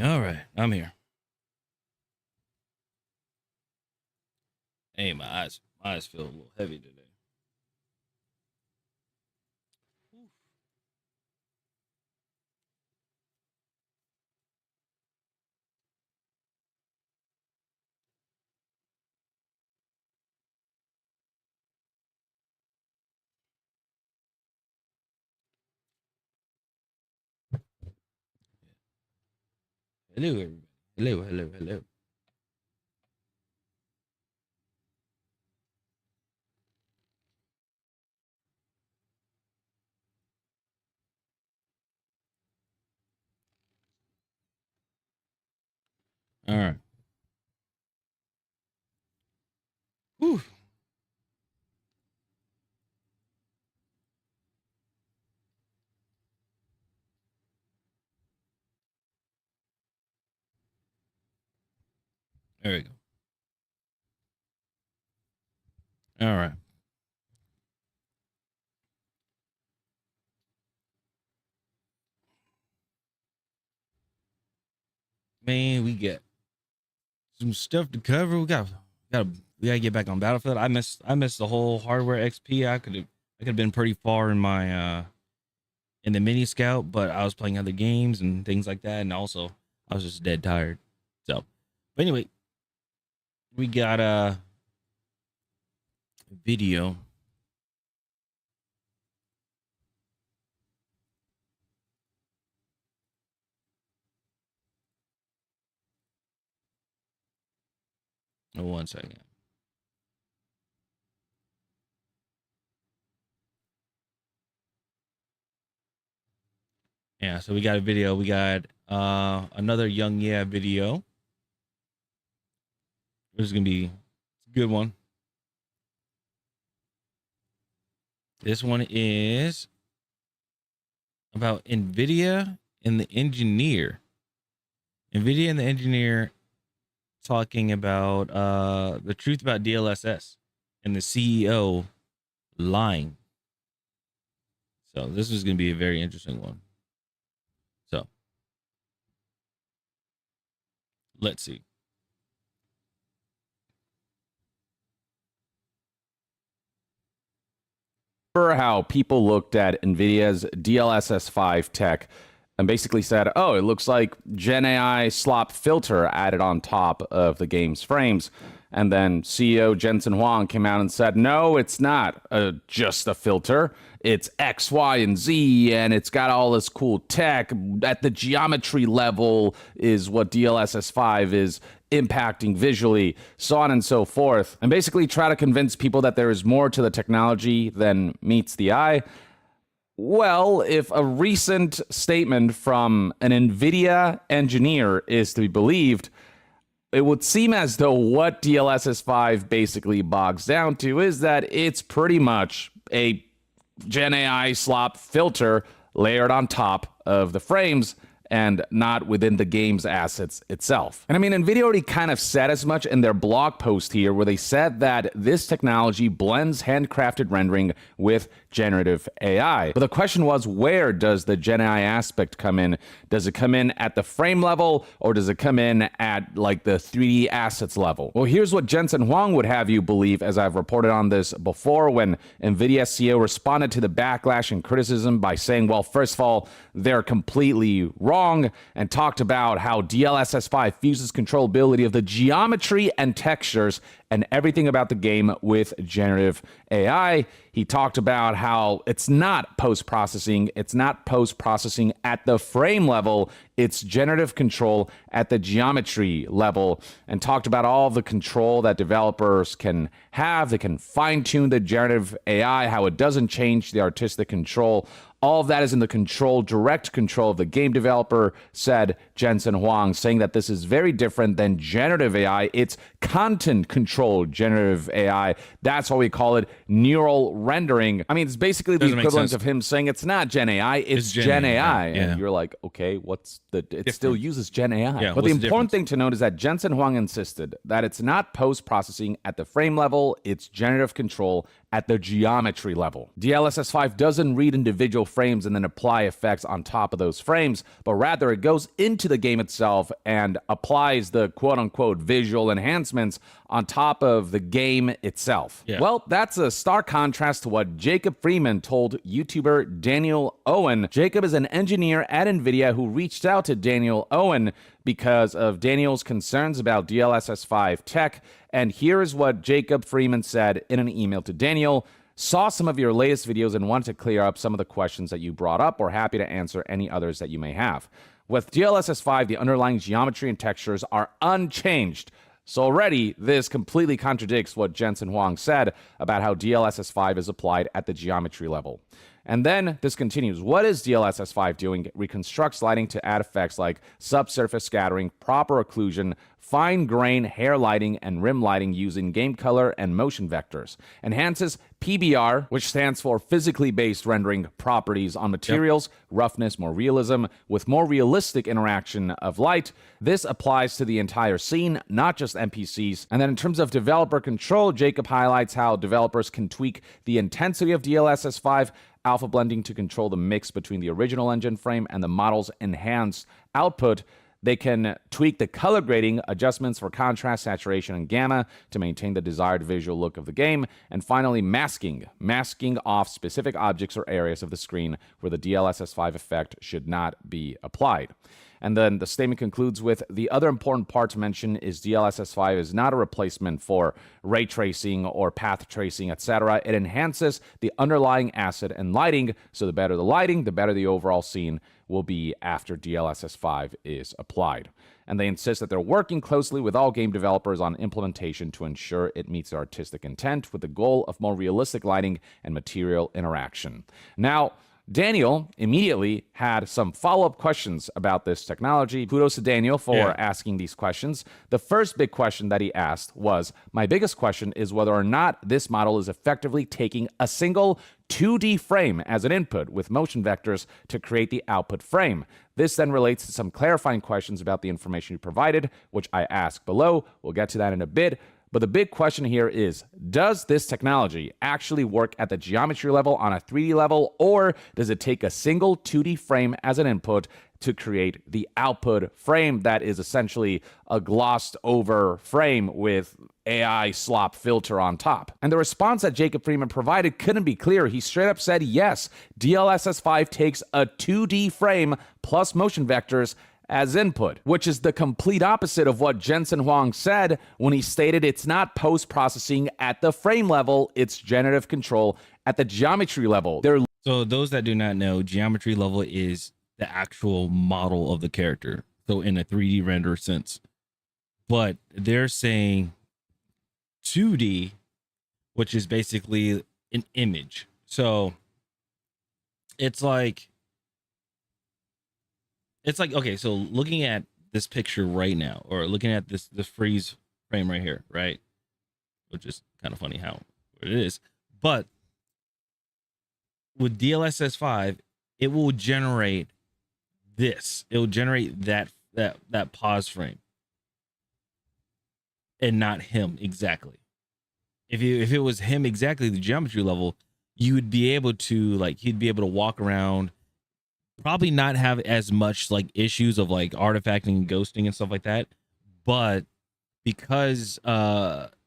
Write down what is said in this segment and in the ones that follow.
All right, I'm here. Hey, my eyes feel a little heavy today. Hello, everybody. Hello, hello, hello. All right. Whew. There we go. All right. Man, we got some stuff to cover. We gotta get back on Battlefield. I missed the whole hardware XP. I could have been pretty far in my in the mini scout, but I was playing other games and things like that, and also I was just dead tired. So, but anyway, we got a video. Oh, 1 second. Yeah, so we got a video. We got another Young Yeah video. This is gonna be a good one. This one is about NVIDIA and the engineer. NVIDIA and the engineer talking about the truth about DLSS and the CEO lying. So this is going to be a very interesting one. So let's see. How people looked at NVIDIA's DLSS 5 tech and basically said, oh, it looks like Gen AI slop filter added on top of the game's frames. And then CEO Jensen Huang came out and said, no, it's not just a filter. It's X, Y, and Z, and it's got all this cool tech. At the geometry level is what DLSS 5 is impacting visually, so on and so forth. And basically try to convince people that there is more to the technology than meets the eye. Well, if a recent statement from an NVIDIA engineer is to be believed, it would seem as though what DLSS 5 basically bogs down to is that it's pretty much a Gen AI slop filter layered on top of the frames and not within the game's assets itself. And I mean, NVIDIA already kind of said as much in their blog post here, where they said that this technology blends handcrafted rendering with generative AI. But the question was, where does the Gen AI aspect come in? Does it come in at the frame level, or does it come in at like the 3D assets level? Well, here's what Jensen Huang would have you believe, as I've reported on this before, when NVIDIA CEO responded to the backlash and criticism by saying, well, first of all, they're completely wrong, and talked about how DLSS 5 fuses controllability of the geometry and textures and everything about the game with generative AI. He talked about how it's not post-processing. It's not post-processing at the frame level. It's generative control at the geometry level, and talked about all the control that developers can have. They can fine-tune the generative AI, how it doesn't change the artistic control. All of that is in the control, direct control of the game developer, said Jensen Huang, saying that this is very different than generative AI. It's content control generative AI. That's why we call it neural rendering. I mean, it's basically the equivalent of him saying it's not Gen AI, it's Gen AI. Yeah. And you're like, okay, what's the... It different. Still uses Gen AI. Yeah, but the important thing to note is that Jensen Huang insisted that it's not post-processing at the frame level, it's generative control at the geometry level. DLSS 5 doesn't read individual frames and then apply effects on top of those frames, but rather it goes into the game itself and applies the quote-unquote visual enhancements on top of the game itself. Yeah. Well, that's a stark contrast to what Jacob Freeman told YouTuber Daniel Owen. Jacob is an engineer at NVIDIA who reached out to Daniel Owen because of Daniel's concerns about DLSS 5 tech. And here is what Jacob Freeman said in an email to Daniel. Saw some of your latest videos and wanted to clear up some of the questions that you brought up, or happy to answer any others that you may have. With DLSS 5, the underlying geometry and textures are unchanged. So already, this completely contradicts what Jensen Huang said about how DLSS 5 is applied at the geometry level. And then this continues. What is DLSS 5 doing? It reconstructs lighting to add effects like subsurface scattering, proper occlusion, fine grain hair lighting, and rim lighting using game color and motion vectors. Enhances PBR, which stands for physically based rendering properties on materials, roughness, more realism, with more realistic interaction of light. This applies to the entire scene, not just NPCs. And then in terms of developer control, Jacob highlights how developers can tweak the intensity of DLSS 5 alpha blending to control the mix between the original engine frame and the model's enhanced output. They can tweak the color grading, adjustments for contrast, saturation, and gamma to maintain the desired visual look of the game. And finally, masking off specific objects or areas of the screen where the DLSS 5 effect should not be applied. And then the statement concludes with, the other important part to mention is DLSS 5 is not a replacement for ray tracing or path tracing, etc. It enhances the underlying asset and lighting, so the better the lighting, the better the overall scene will be after DLSS 5 is applied. And they insist that they're working closely with all game developers on implementation to ensure it meets their artistic intent with the goal of more realistic lighting and material interaction. Now, Daniel immediately had some follow-up questions about this technology. Kudos to Daniel for asking these questions. The first big question that he asked was, my biggest question is whether or not this model is effectively taking a single 2D frame as an input with motion vectors to create the output frame. This then relates to some clarifying questions about the information you provided, which I asked below. We'll get to that in a bit. But the big question here is, does this technology actually work at the geometry level on a 3D level, or does it take a single 2D frame as an input to create the output frame that is essentially a glossed over frame with AI slop filter on top? And the response that Jacob Freeman provided couldn't be clearer. He straight up said, yes, DLSS 5 takes a 2D frame plus motion vectors as input, which is the complete opposite of what Jensen Huang said when he stated it's not post-processing at the frame level, it's generative control at the geometry level. So those that do not know, geometry level is the actual model of the character, so in a 3D render sense. But they're saying 2D, which is basically an image. So it's like, okay, so looking at this picture right now, or looking at this freeze frame right here, right? Which is kind of funny how it is. But with DLSS 5, it will generate this. It will generate that pause frame. And not him exactly. If it was him exactly, the geometry level, you would be able to, like, he'd be able to walk around, probably not have as much like issues of like artifacting and ghosting and stuff like that, but because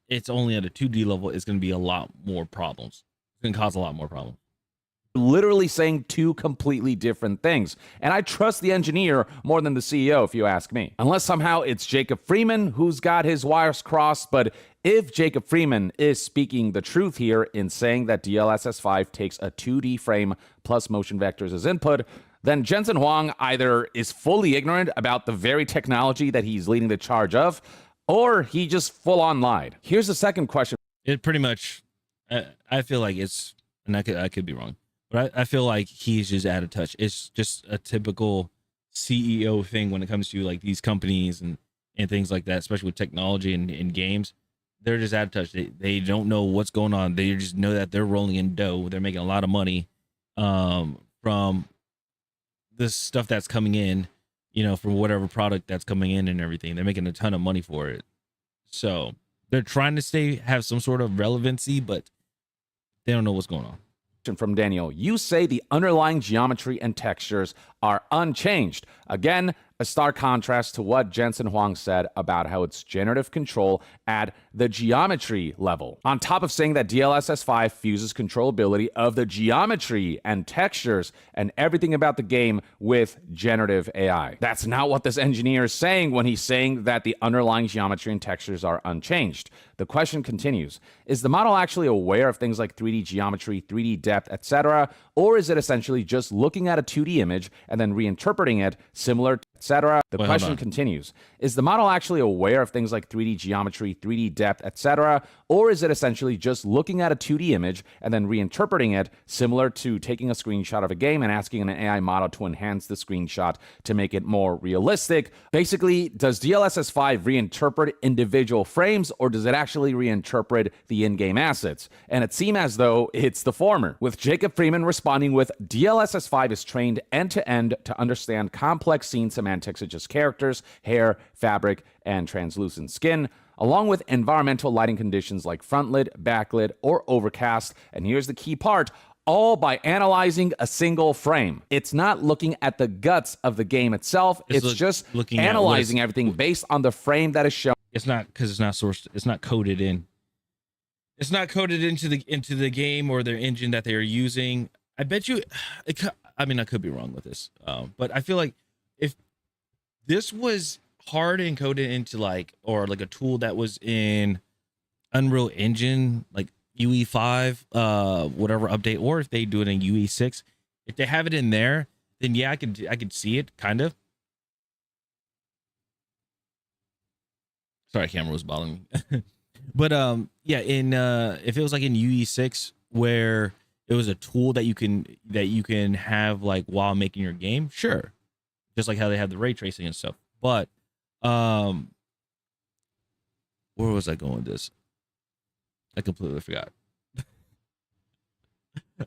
it's only at a 2D level, it's going to be a lot more problems. It's going to cause a lot more problems. Literally saying two completely different things. And I trust the engineer more than the CEO, if you ask me. Unless somehow it's Jacob Freeman who's got his wires crossed. But if Jacob Freeman is speaking the truth here in saying that DLSS 5 takes a 2D frame plus motion vectors as input, then Jensen Huang either is fully ignorant about the very technology that he's leading the charge of, or he just full on lied. Here's the second question. It pretty much, I feel like it's, and I could be wrong, but I feel like he's just out of touch. It's just a typical CEO thing when it comes to like these companies and things like that, especially with technology and games. They're just out of touch. They don't know what's going on. They just know that they're rolling in dough. They're making a lot of money from this stuff that's coming in, you know, from whatever product that's coming in and everything. They're making a ton of money for it. So they're trying to have some sort of relevancy, but They don't know what's going on. From Daniel, you say the underlying geometry and textures are unchanged. Again, a stark contrast to what Jensen Huang said about how it's generative control at the geometry level. On top of saying that DLSS 5 fuses controllability of the geometry and textures and everything about the game with generative AI. That's not what this engineer is saying when he's saying that the underlying geometry and textures are unchanged. The question continues, is the model actually aware of things like 3D geometry, 3D depth, etc., or is it essentially just looking at a 2D image and then reinterpreting it similar to etc.? The question continues, is the model actually aware of things like 3D geometry, 3D depth, etc., or is it essentially just looking at a 2D image and then reinterpreting it similar to taking a screenshot of a game and asking an AI model to enhance the screenshot to make it more realistic? Basically, does DLSS 5 reinterpret individual frames, or does it actually reinterpret the in-game assets? And it seems as though it's the former, with Jacob Freeman responding with, DLSS 5 is trained end-to-end to understand complex scene semantics such as characters, hair, fabric, and translucent skin, along with environmental lighting conditions like frontlit, backlit, or overcast. And here's the key part, all by analyzing a single frame. It's not looking at the guts of the game itself. It's just analyzing everything based on the frame that is shown. It's not, because it's not sourced. It's not coded in. It's not coded into the game or their engine that they are using. I bet you. I mean, I could be wrong with this, but I feel like if this was hard encoded into or a tool that was in Unreal Engine, like UE5, whatever update, or if they do it in UE6, if they have it in there, then yeah, I could see it kind of. Sorry, camera was bothering me. But yeah, in if it was like in UE6 where it was a tool that you can have while making your game, sure, just like how they have the ray tracing and stuff. But where was I going with this? I completely forgot.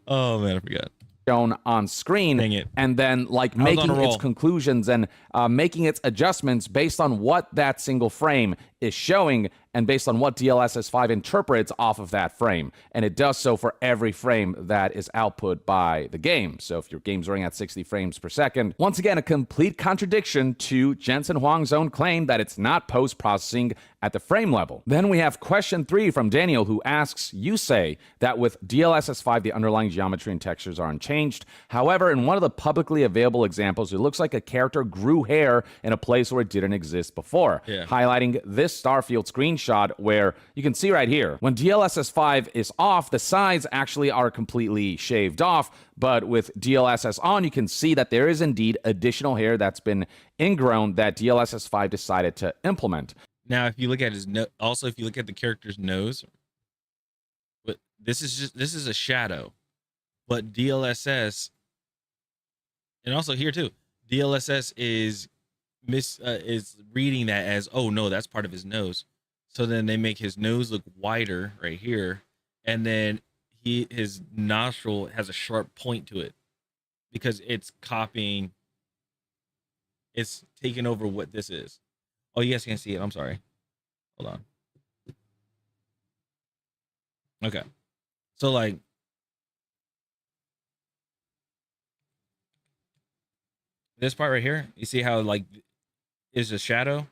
Oh man, I forgot. Shown on screen. Dang it. And then making its conclusions and making its adjustments based on what that single frame is showing and based on what DLSS 5 interprets off of that frame. And it does so for every frame that is output by the game. So if your game's running at 60 frames per second, once again, a complete contradiction to Jensen Huang's own claim that it's not post-processing at the frame level. Then we have question 3 from Daniel, who asks, you say that with DLSS 5, the underlying geometry and textures are unchanged. However, in one of the publicly available examples, it looks like a character grew hair in a place where it didn't exist before, highlighting this Starfield screenshot where you can see right here, when DLSS 5 is off, the sides actually are completely shaved off, but with DLSS on, you can see that there is indeed additional hair that's been ingrown that DLSS 5 decided to implement. Now, if you look at his also if you look at the character's nose, but this is a shadow, but DLSS, and also here too, DLSS is reading that as, oh no, that's part of his nose. So then they make his nose look wider right here, and then his nostril has a sharp point to it because it's copying, it's taking over what this is. Oh, you guys can't see it. I'm sorry. Hold on. Okay. So this part right here, you see how is a shadow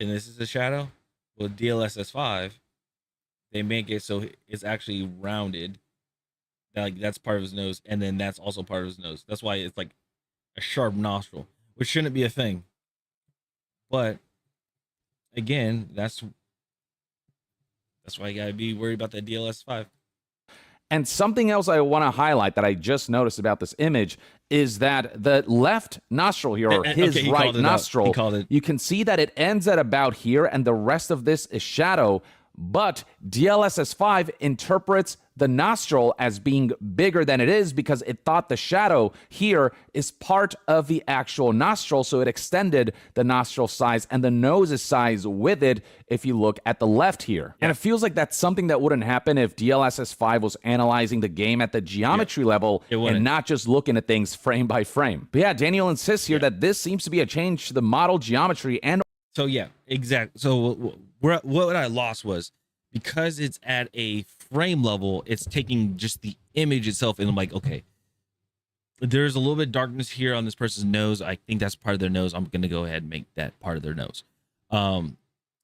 and this is a shadow? With DLSS 5, they make it so it's actually rounded. That's part of his nose, and then that's also part of his nose. That's why it's like a sharp nostril, which shouldn't be a thing. But again, that's why you gotta be worried about that DLSS 5. And something else I want to highlight that I just noticed about this image is that the left nostril here, or his right nostril, you can see that it ends at about here, and the rest of this is shadow. But DLSS 5 interprets the nostril as being bigger than it is because it thought the shadow here is part of the actual nostril, so it extended the nostril size and the nose's size with it if you look at the left here. And it feels like that's something that wouldn't happen if DLSS 5 was analyzing the game at the geometry level and not just looking at things frame by frame. But yeah, Daniel insists here that this seems to be a change to the model geometry and... So yeah, exactly. So what I lost was because it's at a frame level, it's taking just the image itself, and I'm like, okay, there's a little bit of darkness here on this person's nose. I think that's part of their nose. I'm gonna go ahead and make that part of their nose.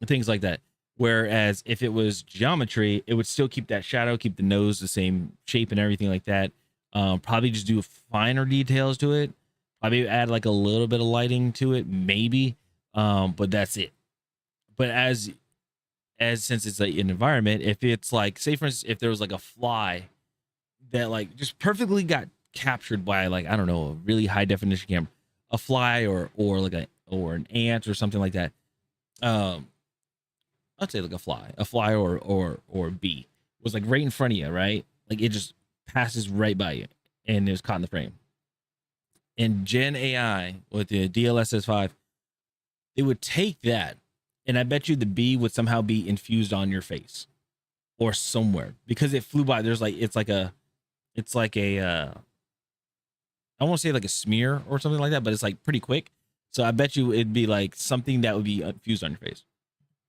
Things like that. Whereas if it was geometry, it would still keep that shadow, keep the nose the same shape and everything like that. Probably just do finer details to it. Probably add like a little bit of lighting to it, maybe. But that's it. But as since it's like an environment, if it's like, say for instance, if there was like a fly that like just perfectly got captured by like, I don't know, a really high definition camera, a fly or like an ant or something like that. I'd say like a fly or a bee was like right in front of you, right? Like it just passes right by you and it was caught in the frame. And Gen AI with the DLSS 5, it would take that, and I bet you the bee would somehow be infused on your face or somewhere because it flew by. There's like it's like a I won't say like a smear or something like that, but it's like pretty quick. So I bet you it'd be like something that would be infused on your face.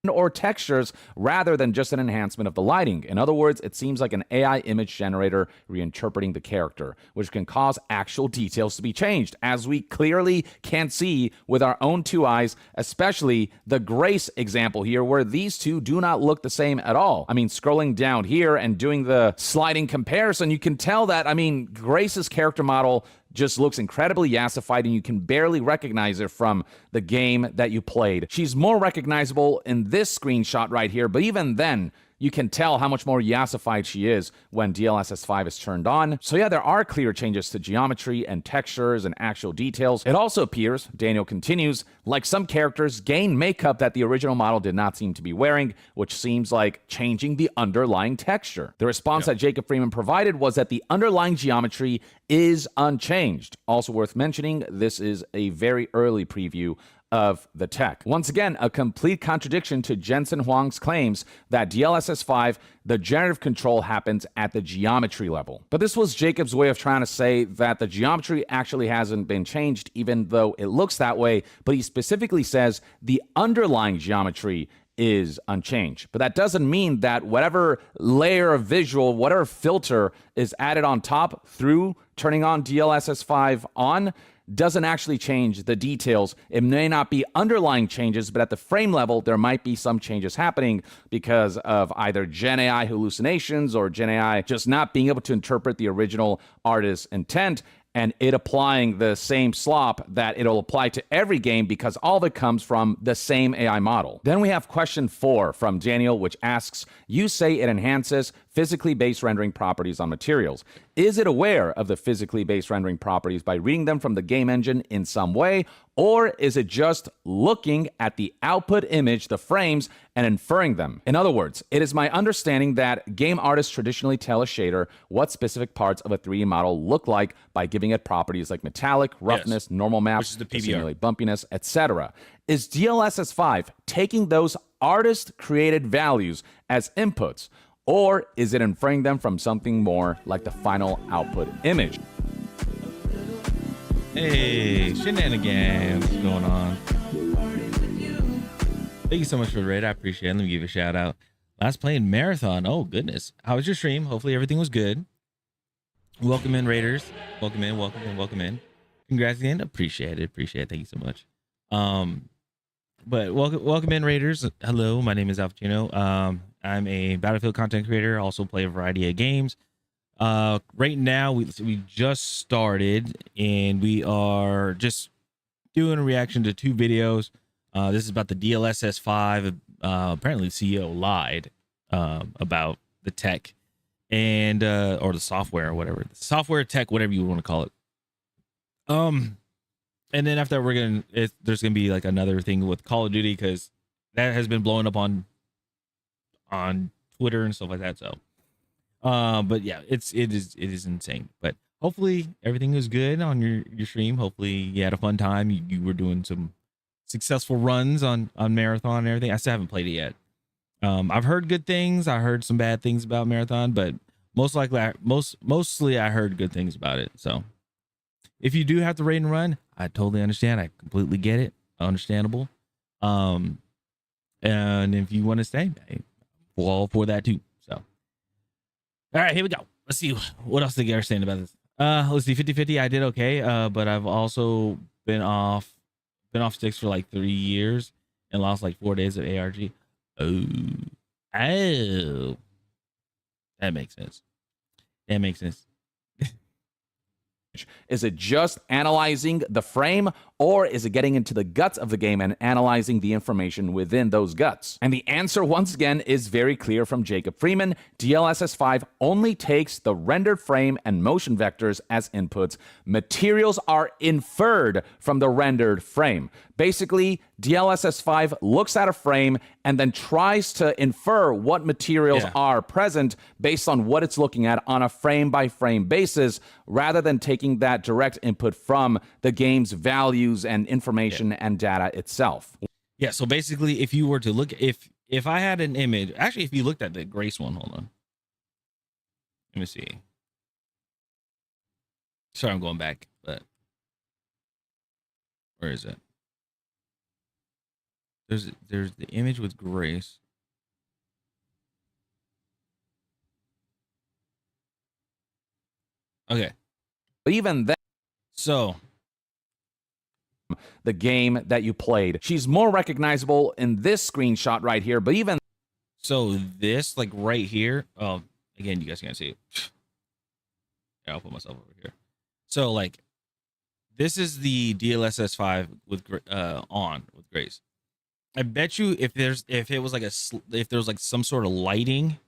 Or textures rather than just an enhancement of the lighting. In other words, it seems like an AI image generator reinterpreting the character, which can cause actual details to be changed, as we clearly can see with our own two eyes, especially the Grace example here, where these two do not look the same at all. I mean, scrolling down here and doing the sliding comparison, you can tell that, I mean, Grace's character model just looks incredibly yassified, and you can barely recognize her from the game that you played. She's more recognizable in this screenshot right here, but even then, you can tell how much more yassified she is when DLSS 5 is turned on. So yeah, there are clear changes to geometry and textures and actual details. It also appears, Daniel continues, like some characters gain makeup that the original model did not seem to be wearing, which seems like changing the underlying texture. The response that Jacob Freeman provided was that the underlying geometry is unchanged. Also worth mentioning, this is a very early preview of the tech. Once again, a complete contradiction to Jensen Huang's claims that DLSS 5, the generative control happens at the geometry level. But this was Jacob's way of trying to say that the geometry actually hasn't been changed, even though it looks that way, but he specifically says the underlying geometry is unchanged. But that doesn't mean that whatever layer of visual, whatever filter is added on top through turning on DLSS 5 on, doesn't actually change the details. It may not be underlying changes, but at the frame level, there might be some changes happening because of either Gen AI hallucinations or Gen AI just not being able to interpret the original artist's intent, and it applying the same slop that it'll apply to every game because all of it comes from the same AI model. Then we have question 4 from Daniel, which asks, you say it enhances physically based rendering properties on materials. Is it aware of the physically based rendering properties by reading them from the game engine in some way, or is it just looking at the output image, the frames, and inferring them? In other words, it is my understanding that game artists traditionally tell a shader what specific parts of a 3D model look like by giving it properties like metallic, roughness, normal maps, to simulate bumpiness, etc. Is DLSS 5 taking those artist-created values as inputs, or is it inferring them from something more like the final output image? Hey, shenanigans, what's going on? Thank you so much for the raid. I appreciate it. Let me give you a shout out. Last playing Marathon. Oh, goodness. How was your stream? Hopefully everything was good. Welcome in, Raiders. Welcome in, welcome in, welcome in. Congrats again. Appreciate it. Appreciate it. Thank you so much. But welcome in, Raiders. Hello, my name is Alpacino. I'm a Battlefield content creator. Also play a variety of games. Right now we just started and we are just doing a reaction to 2 videos. This is about the DLSS 5. Apparently the CEO lied about the tech and or the software or whatever. The software, tech, whatever you want to call it. And then after that, there's gonna be like another thing with Call of Duty because that has been blowing up on Twitter and stuff like that. So, but yeah, it is insane. But hopefully everything is good on your stream. Hopefully you had a fun time. You were doing some successful runs on Marathon and everything. I still haven't played it yet. I've heard good things. I heard some bad things about Marathon, but mostly I heard good things about it. So if you do have to raid and run, I totally understand. I completely get it. Understandable. And if you want to stay, hey, fall for that too. So, all right, here we go. Let's see what else the guys are saying about this. Let's see, 50-50. I did okay, but I've also been off sticks for like 3 years and lost like 4 days of ARG. Oh, that makes sense. That makes sense. Is it just analyzing the frame, or is it getting into the guts of the game and analyzing the information within those guts? And the answer, once again, is very clear from Jacob Freeman. DLSS 5 only takes the rendered frame and motion vectors as inputs. Materials are inferred from the rendered frame. Basically, DLSS 5 looks at a frame and then tries to infer what materials are present based on what it's looking at on a frame-by-frame basis, rather than taking that direct input from the game's values and information and data itself. Yeah, so basically, if you were to look, if I had an image, actually, if you looked at the Grace one, hold on. Let me see. Sorry, I'm going back, but where is it? There's the image with Grace. Okay. But even then, so the game that you played, she's more recognizable in this screenshot right here, but even so this, like right here, oh, again, you guys can't see it. Yeah, I'll put myself over here. So like this is the DLSS 5 with on with Grace. I bet you if there was like some sort of lighting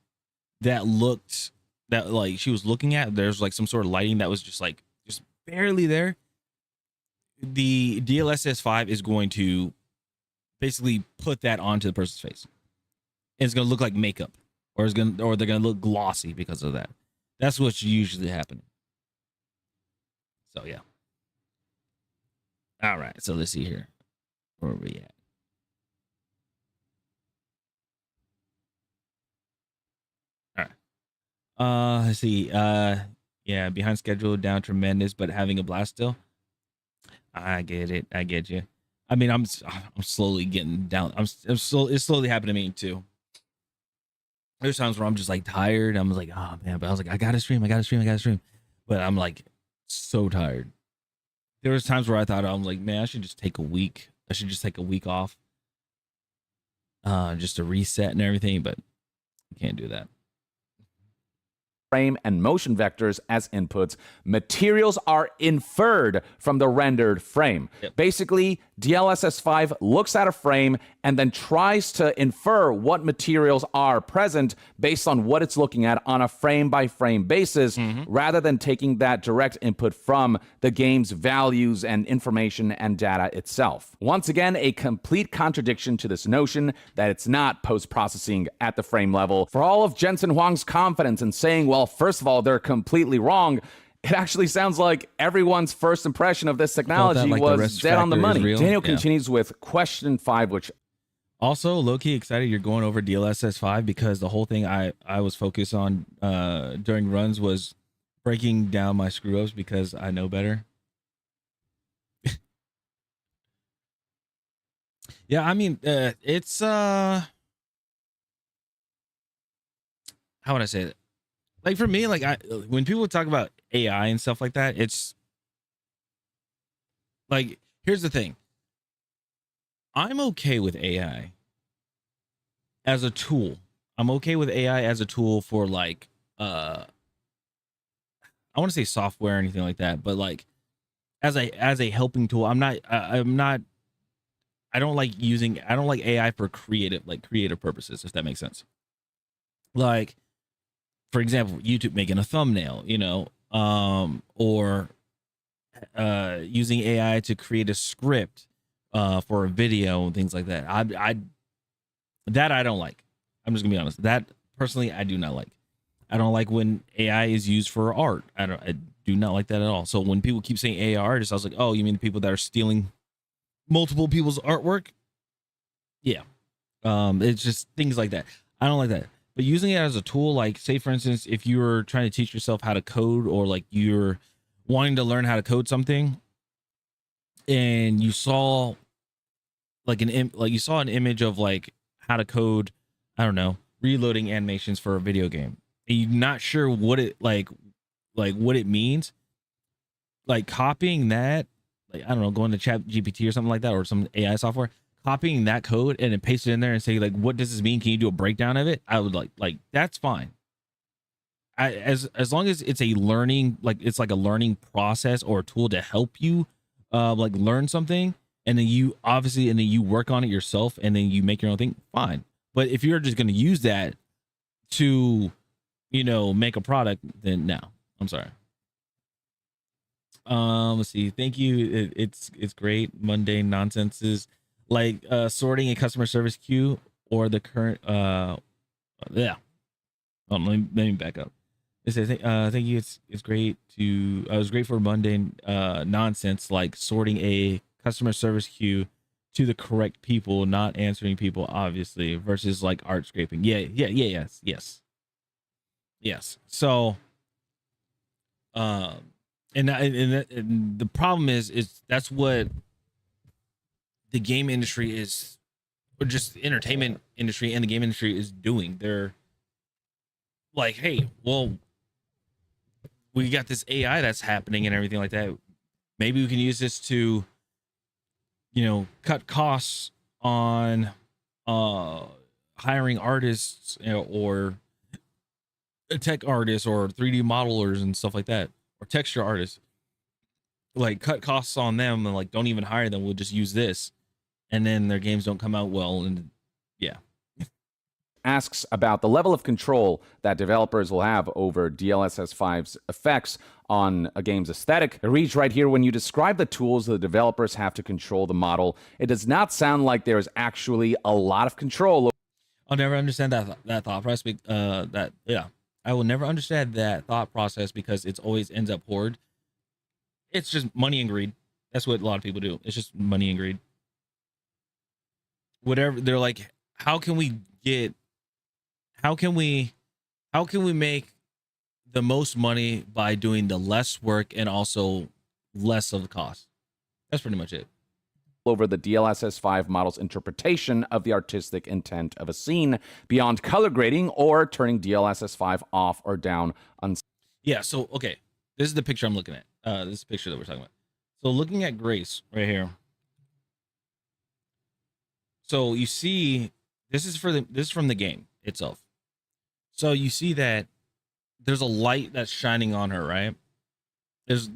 that looked that like she was looking at, there's like some sort of lighting that was just barely there. The DLSS 5 is going to basically put that onto the person's face. And it's going to look like makeup, or they're going to look glossy because of that. That's what's usually happening. So yeah. All right. So let's see here. Where are we at? Let's see. Yeah, behind schedule, down tremendous, but having a blast still. I get it. I get you. I mean, I'm slowly getting down. It's slowly happening to me too. There's times where I'm just like tired. I'm like, oh man, but I was like, I gotta stream. But I'm like so tired. There was times where I thought, I'm like, man, I should just take a week. I should just take a week off. Just to reset and everything, but you can't do that. Frame and motion vectors as inputs. Materials are inferred from the rendered frame. Yep. Basically, DLSS 5 looks at a frame and then tries to infer what materials are present based on what it's looking at on a frame-by-frame basis, rather than taking that direct input from the game's values and information and data itself. Once again, a complete contradiction to this notion that it's not post-processing at the frame level. For all of Jensen Huang's confidence in saying, well, first of all, they're completely wrong, it actually sounds like everyone's first impression of this technology was dead on the money. Daniel continues with question 5, which also low-key excited you're going over DLSS 5, because the whole thing I was focused on during runs was breaking down my screw-ups because I know better. Yeah, I mean, it's how would I say it? Like for me, like when people talk about AI and stuff like that, it's like, here's the thing. I'm okay with AI as a tool. I'm okay with AI as a tool for like, I want to say software or anything like that, but like as a helping tool. I don't like AI for creative purposes, if that makes sense. Like, for example, YouTube making a thumbnail, or using AI to create a script for a video and things like that. I don't like. I'm just gonna be honest. That personally, I do not like. I don't like when AI is used for art. I do not like that at all. So when people keep saying AI artists, I was like, oh, you mean the people that are stealing multiple people's artwork? Yeah. It's just things like that. I don't like that. But using it as a tool, like say for instance, if you were trying to teach yourself how to code, or like you're wanting to learn how to code something, and you saw like an image of like how to code, I don't know, reloading animations for a video game, and you're not sure what it like what it means, like copying that, like I don't know, going to Chat GPT or something like that, or some AI software, copying that code and then paste it in there and say like, what does this mean? Can you do a breakdown of it? I would like that's fine. As long as it's a learning, like it's like a learning process or a tool to help you like learn something, and then you obviously, and then you work on it yourself and then you make your own thing, fine. But if you're just going to use that to, you know, make a product, then no, I'm sorry. Let's see. Thank you. It's great. Mundane nonsenses like sorting a customer service queue or the current yeah. Let me back up. It says thank you. It's great to it was great for mundane nonsense like sorting a customer service queue to the correct people, not answering people, obviously, versus like art scraping. Yes. So and the problem is that's what the game industry is, or just the entertainment industry and the game industry is doing. They're like, hey, well, we got this AI that's happening and everything like that. Maybe we can use this to, you know, cut costs on hiring artists, you know, or tech artists or 3D modelers and stuff like that, or texture artists. Like cut costs on them and like don't even hire them. We'll just use this, and then their games don't come out well. And yeah. Asks about the level of control that developers will have over DLSS 5's effects on a game's aesthetic. It reads right here, when you describe the tools the developers have to control the model, it does not sound like there is actually a lot of control. I'll never understand that thought process. I will never understand that thought process because it's always ends up hoard. It's just money and greed. That's what a lot of people do. It's just money and greed. Whatever they're like, how can we make the most money by doing the less work and also less of the cost? That's pretty much it. Over the DLSS 5 model's interpretation of the artistic intent of a scene beyond color grading or turning DLSS 5 off or down on. Yeah, so okay, this is the picture I'm looking at. This is the picture that we're talking about. So looking at Grace right here. So you see, this is from the game itself. So you see that there's a light that's shining on her, right?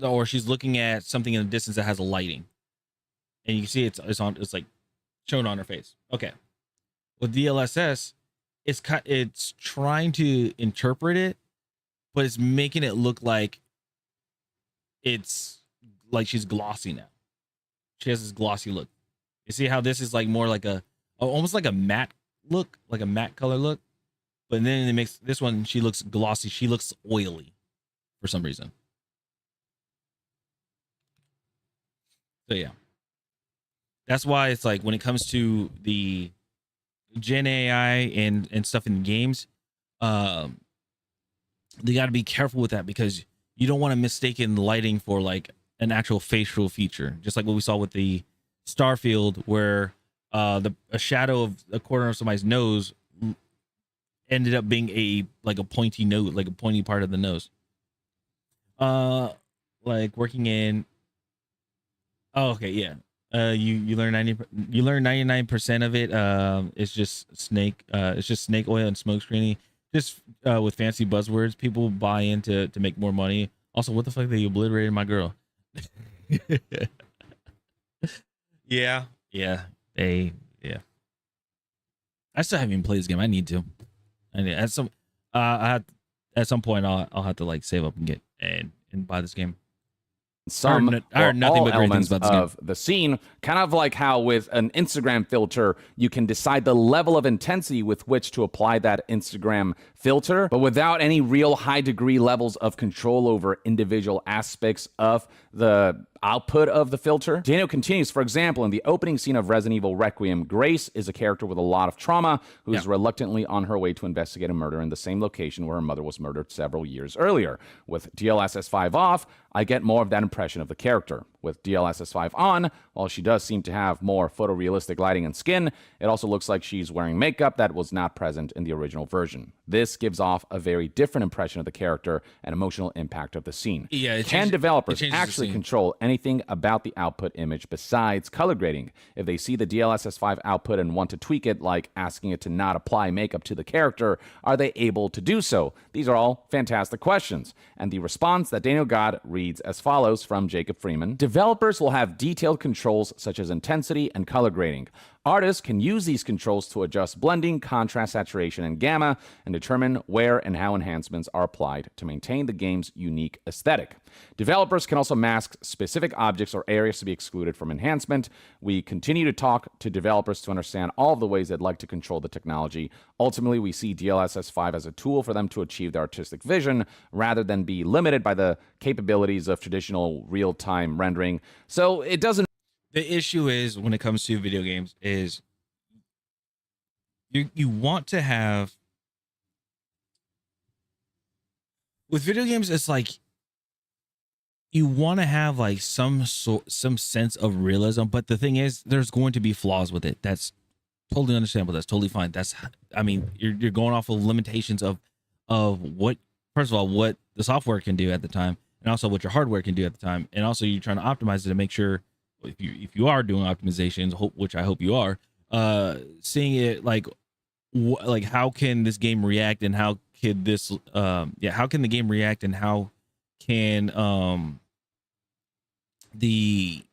Or she's looking at something in the distance that has a lighting, and you can see it's like shown on her face. Okay, with DLSS, it's trying to interpret it, but it's making it look like it's like she's glossy now. She has this glossy look. You see how this is like more like almost like a matte look, like a matte color look. But then it makes this one, she looks glossy. She looks oily for some reason. So yeah, that's why it's like when it comes to the Gen AI and stuff in games, they got to be careful with that because you don't want to mistake in lighting for like an actual facial feature, just like what we saw with the Starfield, where a shadow of a corner of somebody's nose ended up being a pointy nose, like a pointy part of the nose. Like working in. Oh, okay, yeah. You learn 99% of it. It's just snake. It's just snake oil and smoke screening. Just with fancy buzzwords, people buy into to make more money. Also, what the fuck? They obliterated my girl. Yeah. I still haven't even played this game. I need to. At some point I'll have to like save up and get and buy this game. Some I heard nothing but great things elements about this of the scene, kind of like how with an Instagram filter, you can decide the level of intensity with which to apply that Instagram filter, but without any real high degree levels of control over individual aspects of the output of the filter. Daniel continues, for example, in the opening scene of Resident Evil Requiem, Grace is a character with a lot of trauma who is reluctantly on her way to investigate a murder in the same location where her mother was murdered several years earlier. With DLSS 5 off, I get more of that impression of the character. With DLSS 5 on, while she does seem to have more photorealistic lighting and skin, it also looks like she's wearing makeup that was not present in the original version. This gives off a very different impression of the character and emotional impact of the scene. Can developers actually control anything about the output image besides color grading? If they see the DLSS 5 output and want to tweak it, like asking it to not apply makeup to the character, are they able to do so? These are all fantastic questions. And the response that Daniel got reads as follows from Jacob Freeman. Developers will have detailed controls such as intensity and color grading. Artists can use these controls to adjust blending, contrast, saturation, and gamma, and determine where and how enhancements are applied to maintain the game's unique aesthetic. Developers can also mask specific objects or areas to be excluded from enhancement. We continue to talk to developers to understand all of the ways they'd like to control the technology. Ultimately, we see DLSS 5 as a tool for them to achieve their artistic vision, rather than be limited by the capabilities of traditional real-time rendering. So it doesn't. The issue is, when it comes to video games, is you want to have, with video games, it's like you want to have like some sense of realism, but the thing is, there's going to be flaws with it. That's totally understandable. That's totally fine. I mean, you're going off of limitations of what, first of all, what the software can do at the time, and also what your hardware can do at the time, and also you're trying to optimize it to make sure, if you are doing optimizations, which I hope you are, seeing it like how can this game react, and how can this how can the game react, and how can the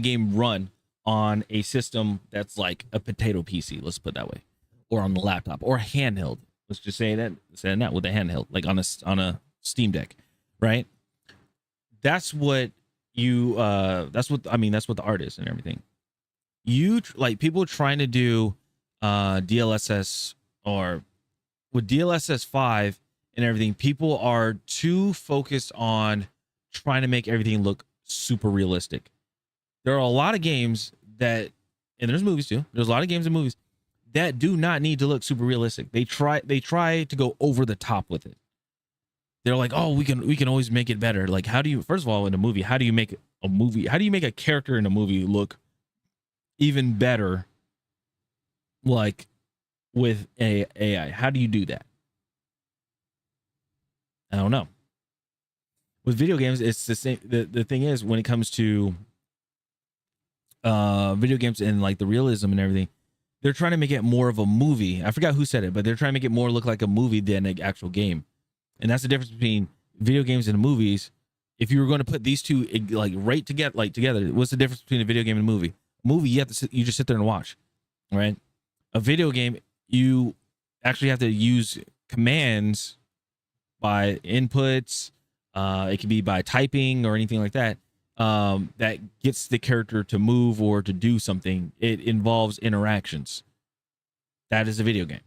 game run on a system that's like a potato PC, let's put it that way, or on the laptop or a handheld. Let's just say that with a handheld, like on a Steam Deck, right? That's what that's what the art is and everything. Like people trying to do DLSS, or with DLSS 5 and everything, people are too focused on trying to make everything look super realistic. There are a lot of games that, and there's movies too, there's a lot of games and movies that do not need to look super realistic. They try to go over the top with it. They're like, oh, we can always make it better. Like, how do you, first of all, in a movie, how do you make a character in a movie look even better, like with AI? How do you do that? I don't know. With video games, it's the same. The thing is, when it comes to video games and like the realism and everything, they're trying to make it more of a movie. I forgot who said it, but they're trying to make it more look like a movie than an actual game. And that's the difference between video games and movies. If you were going to put these two together, what's the difference between a video game and a movie? A movie, you just sit there and watch, right? A video game, you actually have to use commands by inputs. It can be by typing or anything like that. That gets the character to move or to do something. It involves interactions. That is a video game.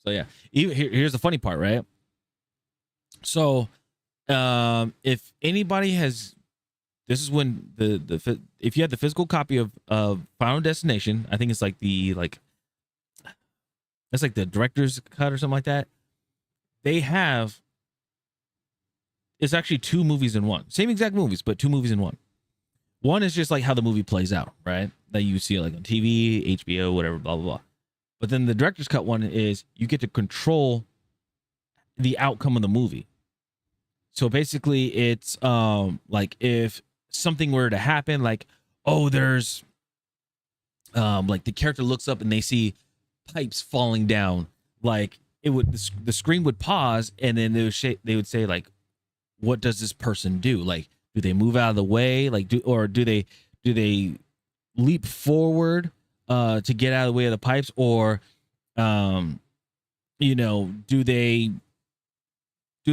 So yeah, here's the funny part, right? So, if anybody has, this is when if you had the physical copy of Final Destination, I think it's like it's like the director's cut or something like that. It's actually two movies in one, same exact movies, but two movies in one. One is just like how the movie plays out, right? That you see like on TV, HBO, whatever, blah, blah, blah. But then the director's cut one is you get to control the outcome of the movie. So basically it's like if something were to happen, like, oh, there's like the character looks up and they see pipes falling down, like the screen would pause, and then they would say like, what does this person do? Like, do they move out of the way? Like, do they leap forward to get out of the way of the pipes, or do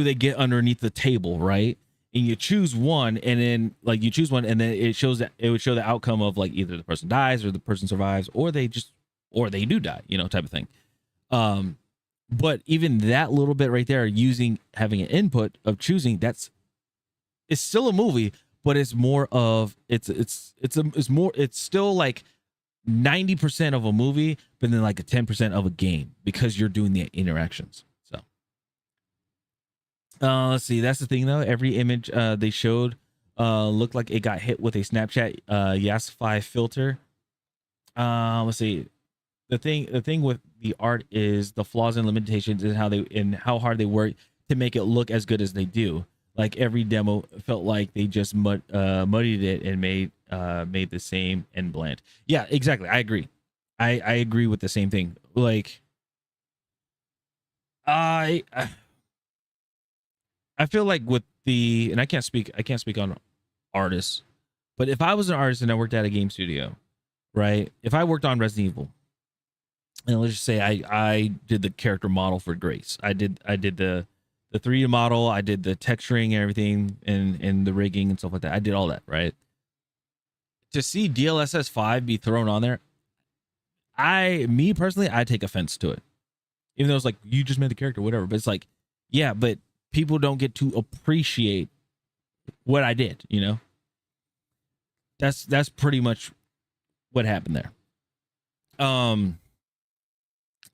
they get underneath the table, right? And you choose one, and then it would show the outcome of like either the person dies or the person survives, or they do die, type of thing. But even that little bit right there, having an input of choosing, that's it's still a movie, but it's more of it's still like 90% of a movie, but then like a 10% of a game because you're doing the interactions. So let's see. That's the thing though. Every image they showed looked like it got hit with a Snapchat Yasify filter. Let's see. The thing with the art is the flaws and limitations and how hard they work to make it look as good as they do. Like every demo felt like they just muddied it and made the same and bland. Yeah, exactly. I agree. I agree with the same thing. Like I feel like with the, and I can't speak on artists, but if I was an artist and I worked at a game studio, right? If I worked on Resident Evil, and let's just say I did the character model for Grace. I did the 3D model, I did the texturing and everything and the rigging and stuff like that. I did all that, right? To see DLSS 5 be thrown on there, me personally, I take offense to it. Even though it's like, you just made the character, whatever. But it's like, yeah, but people don't get to appreciate what I did, you know? That's pretty much what happened there.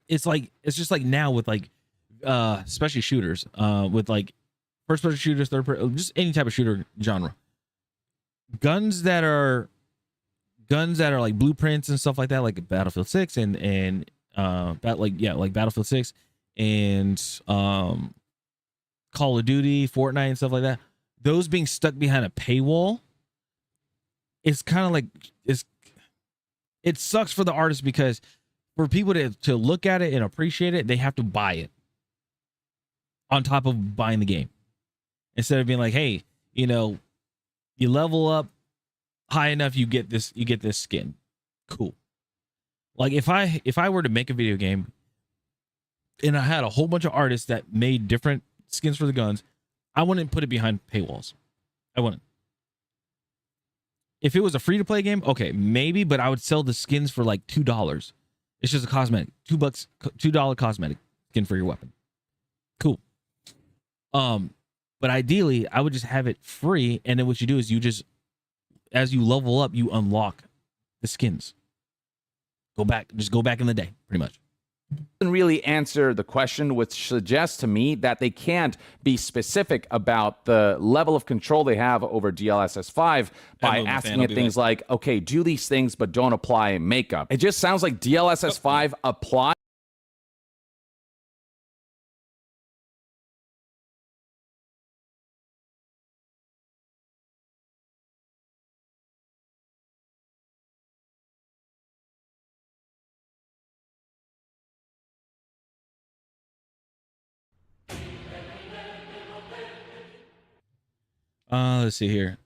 It's just like now with like especially shooters, with like first person shooters, third person, just any type of shooter genre. Guns that are like blueprints and stuff like that, like Battlefield 6 and like Battlefield 6 and Call of Duty, Fortnite and stuff like that. Those being stuck behind a paywall, it's kind of like it sucks for the artist, because for people to look at it and appreciate it, they have to buy it on top of buying the game, instead of being like, hey, you know, you level up high enough, you get this skin. Cool. Like if I were to make a video game and I had a whole bunch of artists that made different skins for the guns, I wouldn't put it behind paywalls. I wouldn't. If it was a free-to-play game, okay, maybe, but I would sell the skins for like $2. It's just a cosmetic. $2 cosmetic skin for your weapon. Cool. But ideally, I would just have it free, and then what you do is you just, as you level up, you unlock the skins. Go back in the day, pretty much. Doesn't really answer the question, which suggests to me that they can't be specific about the level of control they have over DLSS 5 by asking it things like, okay, do these things, but don't apply makeup. It just sounds like DLSS 5 applies. Let's see here.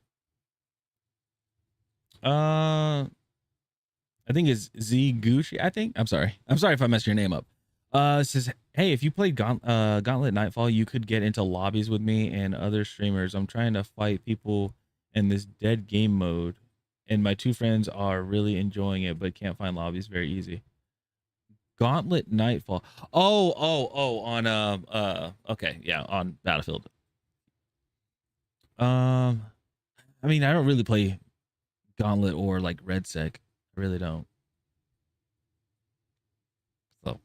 I think it's Z Gucci. I think. I'm sorry if I messed your name up. It says, hey, if you played Gauntlet Nightfall, you could get into lobbies with me and other streamers. I'm trying to fight people in this dead game mode, and my two friends are really enjoying it, but can't find lobbies very easy. Gauntlet Nightfall. Oh, on okay, yeah, on Battlefield. I mean, I don't really play Gauntlet or like Red Sec. I really don't. So,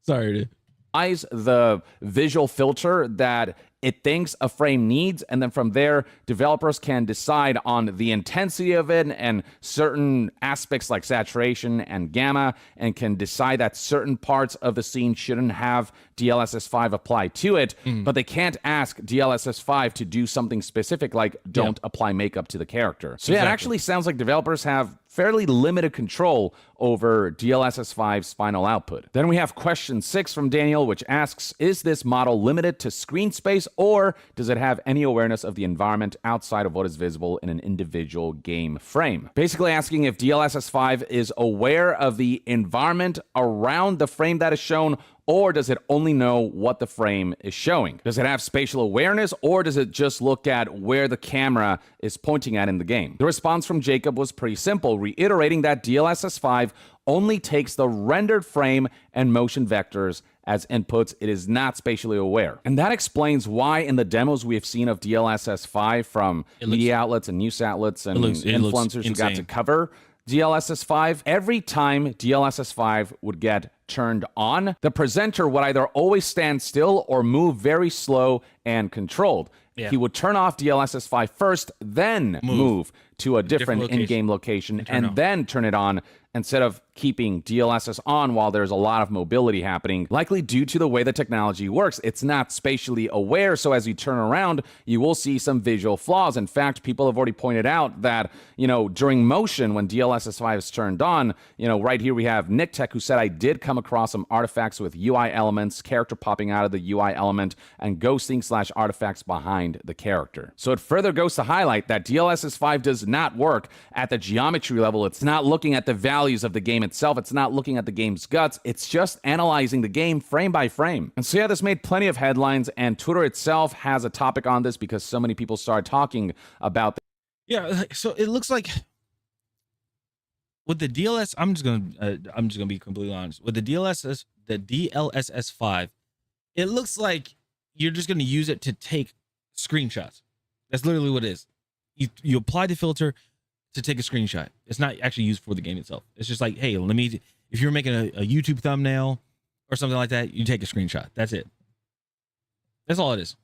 sorry, dude. The visual filter that it thinks a frame needs, and then from there, developers can decide on the intensity of it and certain aspects like saturation and gamma, and can decide that certain parts of the scene shouldn't have DLSS 5 applied to it, but they can't ask DLSS 5 to do something specific like don't apply makeup to the character. So yeah, it actually sounds like developers have fairly limited control over DLSS 5's final output. Then we have question 6 from Daniel, which asks, is this model limited to screen space, or does it have any awareness of the environment outside of what is visible in an individual game frame? Basically asking if DLSS 5 is aware of the environment around the frame that is shown, or does it only know what the frame is showing? Does it have spatial awareness, or does it just look at where the camera is pointing at in the game? The response from Jacob was pretty simple, reiterating that DLSS 5 only takes the rendered frame and motion vectors as inputs. It is not spatially aware. And that explains why in the demos we have seen of DLSS 5 from media outlets and news outlets and influencers who got to cover DLSS 5, every time DLSS 5 would get turned on, the presenter would either always stand still or move very slow and controlled. Yeah. He would turn off DLSS 5 first, then move to a different in-game location, and then turn it on instead of keeping DLSS on while there's a lot of mobility happening, likely due to the way the technology works. It's not spatially aware, so as you turn around, you will see some visual flaws. In fact, people have already pointed out that, during motion, when DLSS 5 is turned on, right here we have Nick Tech, who said, I did come across some artifacts with UI elements, character popping out of the UI element, and ghosting / artifacts behind the character. So it further goes to highlight that DLSS 5 does not work at the geometry level. It's not looking at the values of the game itself. It's not looking at the game's guts. It's just analyzing the game frame by frame. And so yeah, this made plenty of headlines, and Twitter itself has a topic on this because so many people started talking about Yeah, so it looks like with the DLS, I'm just gonna be completely honest. With the DLSS 5, it looks like you're just gonna use it to take screenshots. That's literally what it is. You apply the filter to take a screenshot. It's not actually used for the game itself. It's just like, hey, if you're making a YouTube thumbnail or something like that, you take a screenshot. That's it. That's all it is.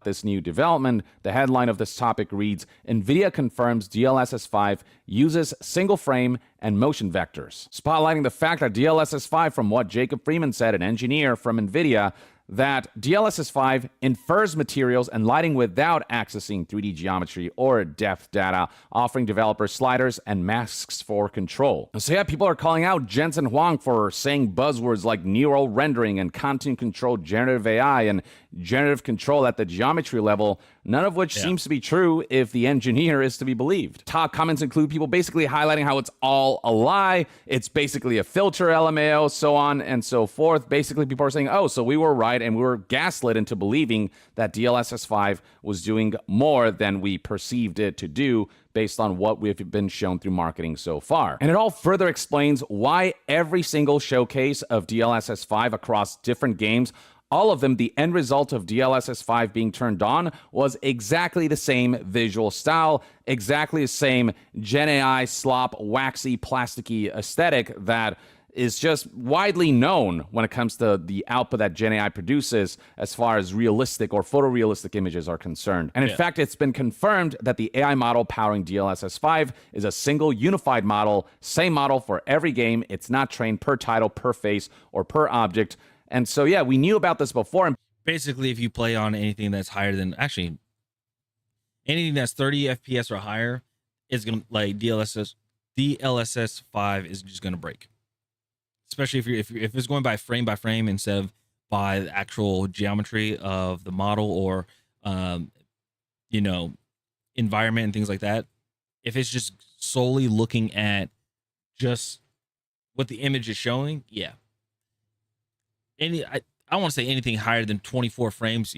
This new development, the headline of this topic reads, NVIDIA confirms DLSS 5 uses single frame and motion vectors. Spotlighting the fact that DLSS 5, from what Jacob Freeman said, an engineer from NVIDIA, that DLSS 5 infers materials and lighting without accessing 3D geometry or depth data, offering developers sliders and masks for control. So yeah, people are calling out Jensen Huang for saying buzzwords like neural rendering and content-controlled generative AI and generative control at the geometry level, none of which seems to be true if the engineer is to be believed. Top comments include people basically highlighting how it's all a lie, it's basically a filter LMAO, so on and so forth. Basically, people are saying, oh, so we were right and we were gaslit into believing that DLSS 5 was doing more than we perceived it to do based on what we've been shown through marketing so far. And it all further explains why every single showcase of DLSS 5 across different games, all of them, the end result of DLSS 5 being turned on was exactly the same visual style, exactly the same Gen AI slop, waxy, plasticky aesthetic that is just widely known when it comes to the output that Gen AI produces as far as realistic or photorealistic images are concerned. And in fact, it's been confirmed that the AI model powering DLSS 5 is a single unified model, same model for every game. It's not trained per title, per face, or per object. And so, yeah, we knew about this before. Basically, if you play on anything that's higher than, actually, anything that's 30 FPS or higher, is going to, like, DLSS 5 is just going to break. Especially if it's going by frame instead of by the actual geometry of the model or, environment and things like that. If it's just solely looking at just what the image is showing, yeah. I want to say anything higher than 24 frames,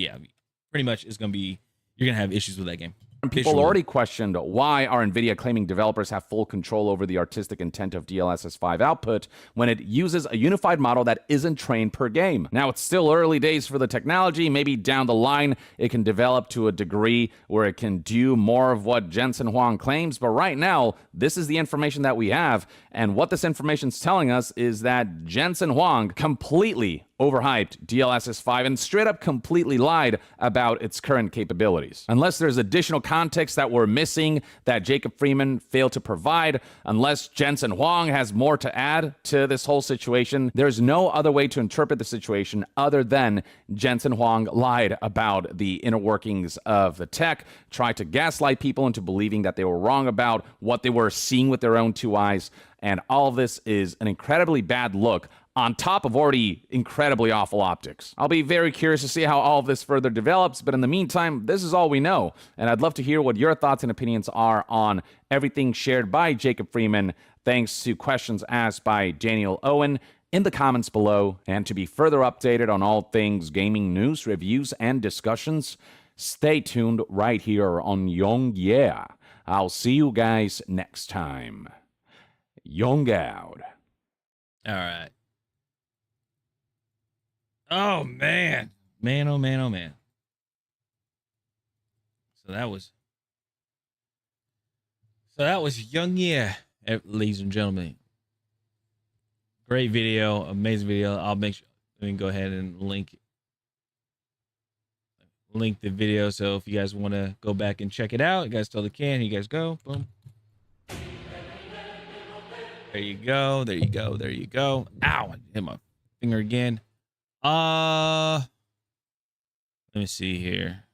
pretty much is going to be, you're going to have issues with that game. People already questioned why are NVIDIA claiming developers have full control over the artistic intent of DLSS 5 output when it uses a unified model that isn't trained per game. Now, it's still early days for the technology. Maybe down the line, it can develop to a degree where it can do more of what Jensen Huang claims. But right now, this is the information that we have. And what this information is telling us is that Jensen Huang completely overhyped DLSS 5 and straight up completely lied about its current capabilities. Unless there's additional context that we're missing that Jacob Freeman failed to provide, unless Jensen Huang has more to add to this whole situation, there's no other way to interpret the situation other than Jensen Huang lied about the inner workings of the tech, tried to gaslight people into believing that they were wrong about what they were seeing with their own two eyes, and all of this is an incredibly bad look on top of already incredibly awful optics. I'll be very curious to see how all of this further develops, but in the meantime, this is all we know. And I'd love to hear what your thoughts and opinions are on everything shared by Jacob Freeman, thanks to questions asked by Daniel Owen in the comments below. And to be further updated on all things gaming news, reviews, and discussions, stay tuned right here on Young Yeah. I'll see you guys next time. Young out. All right. Oh man, man, oh man, oh man. So that was Young Yeah, ladies and gentlemen. Great video, amazing video. I'll make sure. Let me go ahead and link the video. So if you guys want to go back and check it out, you guys totally can. You guys go. Boom. There you go. There you go. There you go. Ow! I hit my finger again. Let me see here.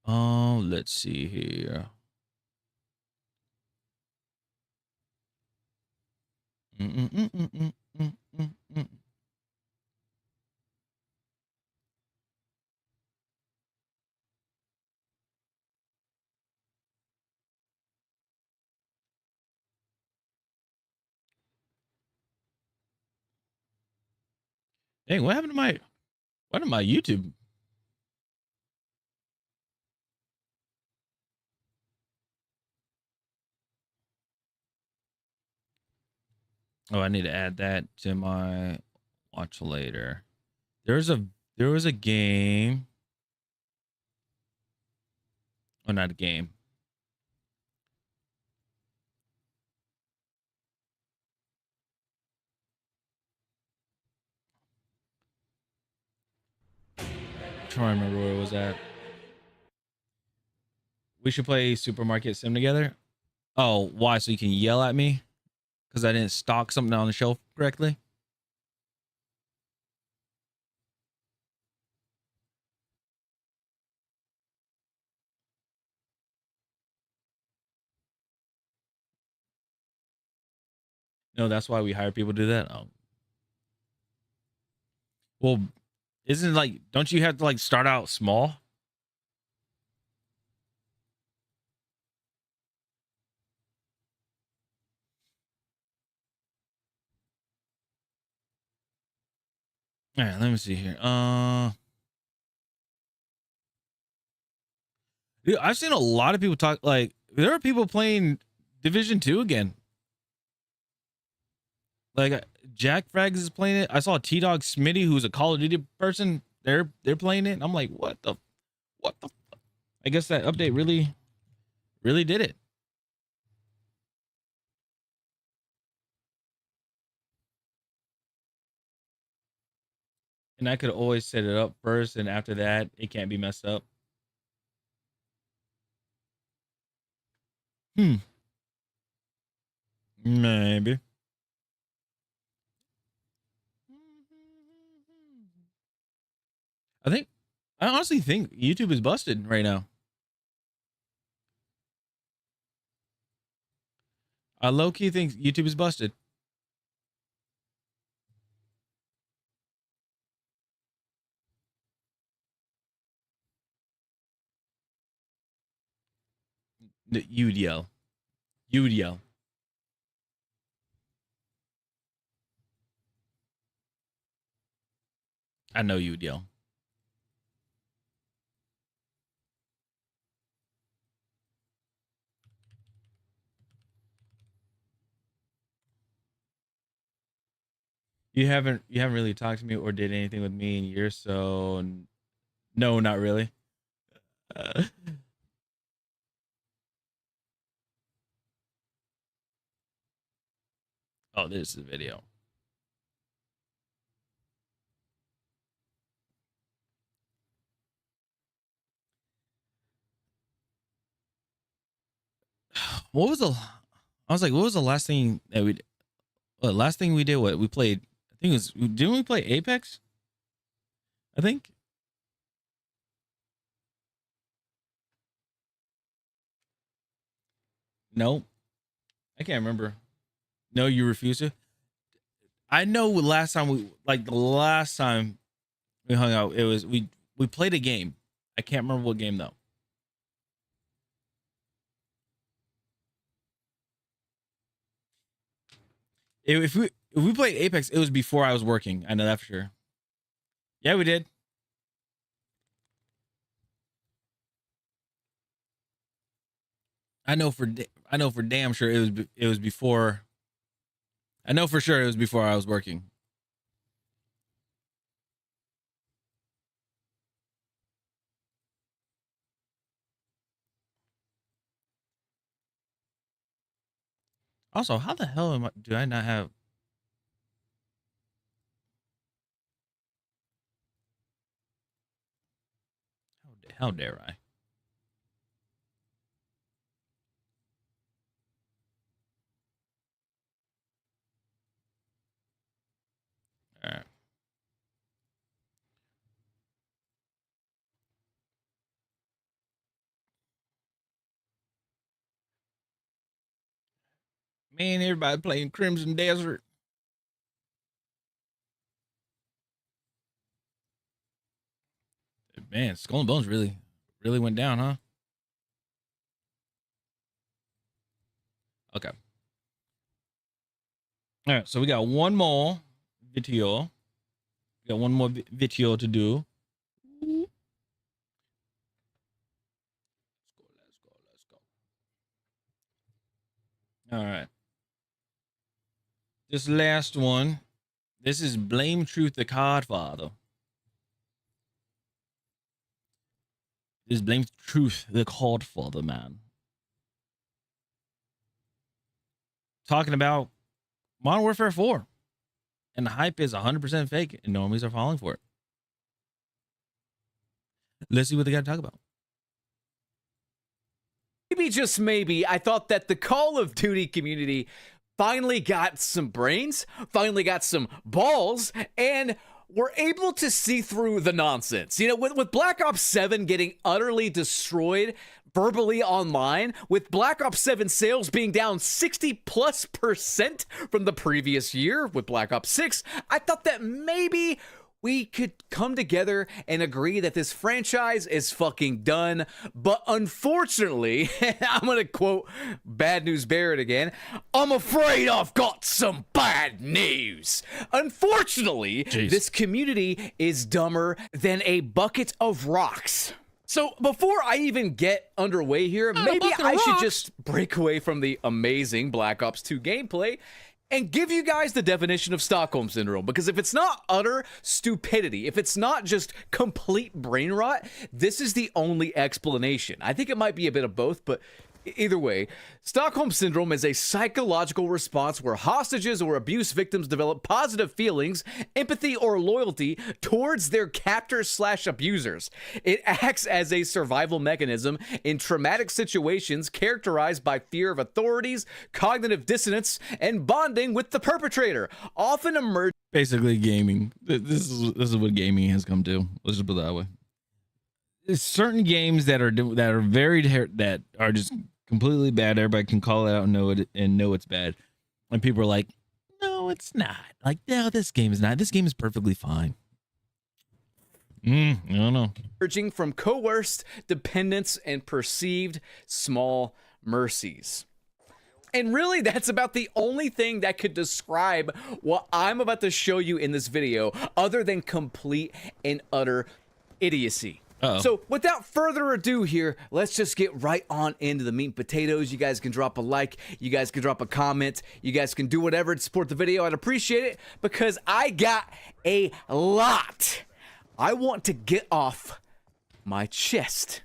Oh, let's see here. Hey, what happened to my YouTube? Oh, I need to add that to my watch later. There was a game. Oh, not a game. I'm trying to remember where it was at. We should play Supermarket Sim together. Oh, why? So you can yell at me because I didn't stock something on the shelf correctly. No, that's why we hire people to do that. Oh, well, isn't it like, don't you have to like start out small? All right, let me see here. Dude, I've seen a lot of people talk like there are people playing Division 2 again. Like Jack Frags is playing it. I saw T Dog Smitty, who's a Call of Duty person. They're playing it. And I'm like, what the? I guess that update really did it. And I could always set it up first, and after that, it can't be messed up. Maybe. I think I honestly think YouTube is busted right now. I low key think YouTube is busted. You'd yell. You'd yell. I know you'd yell. You haven't really talked to me or did anything with me in years, so no, not really. Uh, oh, this is a video. What was the? I was like, what was the last thing that we? Last thing we did? What we played? I think it was. Didn't we play Apex? I think. No, I can't remember. No, you refuse to. I know the last time we hung out, it was we played a game. I can't remember what game though. If we played Apex, it was before I was working. I know that for sure. Yeah, we did. I know for damn sure it was before. I know for sure it was before I was working. Also, how the hell do I not have? How dare I? All right. Man, everybody playing Crimson Desert. Man, Skull and Bones really went down, huh? Okay. All right, so we got one more video. We got one more video to do. Let's go. All right. This last one. This is Blame Truth the Codfather. This is Blame Truth the Codfather, man. Talking about Modern Warfare 4. And the hype is 100% fake, and normies are falling for it. Let's see what they got to talk about. Maybe, just maybe, I thought that the Call of Duty community finally got some brains, finally got some balls, and were able to see through the nonsense. You know, with Black Ops 7 getting utterly destroyed verbally online, with Black Ops 7 sales being down 60+% from the previous year with Black Ops 6, I thought that maybe we could come together and agree that this franchise is fucking done. But unfortunately, I'm going to quote Bad News Barrett again, I'm afraid I've got some bad news. Unfortunately, this community is dumber than a bucket of rocks. So before I even get underway here, maybe I should just break away from the amazing Black Ops 2 gameplay and give you guys the definition of Stockholm Syndrome. Because if it's not utter stupidity, if it's not just complete brain rot, this is the only explanation. I think it might be a bit of both, but either way, Stockholm Syndrome is a psychological response where hostages or abuse victims develop positive feelings, empathy, or loyalty towards their captors/abusers. It acts as a survival mechanism in traumatic situations characterized by fear of authorities, cognitive dissonance, and bonding with the perpetrator, often emerge. Basically, gaming. This is what gaming has come to. Let's just put it that way. There's certain games that are that are just completely bad. Everybody can call it out and know it's bad, and people are like, "No, it's not." Like, no, this game is not. This game is perfectly fine. I don't know. Emerging from coerced dependence and perceived small mercies. And really, that's about the only thing that could describe what I'm about to show you in this video, other than complete and utter idiocy. So without further ado here, let's just get right on into the meat and potatoes. You guys can drop a like, you guys can drop a comment, you guys can do whatever to support the video. I'd appreciate it, because I got a lot I want to get off my chest.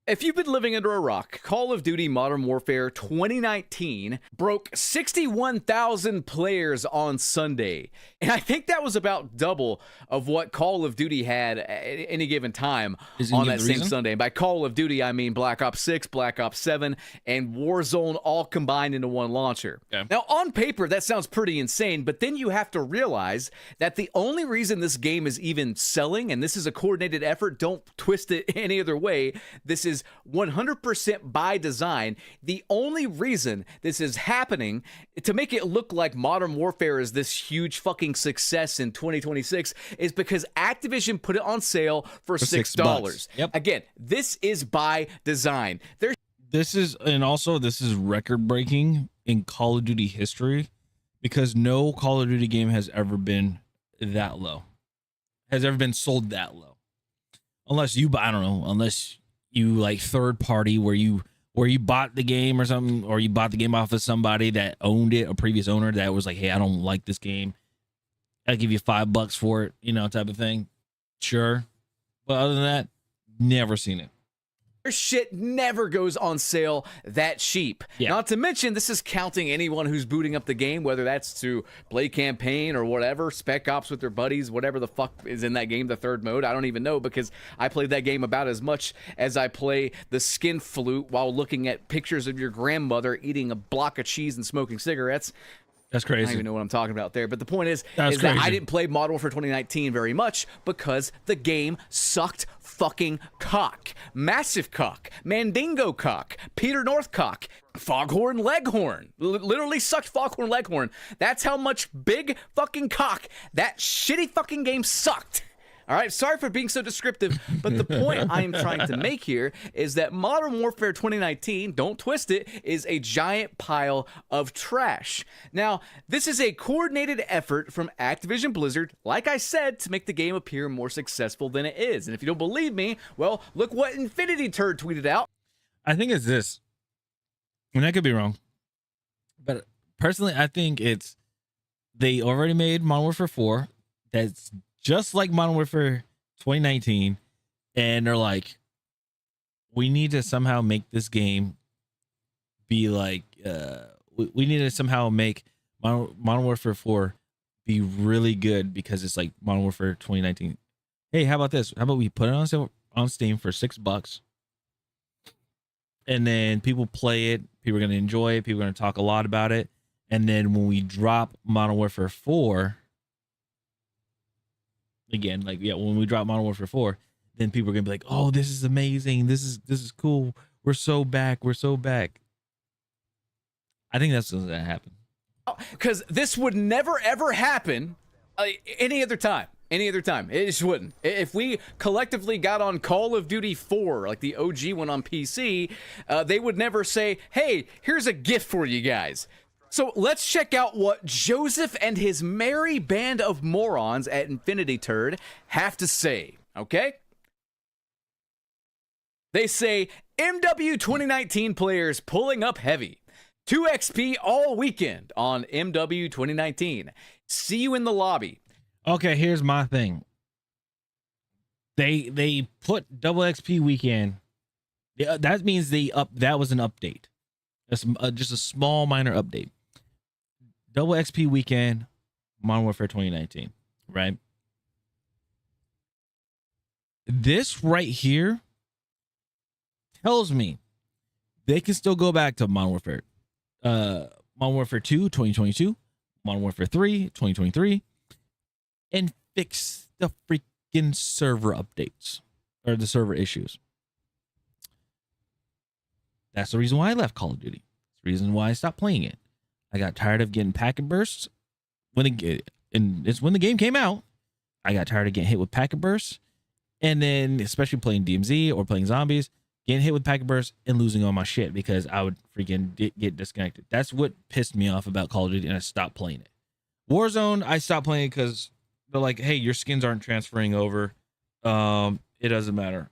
If you've been living under a rock, Call of Duty Modern Warfare 2019 broke 61,000 players on Sunday. And I think that was about double of what Call of Duty had at any given time on that same Sunday. And by Call of Duty, I mean Black Ops 6, Black Ops 7, and Warzone all combined into one launcher. Okay. Now, on paper, that sounds pretty insane, but then you have to realize that the only reason this game is even selling, and this is a coordinated effort, don't twist it any other way, this is 100% by design. The only reason this is happening to make it look like Modern Warfare is this huge fucking success in 2026 is because Activision put it on sale for $6. Yep. Again, this is by design. This is record breaking in Call of Duty history, because no Call of Duty game has ever been that low, has ever been sold that low. Unless you like third party where you bought the game or something, or you bought the game off of somebody that owned it, a previous owner that was like, hey, I don't like this game, I'll give you $5 for it, type of thing. Sure. But other than that, never seen it. Their shit never goes on sale that cheap. Yeah. Not to mention, this is counting anyone who's booting up the game, whether that's to play campaign or whatever, Spec Ops with their buddies, whatever the fuck is in that game, the third mode. I don't even know, because I played that game about as much as I play the skin flute while looking at pictures of your grandmother eating a block of cheese and smoking cigarettes. That's I crazy. don't even know what I'm talking about there. But the point is That's that I crazy. didn't play Modern Warfare 2019 very much because the game sucked fucking cock. Massive cock. Mandingo cock. Peter North cock. Foghorn Leghorn. Literally sucked Foghorn Leghorn. That's how much big fucking cock that shitty fucking game sucked. All right, sorry for being so descriptive, but the point I am trying to make here is that Modern Warfare 2019, don't twist it, is a giant pile of trash. Now, this is a coordinated effort from Activision Blizzard, like I said, to make the game appear more successful than it is. And if you don't believe me, well, look what Infinity Turd tweeted out. I think it's this, and I could be wrong, but personally, I think it's they already made Modern Warfare 4. That's just like Modern Warfare 2019, and they're like, we need to somehow make this game be like, we need to somehow make Modern Warfare 4 be really good because it's like Modern Warfare 2019. Hey, how about this? How about we put it on sale on Steam for $6, and then people play it. People are going to enjoy it. People are going to talk a lot about it. And then when we drop Modern Warfare 4, again, like, yeah, when we drop Modern Warfare 4, then people are gonna be like, oh, this is amazing, this is cool, we're so back. I think that's what's gonna happen, Because this would never ever happen any other time. It just wouldn't. If we collectively got on Call of Duty 4, like the OG one on PC, they would never say, hey, here's a gift for you guys. So let's check out what Joseph and his merry band of morons at Infinity Turd have to say, okay? They say, MW 2019 players pulling up heavy. 2 XP all weekend on MW 2019. See you in the lobby. Okay, here's my thing. They put double XP weekend. Yeah, that means that was an update. That's just a small minor update. Double XP weekend, Modern Warfare 2019, right? This right here tells me they can still go back to Modern Warfare. Modern Warfare 2, 2022, Modern Warfare 3, 2023, and fix the freaking server updates or the server issues. That's the reason why I left Call of Duty. It's the reason why I stopped playing it. I got tired of getting packet bursts and it's when the game came out. I got tired of getting hit with packet bursts, and then especially playing DMZ or playing zombies, getting hit with packet bursts and losing all my shit because I would freaking get disconnected. That's what pissed me off about Call of Duty, and I stopped playing it. Warzone, I stopped playing because they're like, hey, your skins aren't transferring over. It doesn't matter.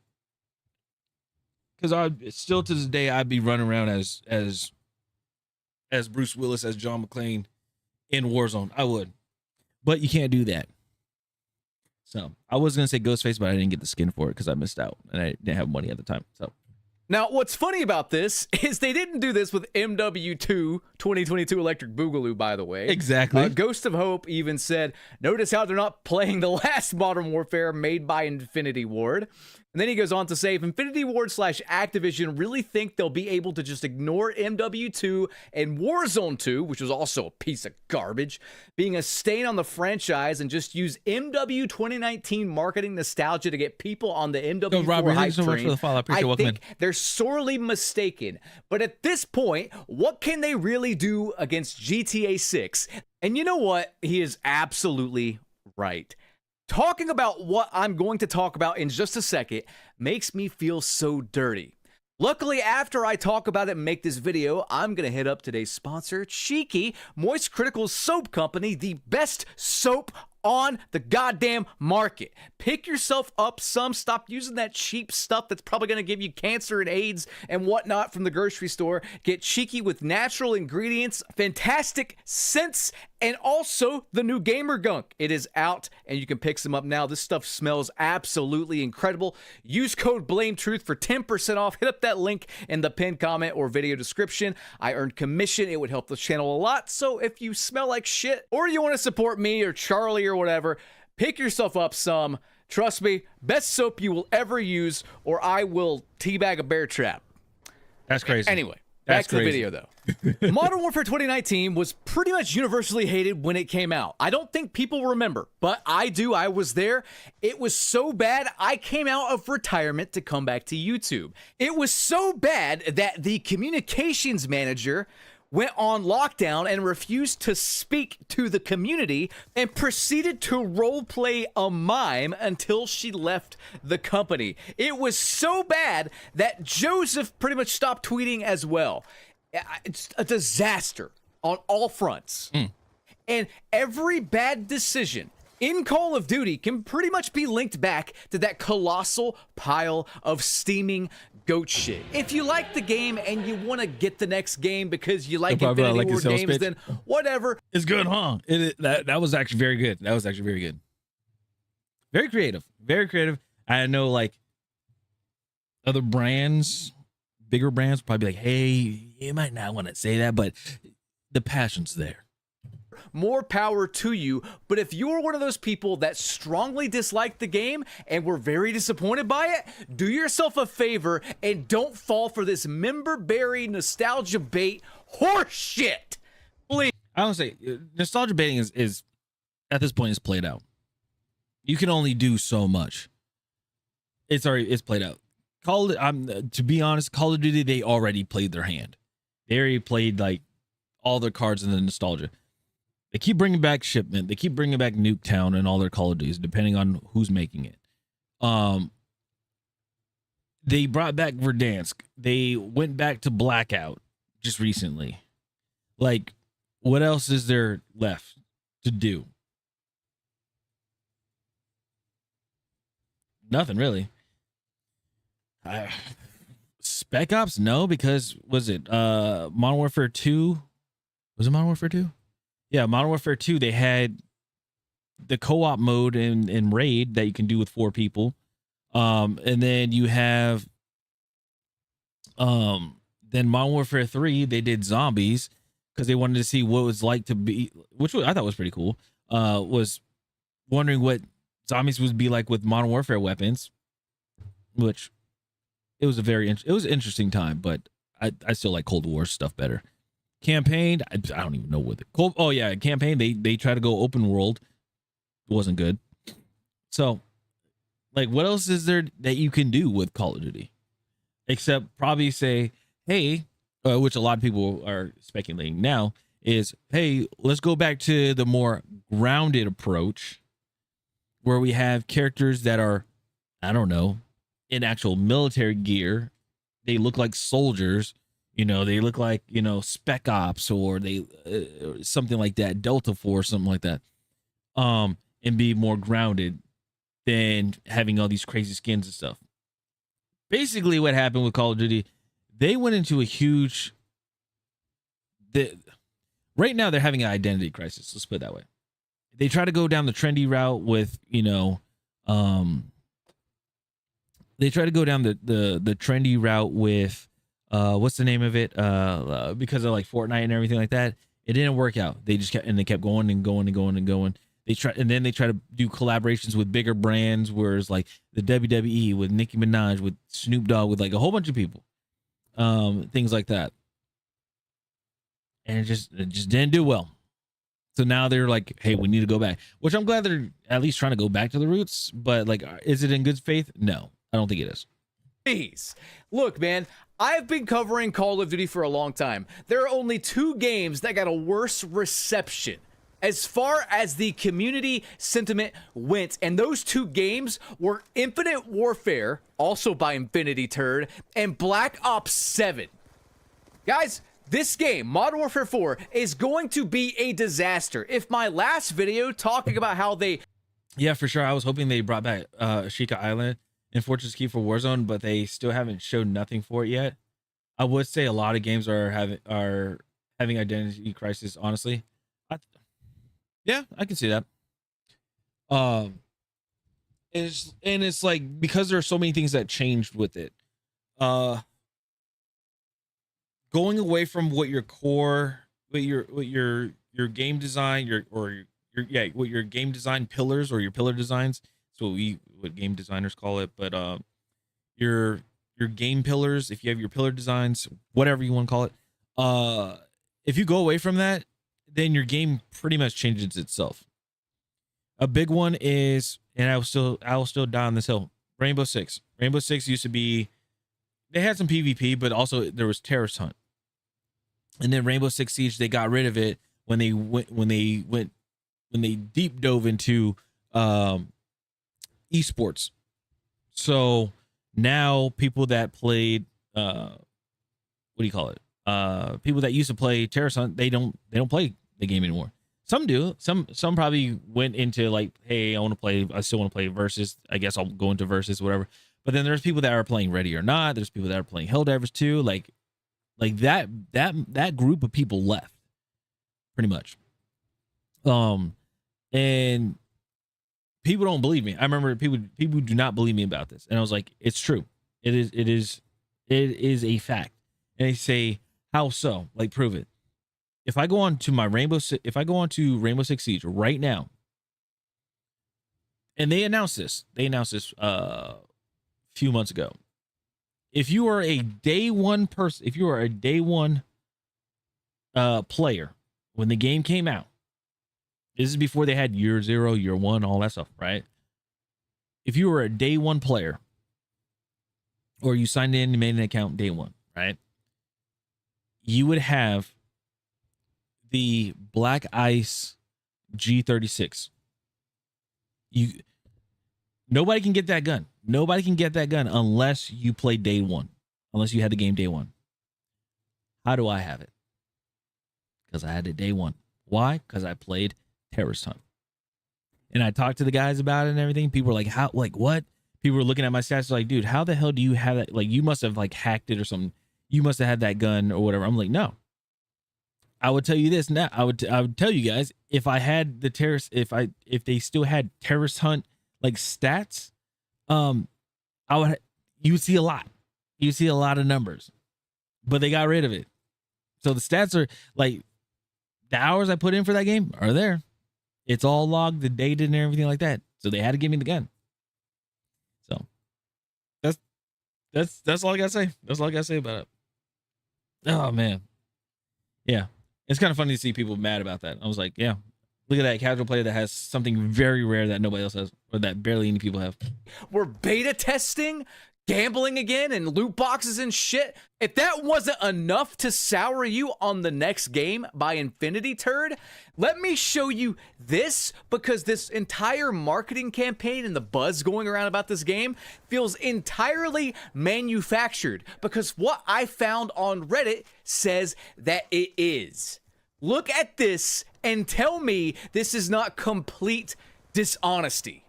Because I still to this day I'd be running around as Bruce Willis, as John McClane in Warzone. I would. But you can't do that. So I was going to say Ghostface, but I didn't get the skin for it because I missed out and I didn't have money at the time. So Now, what's funny about this is they didn't do this with MW2 2022 Electric Boogaloo, by the way. Exactly. Ghost of Hope even said, notice how they're not playing the last Modern Warfare made by Infinity Ward. And then he goes on to say, if Infinity Ward / Activision really think they'll be able to just ignore MW2 and Warzone 2, which was also a piece of garbage, being a stain on the franchise, and just use MW 2019 marketing nostalgia to get people on the MW4 Robert, hype thanks so much train, for the follow. I appreciate I welcome think they're sorely mistaken. But at this point, what can they really do against GTA 6? And you know what? He is absolutely right. Talking about what I'm going to talk about in just a second makes me feel so dirty. Luckily, after I talk about it and make this video, I'm going to hit up today's sponsor, Cheeky, Moist Critical Soap Company, the best soap on the goddamn market. Pick yourself up some. Stop using that cheap stuff that's probably going to give you cancer and AIDS and whatnot from the grocery store. Get cheeky with natural ingredients, fantastic scents, and also the new Gamer Gunk. It is out and you can pick some up now. This stuff smells absolutely incredible. Use code BLAMETRUTH for 10% off. Hit up that link in the pinned comment or video description. I earned commission. It would help the channel a lot. So if you smell like shit or you want to support me or Charlie or whatever, pick yourself up some. Trust me, best soap you will ever use, or I will teabag a bear trap. That's crazy. Anyway, That's back to the crazy. video though. Modern Warfare 2019 was pretty much universally hated when it came out. I don't think people remember, but I do. I was there. It was so bad, I came out of retirement to come back to YouTube. It was so bad that the communications manager went on lockdown and refused to speak to the community and proceeded to roleplay a mime until she left the company. It was so bad that Joseph pretty much stopped tweeting as well. It's a disaster on all fronts. And every bad decision in Call of Duty can pretty much be linked back to that colossal pile of steaming goat shit. If you like the game and you want to get the next game because you like Infinity War games, then whatever. It's good, huh? That was actually very good. That was actually very good. Very creative. Very creative. I know, like, other brands, bigger brands, probably be like, hey, you might not want to say that, but the passion's there. More power to you. But if you're one of those people that strongly dislike the game and were very disappointed by it, do yourself a favor and don't fall for this member berry nostalgia bait horse shit. Please. I would say nostalgia baiting is at this point is played out. You can only do so much. It's played out. To be honest, Call of Duty, they already played their hand. They already played like all their cards in the nostalgia. They keep bringing back Shipment. They keep bringing back Nuketown and all their Call of Duties, depending on who's making it. They brought back Verdansk. They went back to Blackout just recently. Like, what else is there left to do? Nothing really. Spec Ops, no, because was it Modern Warfare 2? Was it Modern Warfare 2? Yeah, Modern Warfare 2, they had the co-op mode in Raid that you can do with 4 people. And then you have then Modern Warfare 3, they did zombies because they wanted to see what it was like to be, which I thought was pretty cool. Was wondering what zombies would be like with Modern Warfare weapons, which it was it was an interesting time, but I still like Cold War stuff better. Campaign, I don't even know what campaign, they try to go open world. It wasn't good. So, like, what else is there that you can do with Call of Duty? Except probably say, hey, which a lot of people are speculating now, is, hey, let's go back to the more grounded approach where we have characters that are, I don't know, in actual military gear. They look like soldiers. You know, they look like, Spec Ops or they something like that, Delta Force, something like that, and be more grounded than having all these crazy skins and stuff. Basically, what happened with Call of Duty, they went into a huge. Right now, they're having an identity crisis. Let's put it that way. They try to go down the trendy route with, they try to go down the trendy route with. What's the name of it? Because of like Fortnite and everything like that, it didn't work out. They just kept going and going and going and going. They try to do collaborations with bigger brands, whereas like the WWE with Nicki Minaj, with Snoop Dogg, with like a whole bunch of people, things like that, and it just didn't do well. So now they're like, hey, we need to go back. Which I'm glad they're at least trying to go back to the roots. But like, is it in good faith? No, I don't think it is. Please. Look, man, I've been covering Call of Duty for a long time. There are only 2 games that got a worse reception as far as the community sentiment went, and those 2 games were Infinite Warfare, also by Infinity Turd, and Black Ops 7. Guys, This game, Modern Warfare 4, is going to be a disaster. If my last video talking about how they... Yeah, for sure. I was hoping they brought back Ashika Island and Fortress Key for Warzone, but they still haven't showed nothing for it yet. I would say a lot of games are having identity crisis, honestly. Yeah, I can see that. It's like, because there are so many things that changed with it. Going away from what your core, what your game design, what your game design pillars or your pillar designs. So what game designers call it, but your game pillars, if you have your pillar designs, whatever you want to call it, if you go away from that, then your game pretty much changes itself. A big one is, and I will still die on this hill, Rainbow Six. Rainbow Six used to be, they had some PvP, but also there was terrorist hunt. And then Rainbow Six Siege, they got rid of it when they deep dove into esports. So now people that played what do you call it? People that used to play terrorist hunt, they don't play the game anymore. Some do. Some probably went into like, hey, I still want to play versus. I guess I'll go into versus, whatever. But then there's people that are playing Ready or Not. There's people that are playing Helldivers too. Like that group of people left, pretty much. And people don't believe me. I remember people do not believe me about this, and I was like, it's true. It is a fact. And they say, how so? Like, prove it. If I go on to Rainbow Six Siege right now, and they announced this a few months ago. If you are a day one person, if you are a day one player when the game came out, this is before they had year 0, year 1, all that stuff, right? If you were a day one player, or you signed in and made an account day one, right? You would have the Black Ice G36. Nobody can get that gun. Nobody can get that gun unless you play day one, unless you had the game day one. How do I have it? Because I had it day one. Why? Because I played Terrorist Hunt. And I talked to the guys about it and everything. People were like, how, like, what? People were looking at my stats like, dude, how the hell do you have that? Like, you must have like hacked it or something. You must have had that gun or whatever. I'm like, no. I would tell you this now. I would tell you guys, if I had the terrorist, if they still had Terrorist Hunt like stats, you would see a lot. You see a lot of numbers, but they got rid of it. So the stats are like, the hours I put in for that game are there. It's all logged, the data and everything like that. So they had to give me the gun. So that's all I gotta say. That's all I gotta say about it. Oh man. Yeah. It's kind of funny to see people mad about that. I was like, yeah, look at that casual player that has something very rare that nobody else has, or that barely any people have. We're beta testing gambling again and loot boxes and shit. If that wasn't enough to sour you on the next game by Infinity Turd, let me show you this, because this entire marketing campaign and the buzz going around about this game feels entirely manufactured, because what I found on Reddit says that it is. Look at this and tell me this is not complete dishonesty.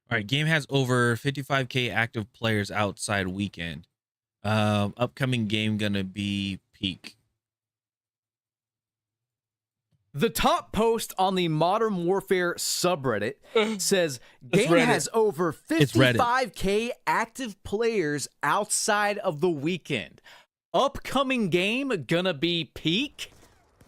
All right, game has over 55K active players outside weekend. Upcoming game gonna be peak. The top post on the Modern Warfare subreddit says game has over 55K active players outside of the weekend. Upcoming game gonna be peak?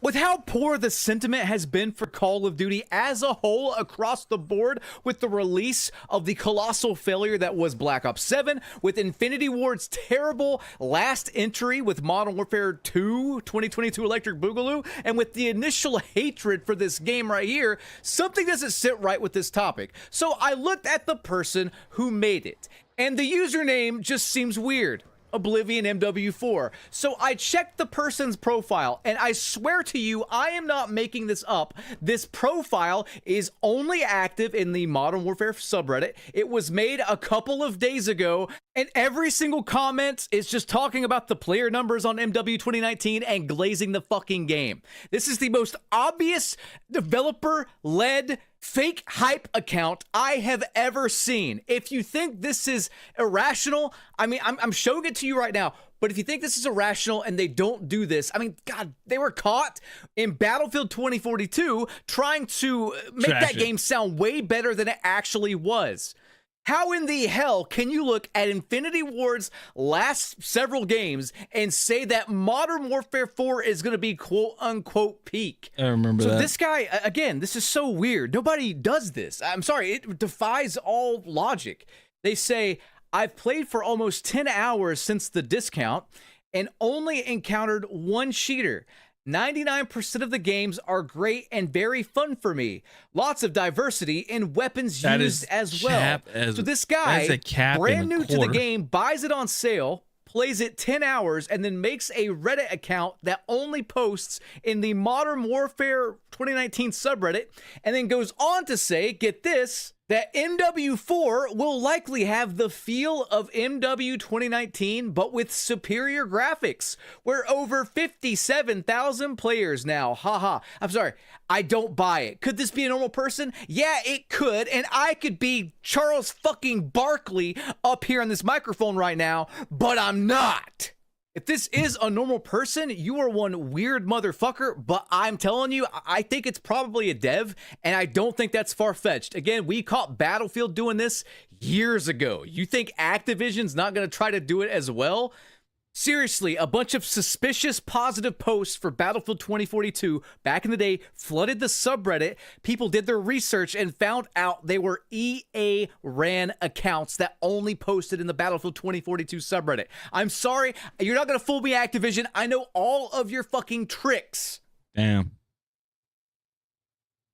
With how poor the sentiment has been for Call of Duty as a whole across the board, with the release of the colossal failure that was Black Ops 7, with Infinity Ward's terrible last entry with Modern Warfare 2 2022 Electric Boogaloo, and with the initial hatred for this game right here, something doesn't sit right with this topic. So I looked at the person who made it, and the username just seems weird. Oblivion MW4. So I checked the person's profile, and I swear to you, I am not making this up. This profile is only active in the Modern Warfare subreddit. It was made a couple of days ago. And every single comment is just talking about the player numbers on MW 2019 and glazing the fucking game. This is the most obvious developer-led fake hype account I have ever seen. If you think this is irrational, I mean, I'm showing it to you right now. But if you think this is irrational and they don't do this, I mean, God, they were caught in Battlefield 2042 trying to make that game sound way better than it actually was. How in the hell can you look at Infinity Ward's last several games and say that Modern Warfare 4 is going to be quote-unquote peak? I remember that. So this guy, again, this is so weird. Nobody does this. I'm sorry. It defies all logic. They say, I've played for almost 10 hours since the discount and only encountered one cheater. 99% of the games are great and very fun for me. Lots of diversity in weapons used as well. So this guy, brand new to the game, buys it on sale, plays it 10 hours, and then makes a Reddit account that only posts in the Modern Warfare 2019 subreddit, and then goes on to say, get this, that MW4 will likely have the feel of MW 2019, but with superior graphics. We're over 57,000 players now. Haha. I'm sorry. I don't buy it. Could this be a normal person? Yeah, it could. And I could be Charles fucking Barkley up here on this microphone right now, but I'm not. If this is a normal person, you are one weird motherfucker, but I'm telling you, I think it's probably a dev, and I don't think that's far-fetched. Again, we caught Battlefield doing this years ago. You think Activision's not going to try to do it as well? Seriously, a bunch of suspicious positive posts for Battlefield 2042 back in the day flooded the subreddit. People did their research and found out they were EA ran accounts that only posted in the Battlefield 2042 subreddit. I'm sorry, you're not going to fool me, Activision. I know all of your fucking tricks. Damn.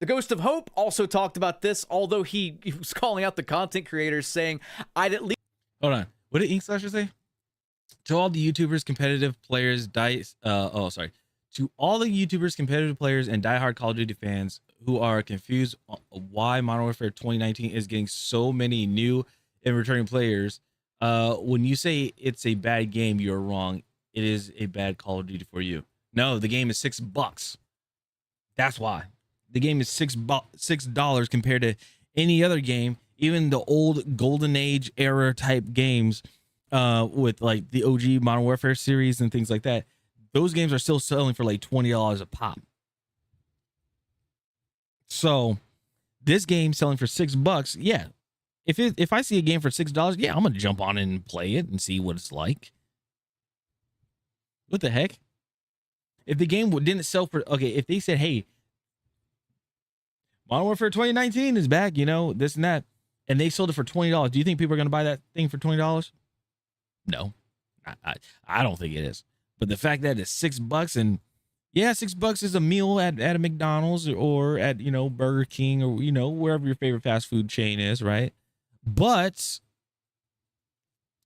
The Ghost of Hope also talked about this, although he was calling out the content creators, saying, I'd at least... Hold on. What did Ink Slasher say? To all the YouTubers, competitive players, To all the YouTubers, competitive players, and diehard Call of Duty fans who are confused why Modern Warfare 2019 is getting so many new and returning players, when you say it's a bad game, you're wrong. It is a bad Call of Duty for you. No, the game is $6. That's why. The game is $6 compared to any other game, even the old Golden Age era type games. With like the OG Modern Warfare series and things like that, those games are still selling for like $20 a pop. So this game selling for $6, yeah. If I see a game for $6, yeah, I'm gonna jump on it and play it and see what it's like. What the heck? If the game didn't sell for if they said, hey, Modern Warfare 2019 is back, you know, this and that, and they sold it for $20, do you think people are gonna buy that thing for $20? No, I don't think it is. But the fact that it's $6 and yeah, $6 is a meal at a McDonald's or at, you know, Burger King or, you know, wherever your favorite fast food chain is, right? But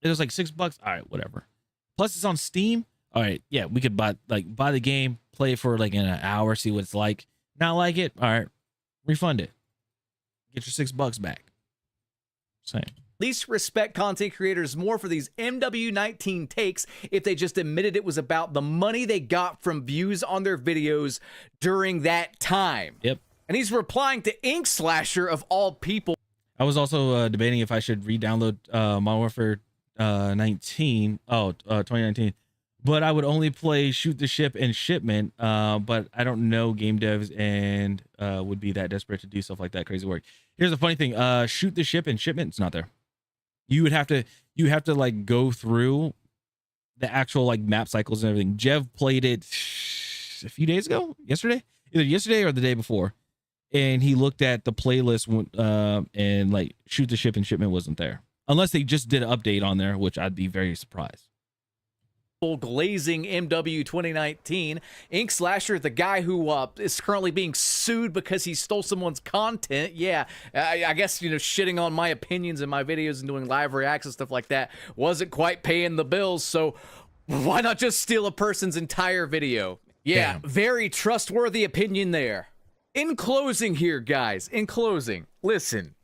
it was like $6. All right, whatever. Plus it's on Steam. All right. Yeah. We could buy the game, play it for like in an hour, see what it's like. Not like it. All right. Refund it. Get your $6 back. Same. Least respect content creators more for these MW19 takes if they just admitted it was about the money they got from views on their videos during that time. Yep. And he's replying to Ink Slasher of all people. I was also debating if I should re-download Modern Warfare 2019, but I would only play Shoot the Ship and Shipment. But I don't know game devs and would be that desperate to do stuff like that crazy work. Here's the funny thing: Shoot the Ship and Shipment, it's not there. You would have to like go through the actual like map cycles and everything. Jev played it a few days ago, either yesterday or the day before, and he looked at the playlist and like Shoot the Ship and Shipment wasn't there, unless they just did an update on there, which I'd be very surprised. Glazing MW 2019. Ink Slasher, the guy who is currently being sued because he stole someone's content. Yeah, I guess, you know, shitting on my opinions in my videos and doing live reacts and stuff like that wasn't quite paying the bills, so why not just steal a person's entire video? Yeah, damn. Very trustworthy opinion there. In closing here, guys, listen.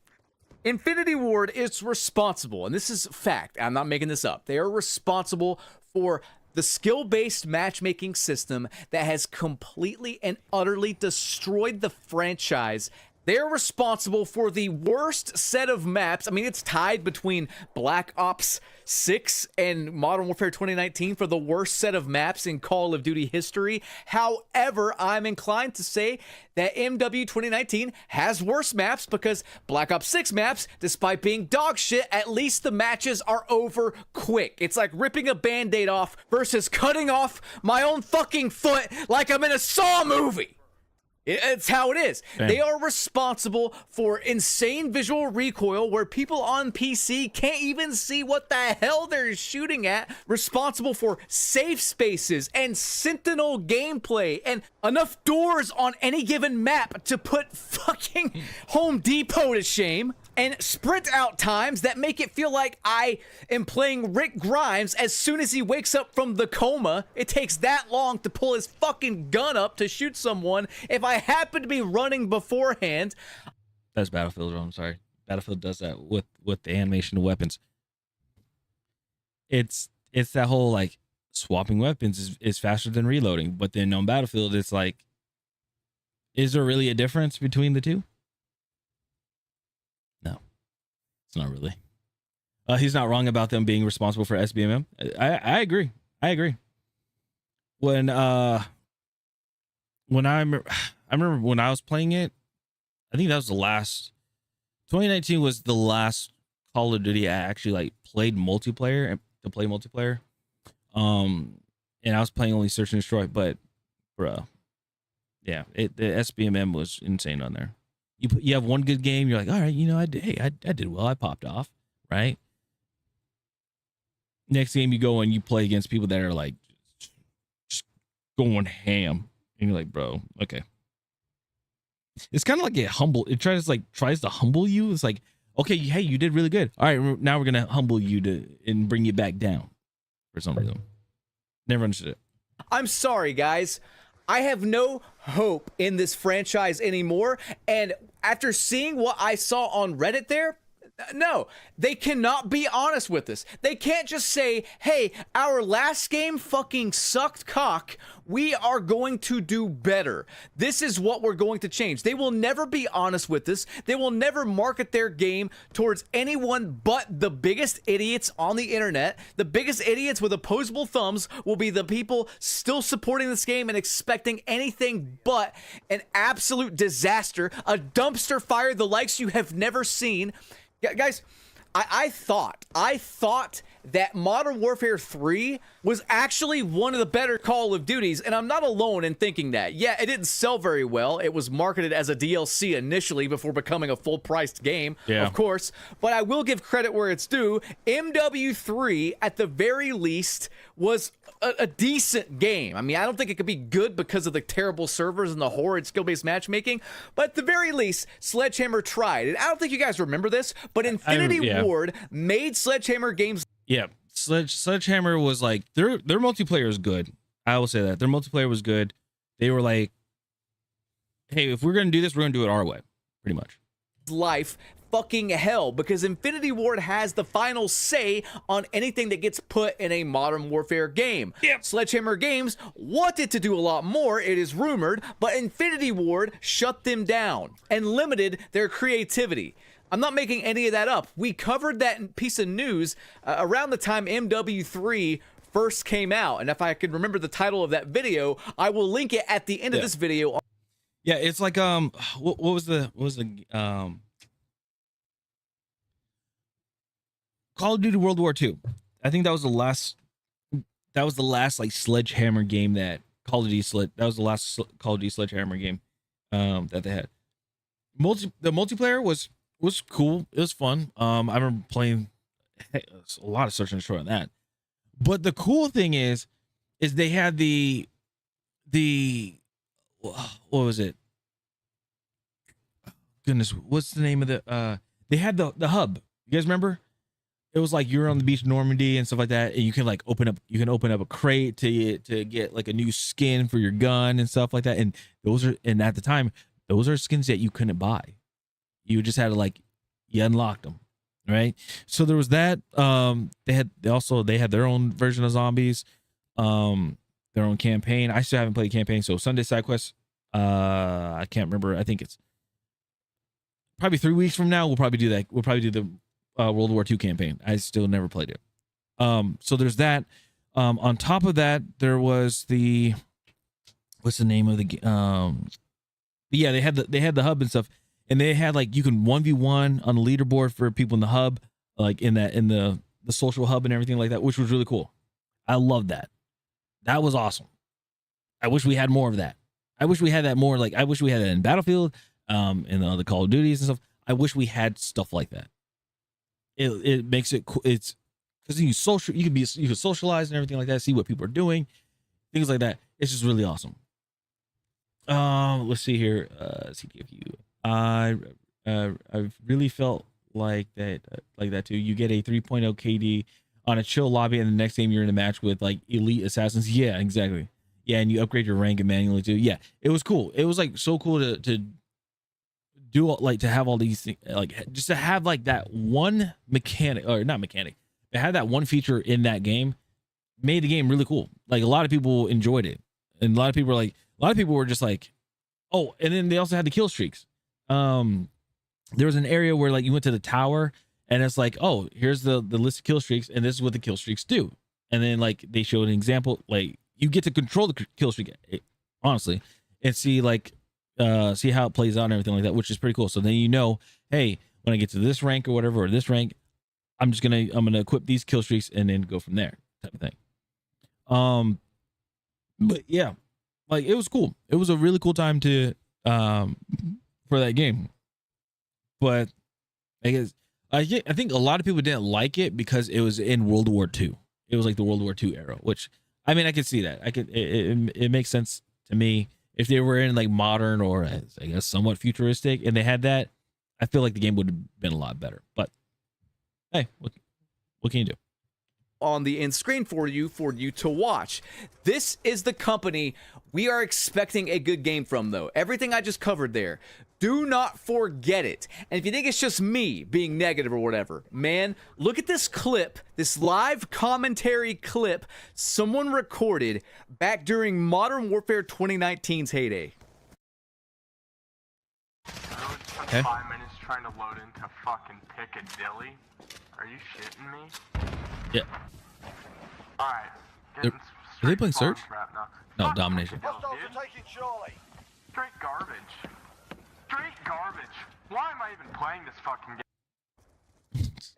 Infinity Ward is responsible, and this is fact, I'm not making this up. They are responsible for the skill-based matchmaking system that has completely and utterly destroyed the franchise. They're responsible for the worst set of maps. I mean, it's tied between Black Ops 6 and Modern Warfare 2019 for the worst set of maps in Call of Duty history. However, I'm inclined to say that MW 2019 has worse maps because Black Ops 6 maps, despite being dog shit, at least the matches are over quick. It's like ripping a Band-Aid off versus cutting off my own fucking foot like I'm in a Saw movie. It's how it is. Damn. They are responsible for insane visual recoil where people on PC can't even see what the hell they're shooting at. Responsible for safe spaces and sentinel gameplay and enough doors on any given map to put fucking Home Depot to shame. And sprint out times that make it feel like I am playing Rick Grimes as soon as he wakes up from the coma. It takes that long to pull his fucking gun up to shoot someone if I happen to be running beforehand. That's Battlefield. I'm sorry. Battlefield does that with the animation of weapons. It's that whole like swapping weapons is faster than reloading. But then on Battlefield, it's like, is there really a difference between the two? It's not really. He's not wrong about them being responsible for SBMM. I agree. When I remember when I was playing it, I think that was the last. 2019 was the last Call of Duty I actually like played multiplayer to play multiplayer. And I was playing only Search and Destroy, but bro, yeah, the SBMM was insane on there. You have one good game, you're like, all right, I did well, I popped off, right? Next game you go and you play against people that are like just going ham, and you're like, bro, okay. It's kind of like it tries to humble you. It's like, okay, hey, you did really good. All right, now we're gonna humble you and bring you back down for some reason. Never understood it. I'm sorry, guys. I have no hope in this franchise anymore. And after seeing what I saw on Reddit there, no, they cannot be honest with us. They can't just say, hey, our last game fucking sucked cock. We are going to do better. This is what we're going to change. They will never be honest with us. They will never market their game towards anyone but the biggest idiots on the internet. The biggest idiots with opposable thumbs will be the people still supporting this game and expecting anything but an absolute disaster, a dumpster fire the likes you have never seen. Yeah, guys, I thought that Modern Warfare 3 was actually one of the better Call of Duties, and I'm not alone in thinking that. Yeah, it didn't sell very well. It was marketed as a DLC initially before becoming a full-priced game, of course, but I will give credit where it's due. MW3, at the very least, was a decent game. I mean, I don't think it could be good because of the terrible servers and the horrid skill-based matchmaking, but at the very least, Sledgehammer tried. And I don't think you guys remember this, but Infinity Ward made Sledgehammer games. Yeah, Sledgehammer was like, their multiplayer is good. I will say that. Their multiplayer was good. They were like, hey, if we're going to do this, we're going to do it our way, pretty much. Life fucking hell, because Infinity Ward has the final say on anything that gets put in a Modern Warfare game. Yep. Sledgehammer Games wanted to do a lot more, it is rumored, but Infinity Ward shut them down and limited their creativity. I'm not making any of that up. We covered that piece of news around the time MW3 first came out, and if I could remember the title of that video, I will link it at the end of this video. Yeah, it's like what was the Call of Duty World War II. I think that was the last like Sledgehammer game that that was the last Call of Duty Sledgehammer game that they had. The multiplayer was cool. It was fun. I remember playing a lot of Search and Destroy on that. But the cool thing is they had the what was it? Goodness, what's the name of the they had the hub. You guys remember? It was like you're on the beach in Normandy and stuff like that, and you can like open up a crate to get like a new skin for your gun and stuff like that. And at the time, those are skins that you couldn't buy. You just had to you unlocked them, right? So there was that. They had their own version of zombies, their own campaign. I still haven't played campaign. So Sunday side quest. I can't remember. I think it's probably 3 weeks from now. We'll probably do that. We'll probably do the World War II campaign. I still never played it. So there's that. On top of that, there was the what's the name of the yeah, they had the hub and stuff, and they had like you can 1v1 on the leaderboard for people in the hub, like in the social hub and everything like that, which was really cool. I love that. That was awesome. I wish we had more of that. I wish we had that more. Like I wish we had that in Battlefield, in the other Call of Duties and stuff. I wish we had stuff like that. It makes it cool. It's because you can socialize and everything like that, see what people are doing, things like that. It's just really awesome. Let's see here. CTFU. I've really felt like that too. You get a 3.0 KD on a chill lobby, and the next game you're in a match with like elite assassins. Yeah, exactly. Yeah, and you upgrade your rank manually too. Yeah, it was cool. It was like so cool to do, like to have all these things, like just to have like that one mechanic, or not mechanic, to have that one feature in that game made the game really cool. Like a lot of people enjoyed it, and a lot of people were just like, oh. And then they also had the kill streaks. There was an area where like you went to the tower, and it's like, oh, here's the list of kill streaks, and this is what the kill streaks do. And then like they showed an example, like you get to control the kill streak, honestly, and see like see how it plays out and everything like that, which is pretty cool. So then hey, when I get to this rank or whatever, or this rank, I'm gonna equip these kill streaks and then go from there, type of thing. But yeah, like it was cool. It was a really cool time to for that game. But I think a lot of people didn't like it because it was in World War II. It was like the World War II era, which I mean I could see that. It makes sense to me. If they were in like modern or I guess somewhat futuristic and they had that, I feel like the game would have been a lot better. But hey, what can you do? On the end screen for you to watch. This is the company we are expecting a good game from, though. Everything I just covered there, do not forget it. And if you think it's just me being negative or whatever, man, look at this clip, this live commentary clip someone recorded back during Modern Warfare 2019's heyday. Okay. 5 minutes trying to load into fucking Piccadilly. Are you shitting me? Yeah. Alright. Are they playing Search? No, Fuck Domination. Piccadilly, dude. Straight garbage. Straight garbage. Why am I even playing this fucking game?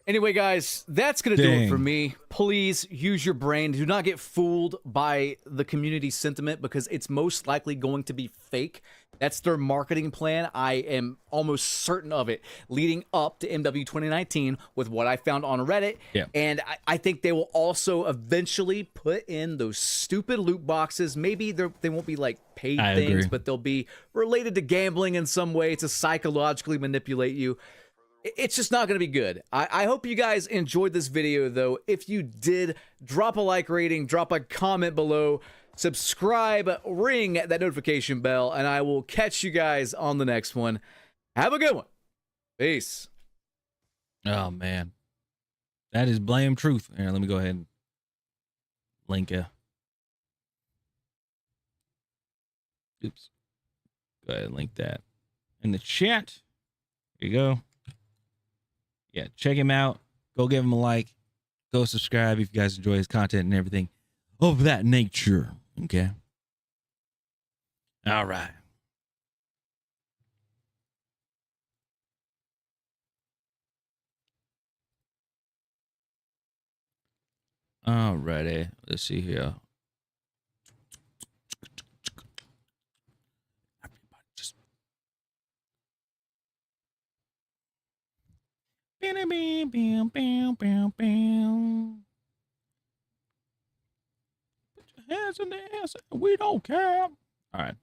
Anyway, guys, that's going to do it for me. Please use your brain. Do not get fooled by the community sentiment because it's most likely going to be fake. That's their marketing plan. I am almost certain of it leading up to MW 2019 with what I found on Reddit. Yeah. And I think they will also eventually put in those stupid loot boxes. Maybe they won't be like paid things, agree. but they'll be related to gambling in some way to psychologically manipulate you. It's just not going to be good. I hope you guys enjoyed this video, though. If you did, drop a like rating, drop a comment below, subscribe, ring that notification bell, and I will catch you guys on the next one. Have a good one. Peace. Oh, man. That is blame truth. Here, let me go ahead and link it. Oops. Go ahead and link that in the chat. Here you go. Yeah, check him out. Go give him a like. Go subscribe if you guys enjoy his content and everything of that nature. Okay. All right. All righty. Let's see here. Everybody just. Bam, bam, bam, bam, bam, bam. Put your hands in the air. We don't care. All right.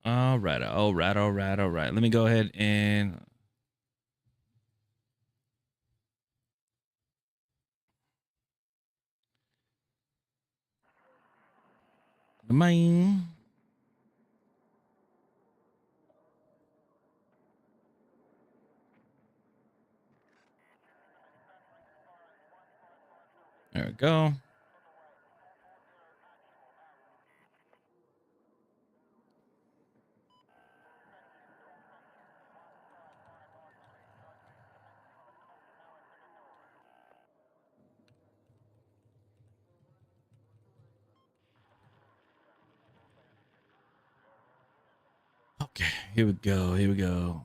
All right. All right. All right. All right. Let me go ahead and. Mine. There we go. Okay, here we go. Here we go.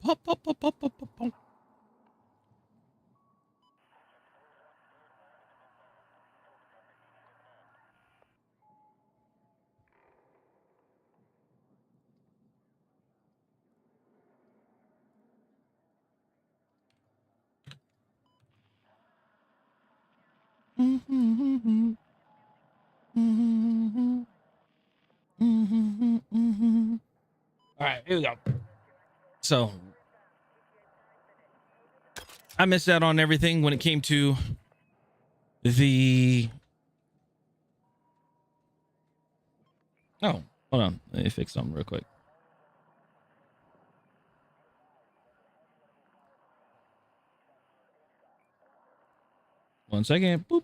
Pop, pop, pop, pop, pop, pop, pop. All right, here we go. So I missed out on everything when it came to the. Oh, hold on. Let me fix something real quick. One second. Boop.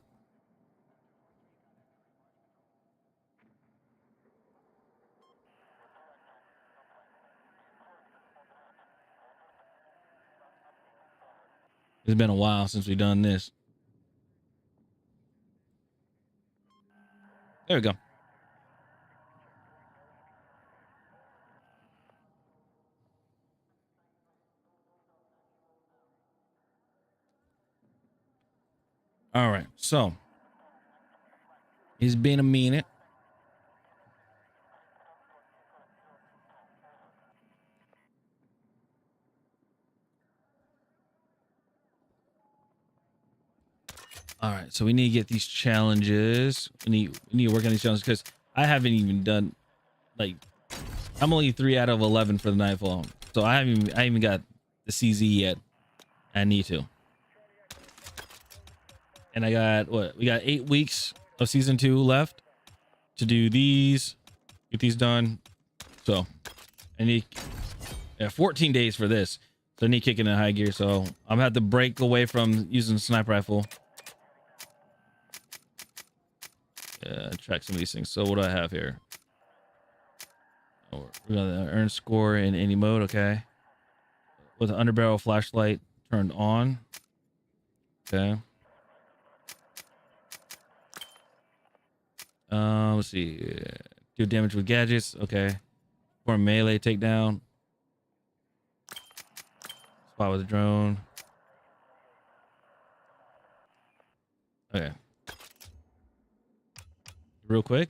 It's been a while since we've done this. There we go. All right. So it's been a minute. All right. So we need to get these challenges. We need to work on these challenges because I haven't even done like I'm only 3 out of 11 for the Nightfall. So I haven't even got the CZ yet. I need to. And I got what? We got 8 weeks of season 2 left to do these, get these done. So I need 14 days for this. So I need kicking in high gear. So I'm gonna have to break away from using the sniper rifle. Track some of these things. So what do I have here? Oh, we're gonna earn score in any mode. Okay. With an underbarrel flashlight turned on. Okay. Let's see. Do damage with gadgets. Okay. For melee takedown. Spot with a drone. Okay. Real quick.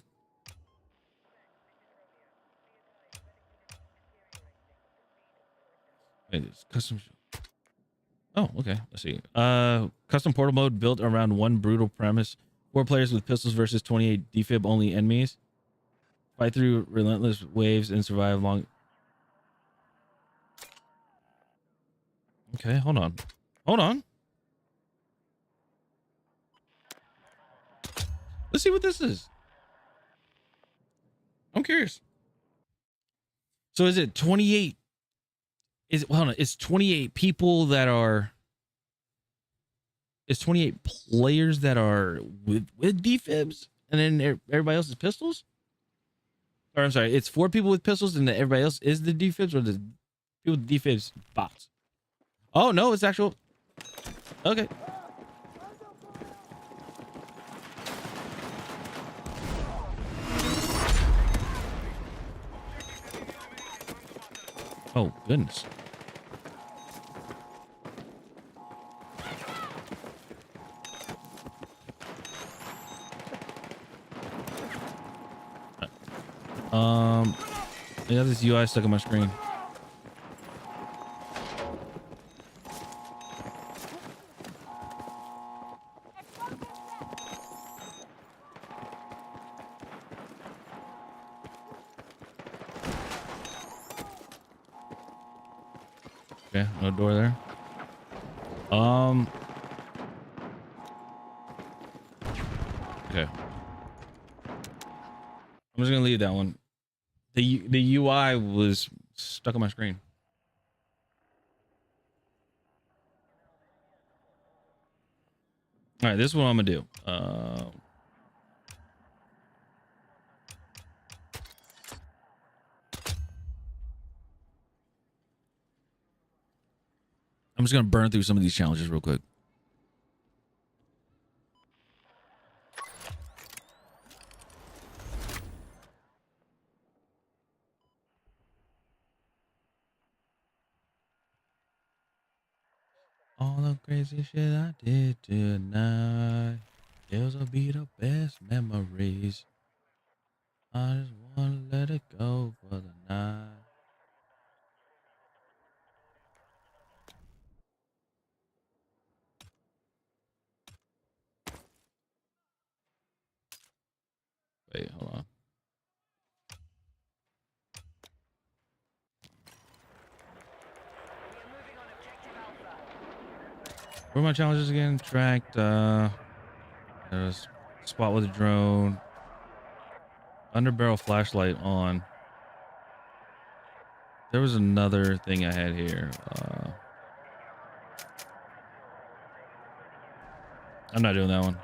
Wait, it's custom. Oh, okay. Let's see. Custom portal mode built around one brutal premise. 4 players with pistols versus 28 defib only enemies. Fight through relentless waves and survive long. Okay, hold on. Hold on. Let's see what this is. I'm curious. So is it 28? Is it, well, hold on, it's 28 people that are. It's 28 players that are with defibs, and then everybody else is pistols. Or I'm sorry, it's 4 people with pistols, and everybody else is the defibs, or the people with defibs bots. Oh no, it's actual. Okay. Oh goodness. I got this UI stuck on my screen. Okay, no door there. Okay. I'm just gonna leave that one. The UI was stuck on my screen. right, this is what I'm gonna do. I'm just gonna burn through some of these challenges real quick. All the crazy shit I did tonight, those will be the best memories. I just wanna let it go for the night. Wait, hold on. Where are my challenges again? Tracked, there's spot with a drone, underbarrel flashlight on. There was another thing I had here. I'm not doing that one.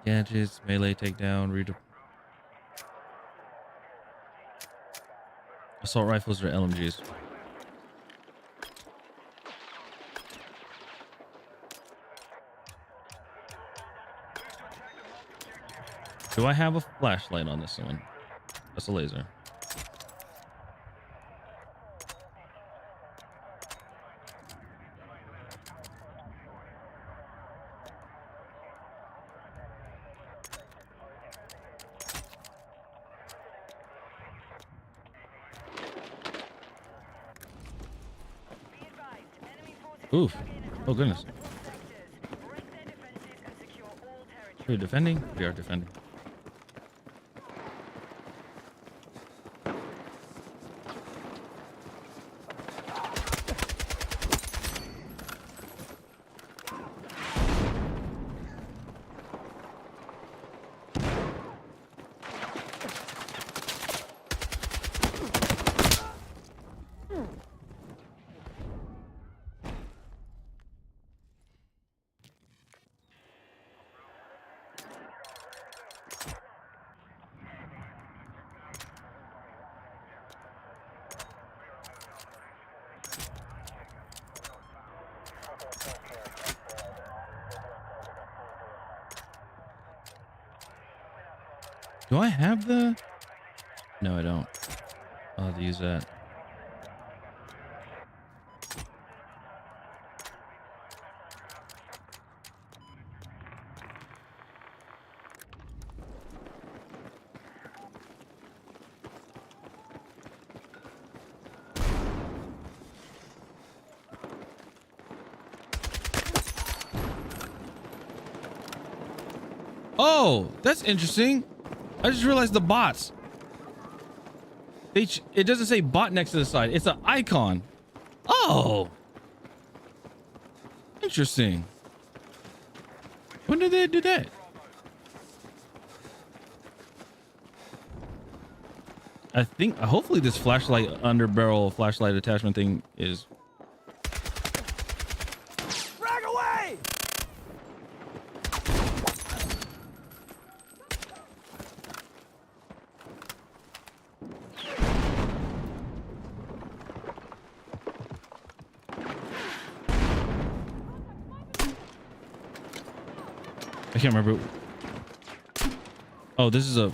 Gadgets, melee takedown, assault rifles or LMGs. Do I have a flashlight on this one? That's a laser. Oof. Oh, goodness. Are we defending? We are defending. Do I have the... No, I don't. I'll have to use that. Oh, that's interesting. I just realized the bots. It doesn't say bot next to the side. It's an icon. Oh. Interesting. When did they do that? I think, hopefully this flashlight under barrel flashlight attachment thing is... Frag away! I can't remember. Oh, this is a...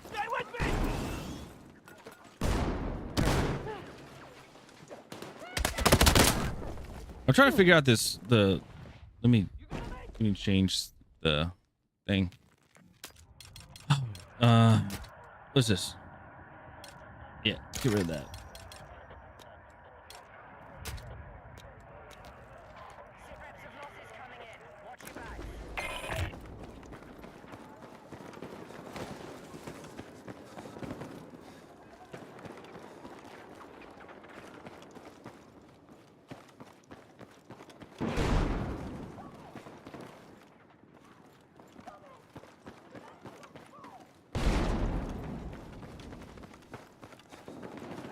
Stay with me! I'm trying to figure out this, let me change the thing. What's this? Yeah, get rid of that.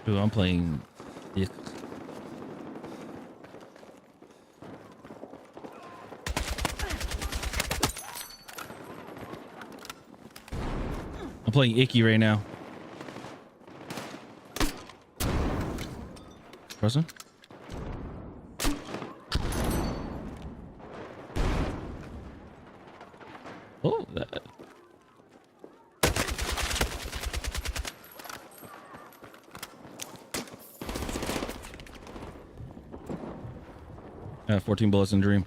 Dude, I'm playing. Yeah. I'm playing Icky right now. Person? Oh, that. I have 14 bullets in Dream.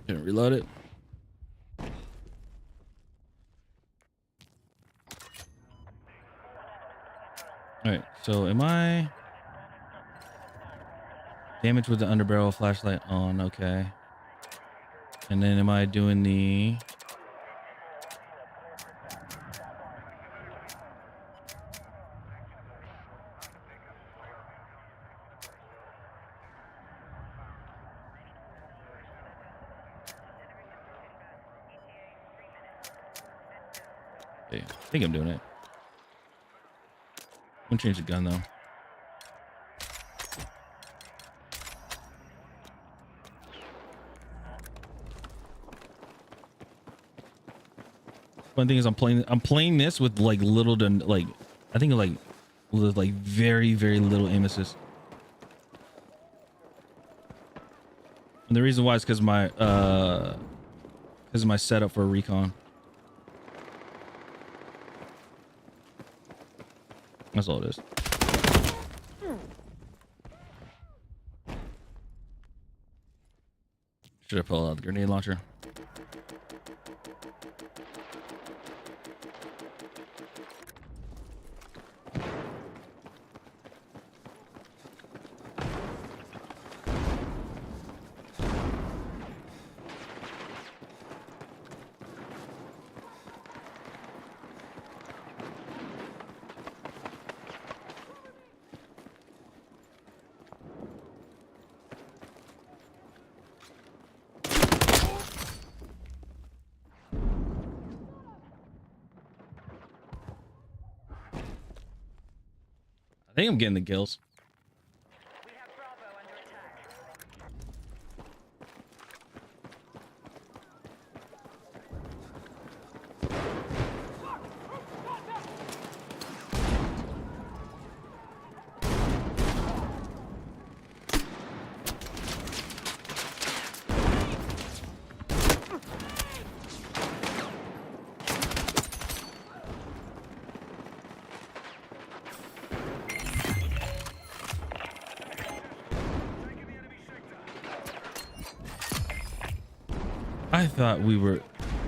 Can reload it. All right, so am I damaged with the underbarrel flashlight on? Okay. And then am I doing the okay, I think I'm doing it. I'm gonna change the gun though. One thing is I'm playing this with like little to like, I think like with like very little aim assist. And the reason why is because my setup for recon. That's all it is. Should have pulled out the grenade launcher. I think I'm getting the kills. We have Bravo under attack.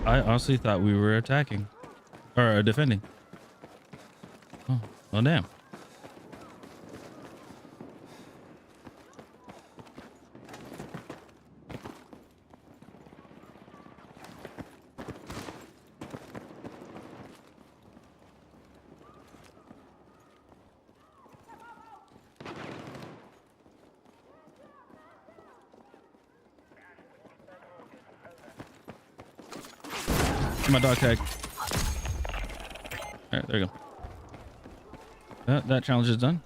I honestly thought we were attacking or defending. Oh, well, damn. My dog tag. All right, there you go. That challenge is done.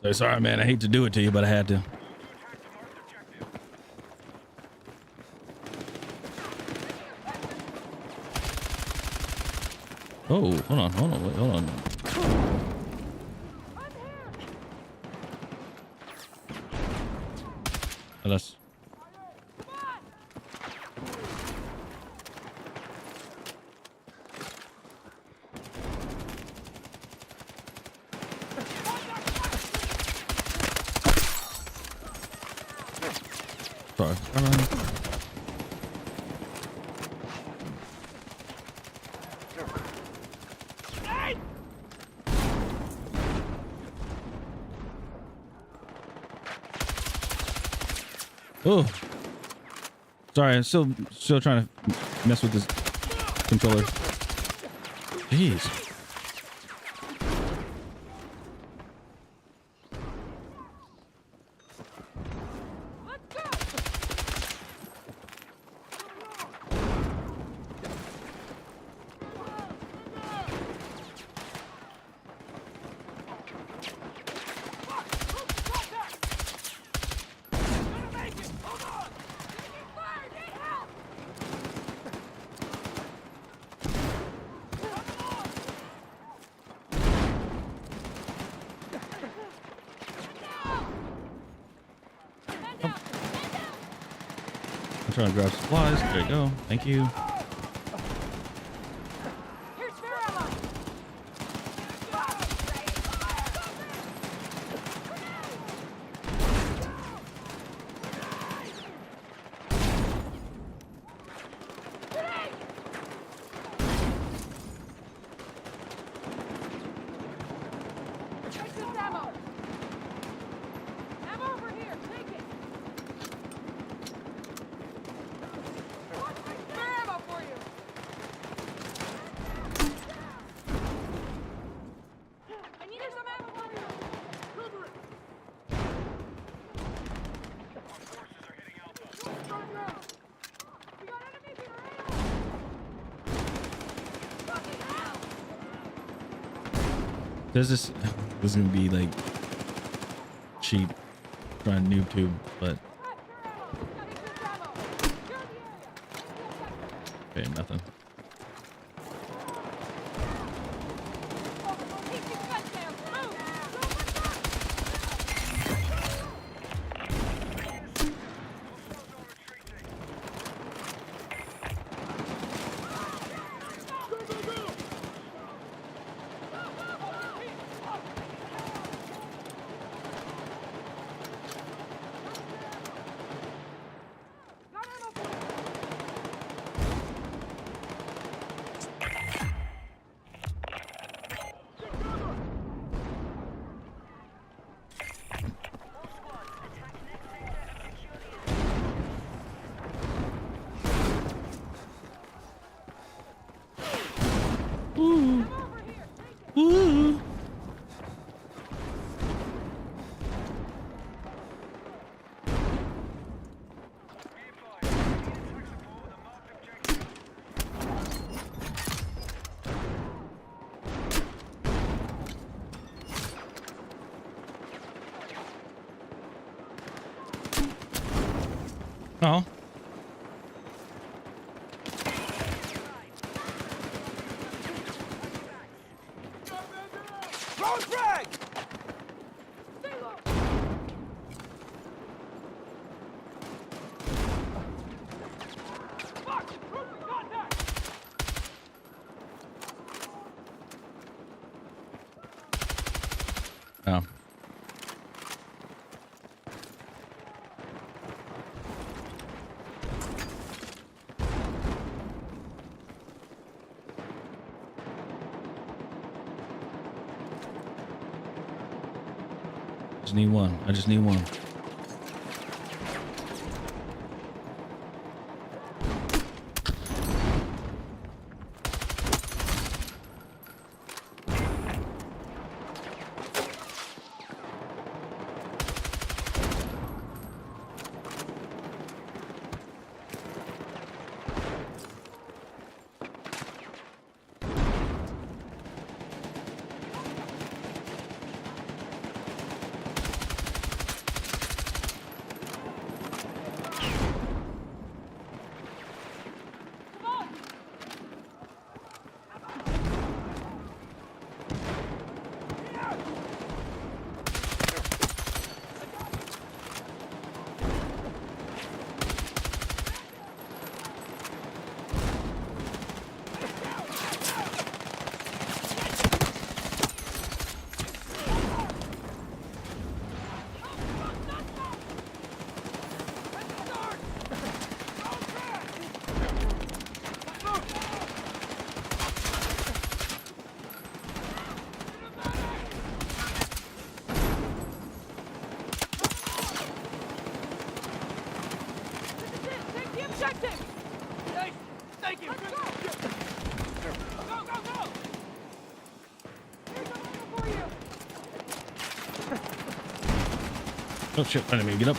So sorry, man. I hate to do it to you, but I had to. Oh, hold on, wait, hold on. Oh, that's... Sorry. Oh, Sorry, I'm still trying to mess with this controller. Jeez. I'm trying to grab supplies. There you go. Thank you. Here's spare ammo. Take this ammo. Ammo over here. Take it. Spare ammo for you. I need some ammo for you. Cover it. Our forces are hitting Alpha. We got enemies in our area. Fucking hell! This is gonna be like cheap trying noob tube, but okay, nothing. Ooh. Oh. Oh. Just need one. I just need one. Oh shit! I didn't mean to get up.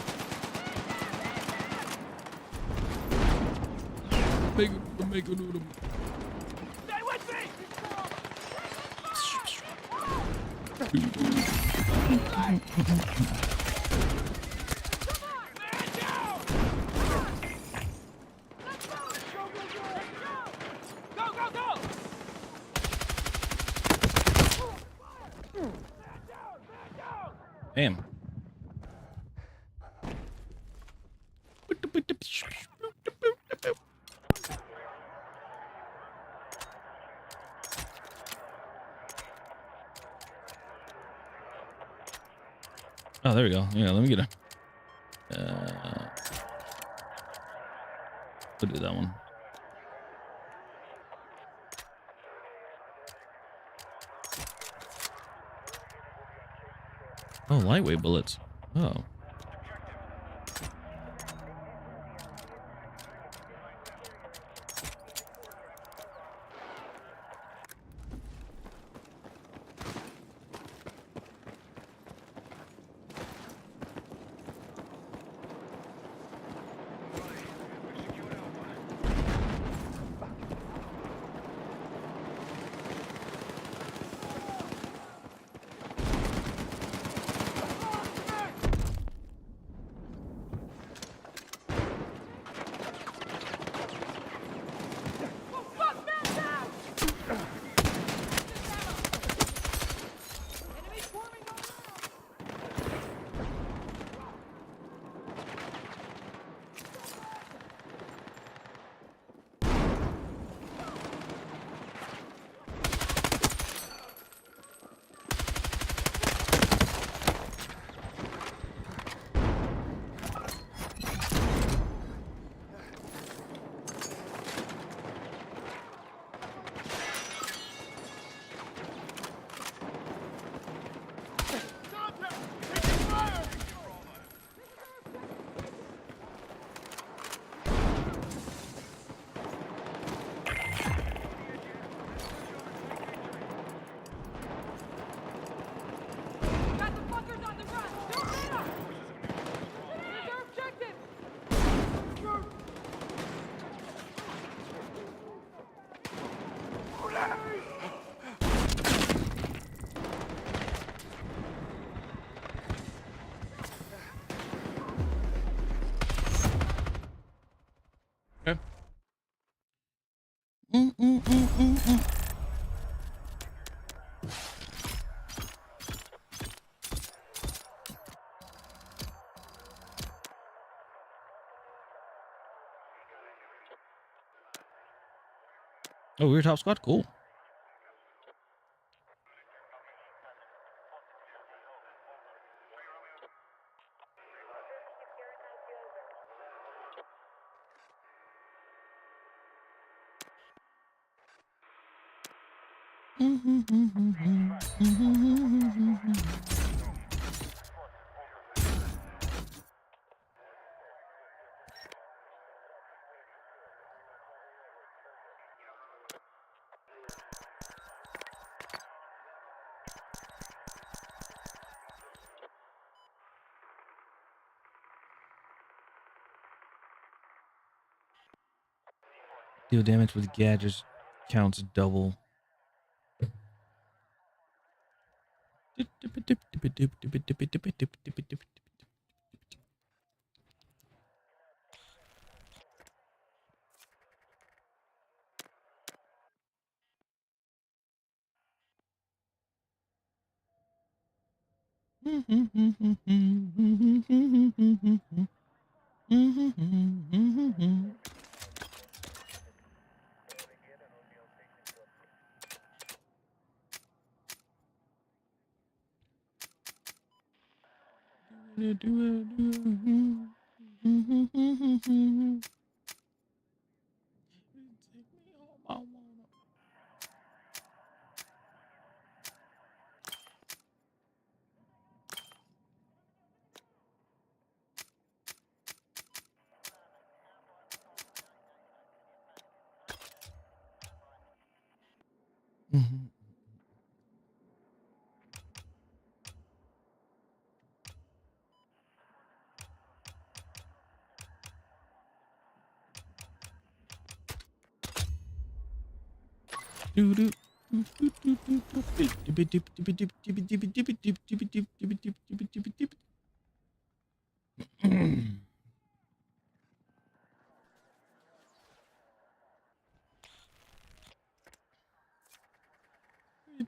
Make a noodle. Stay with me! Man down! Let's go! Go, go, go! Man down! Damn. Oh, there we go. Yeah, let me get a. We'll do that one. Oh, lightweight bullets. Oh. Fuck, man down! Enemy swarming around! Contact! Taking fire! Got the fuckers on the run! Don't hit them! Here's our objective! Okay. Oh, we're top squad. Cool. Deal damage with gadgets counts double.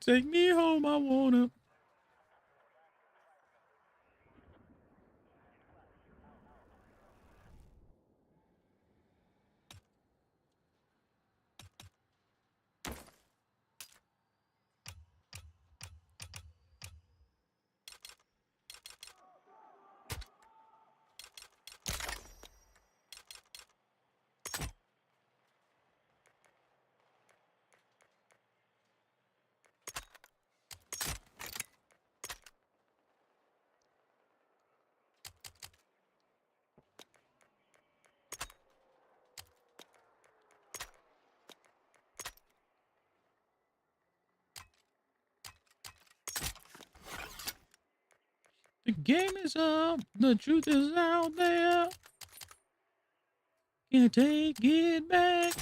Take me home, I wanna. The game is up. The truth is out there. Can't take it back.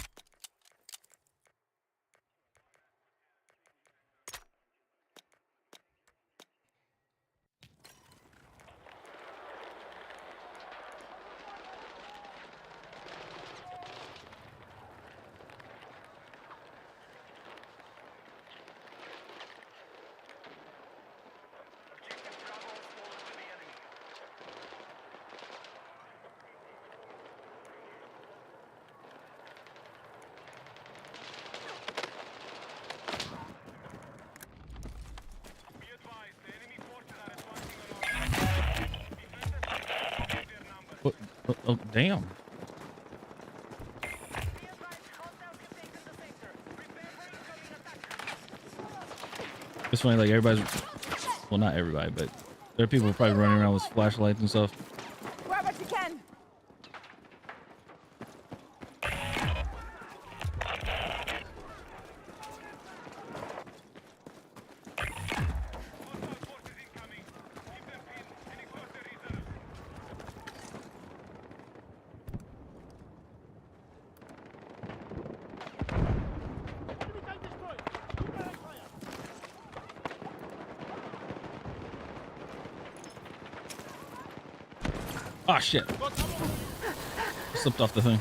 Be advised, the enemy forces are advancing on our defenders have their number. Oh, damn. Be advised, hostiles have taken the sector. Prepare for incoming attack. It's funny, like everybody's, well, not everybody, but there are people probably running around with flashlights and stuff. Grab what you can. Hostile forces incoming. Keep them pinned and exhaust their reserves. Enemy tank destroyed. Keep direct fire. Oh shit! Slipped off the thing.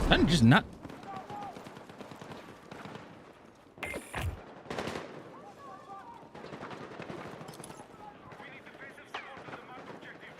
I'm just not. We need defensive support on the marked objective.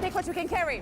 Take what you can carry.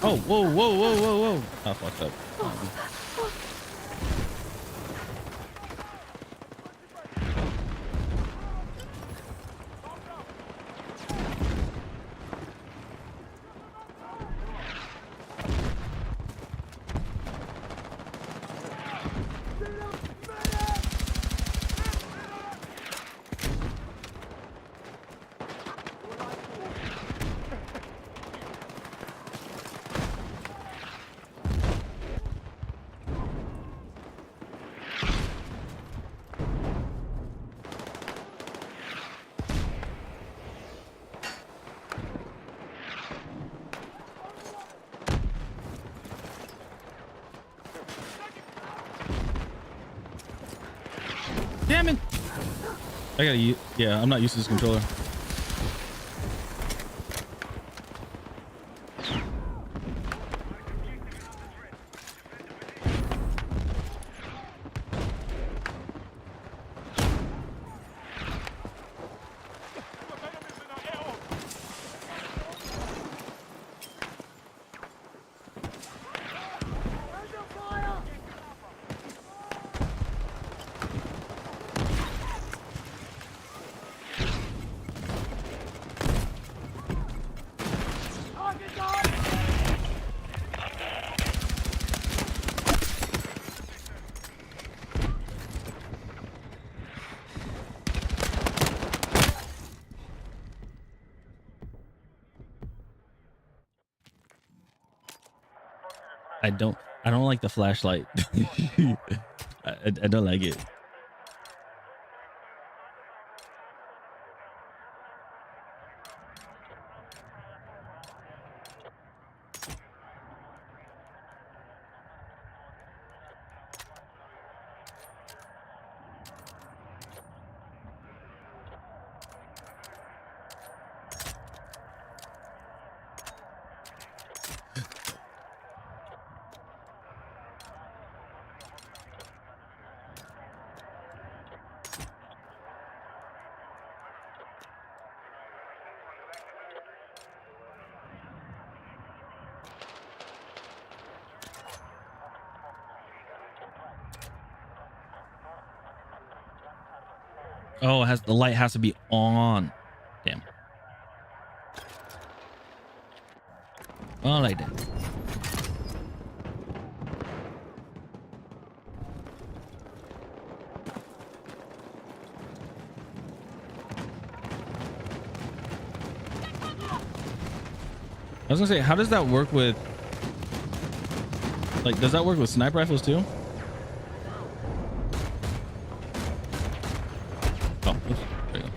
Oh, whoa, whoa, whoa, whoa, whoa. I fucked up. Damn it! I gotta use. Yeah, I'm not used to this controller. I don't like the flashlight. I don't like it. Oh, the light has to be on. Damn. Well, like that. I was gonna say, how does that work with, like, does that work with sniper rifles too? Oh, oops, there you go.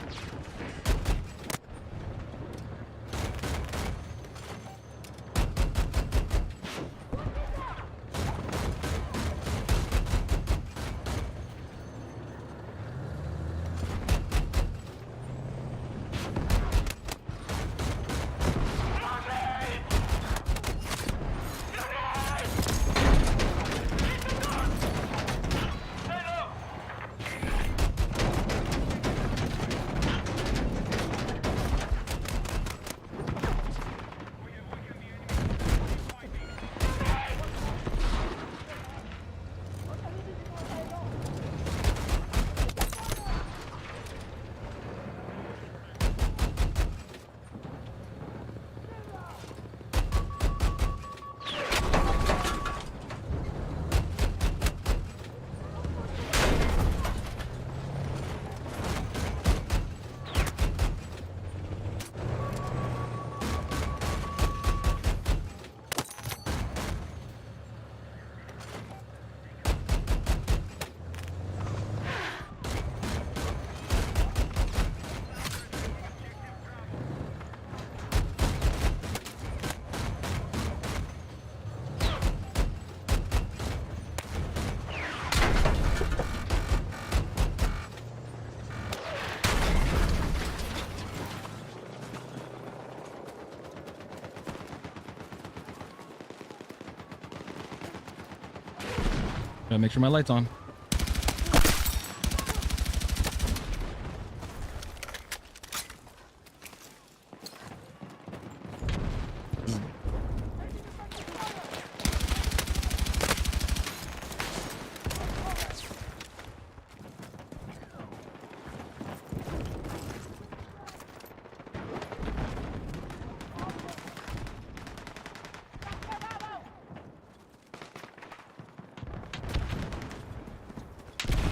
Gotta make sure my light's on.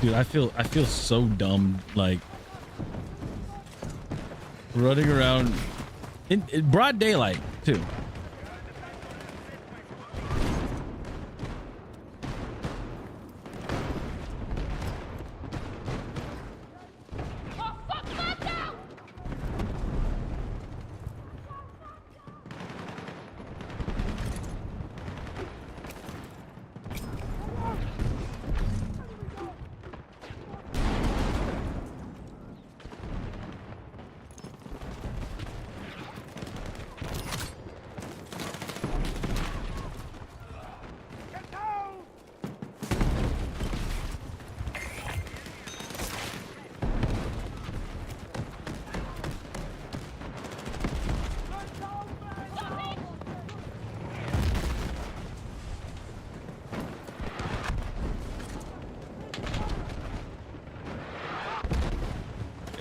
Dude, I feel so dumb, like running around in broad daylight too.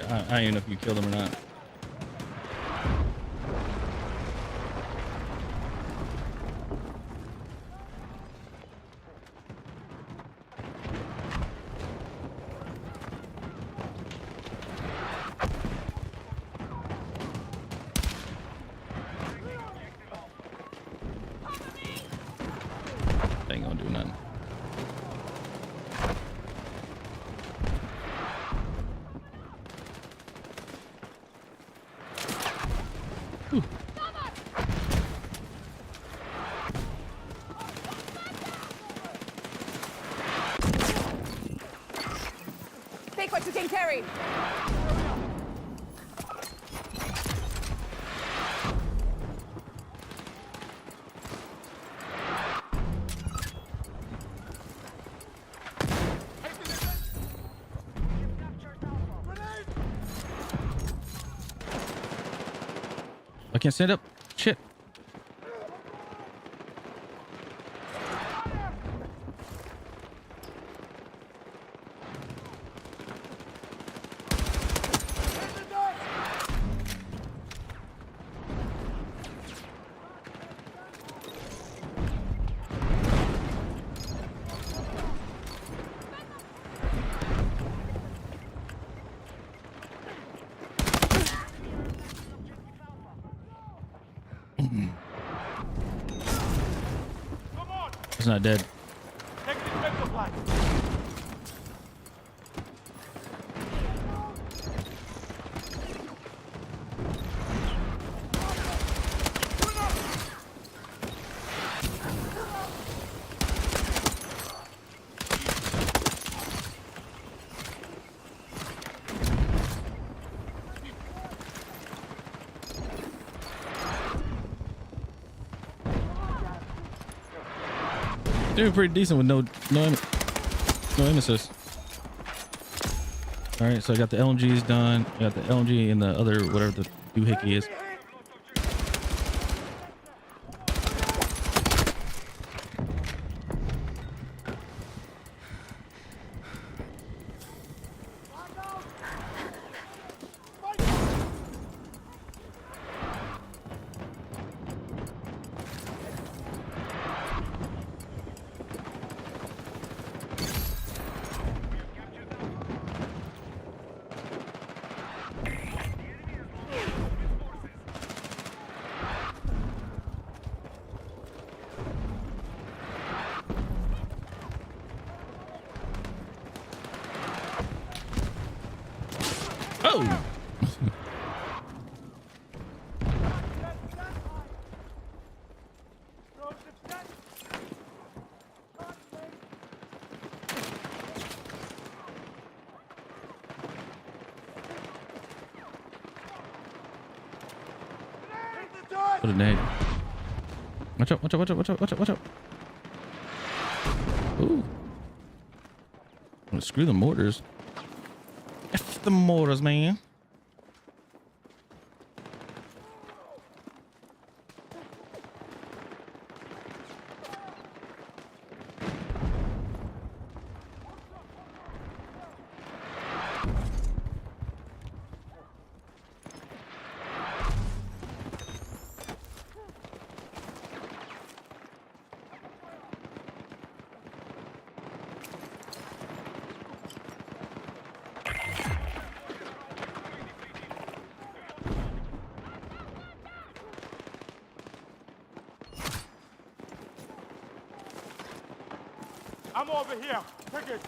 I don't even know if you killed him or not. They ain't gonna do nothing. Take what you can carry. I can't stand up. Shit. It's not dead. Negative vector flight. Doing pretty decent with no aim assist. All right, so I got the LMGs done. I got the LMG and the other whatever the doohickey is. Oh! What a nade. Watch out, watch out, watch out, watch out, watch out, watch out. Ooh. I'm gonna screw the mortars. F the mortars, man. I'm over here. Take it.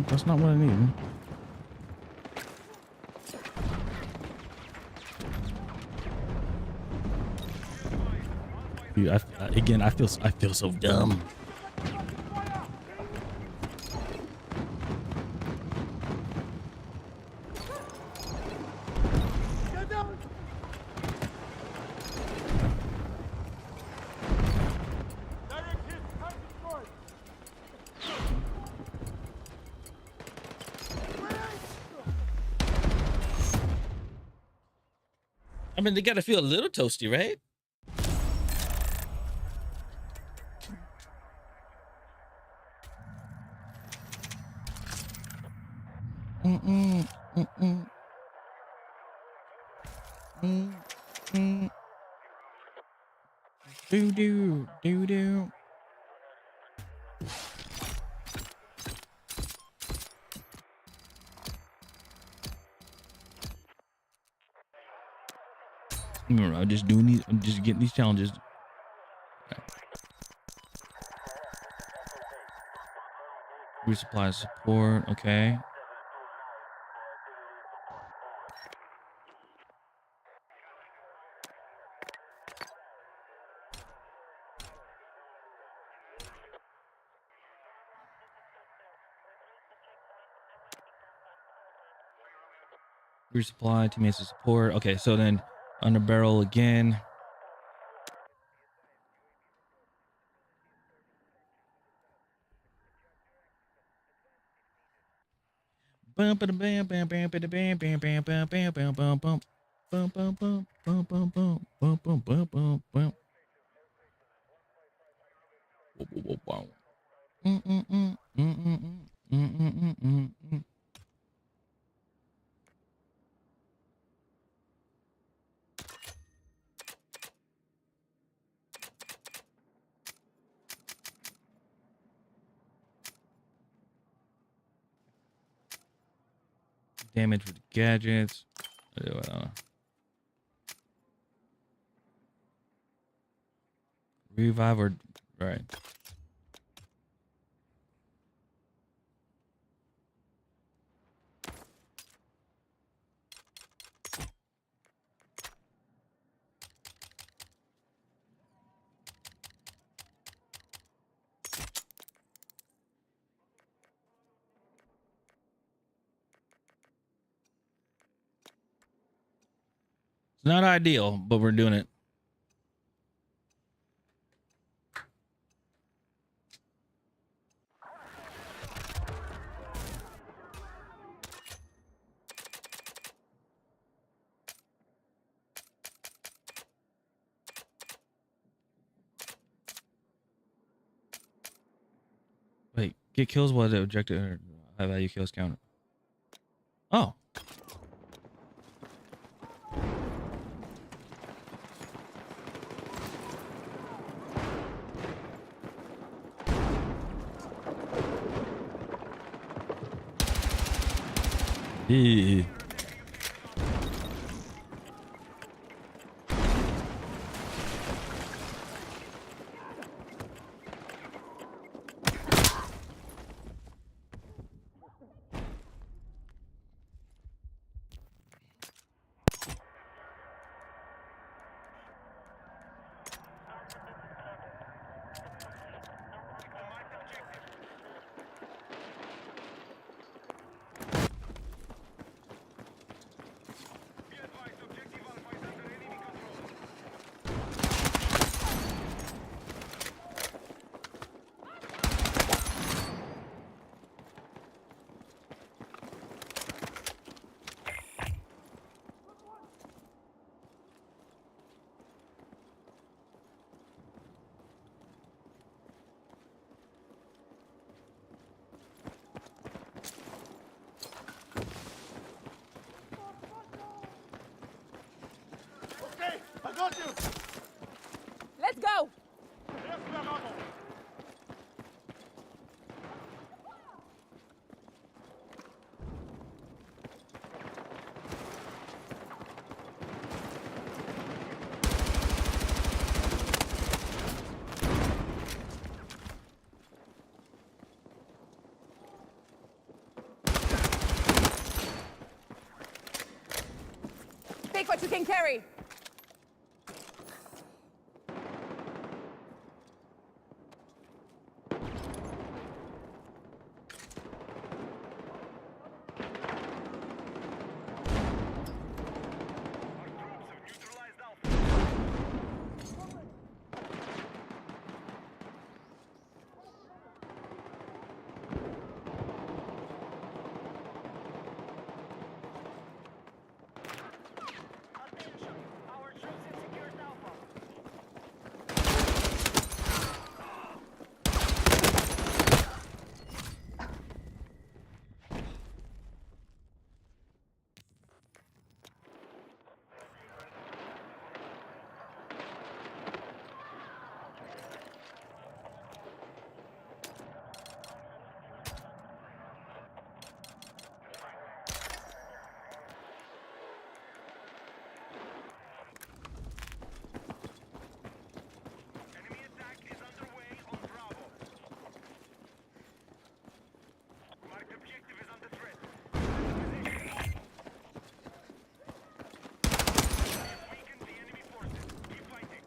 That's not what I need. Dude, I feel so dumb. I mean, they gotta feel a little toasty, right? Do do do do. I'm just doing these. I'm just getting these challenges. Resupply support. Okay. Resupply, teammates of support. Okay, so then under barrel again. Bum bam bam bam bam bam bam bam bam bam bam bam bum bum bum bum bum bum bum bum bum bum bum bum bum. Wow. Damage with the gadgets. I don't know. Revive or right. It's not ideal, but we're doing it. Wait, get kills while the objective or high value kills count. Oh. Yeah. Let's go. Take what you can carry. Neutralized Alpha. Attention! Our troops have secured Alpha. Enemy attack is underway on Bravo. Marked objective is under threat. Position. We've weakened the enemy forces. Keep fighting.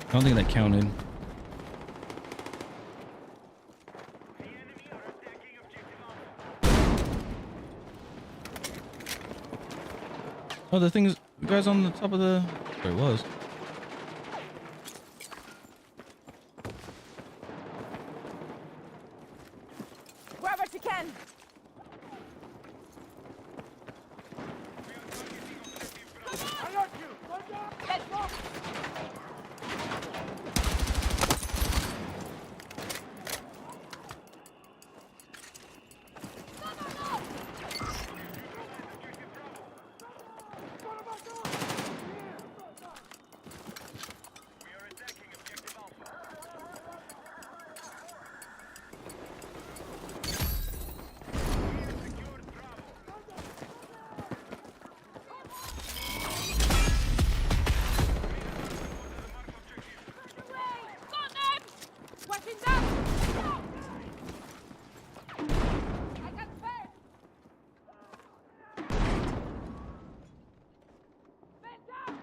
I don't think that counted. The enemy are attacking objective Alpha. Oh, the thing's you guys on the top of the. There it was. Grab what you can. Let's go. We are attacking objective Alpha. We have secured Bravo. Watching them. I got spared. Man down.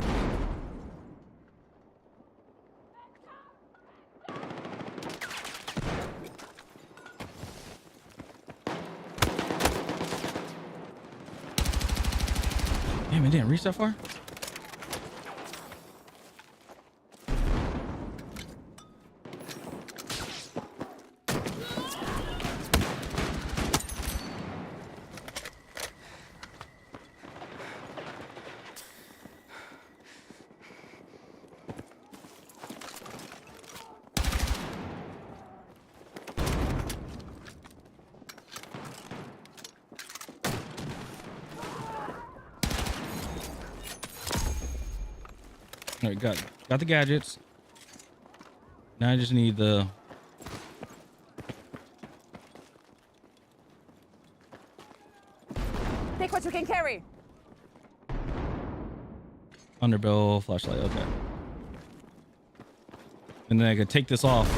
Damn, it didn't reach that far. All right, got the gadgets. Now I just need the. Take what you can carry. Underbarrel flashlight. Okay. And then I can take this off.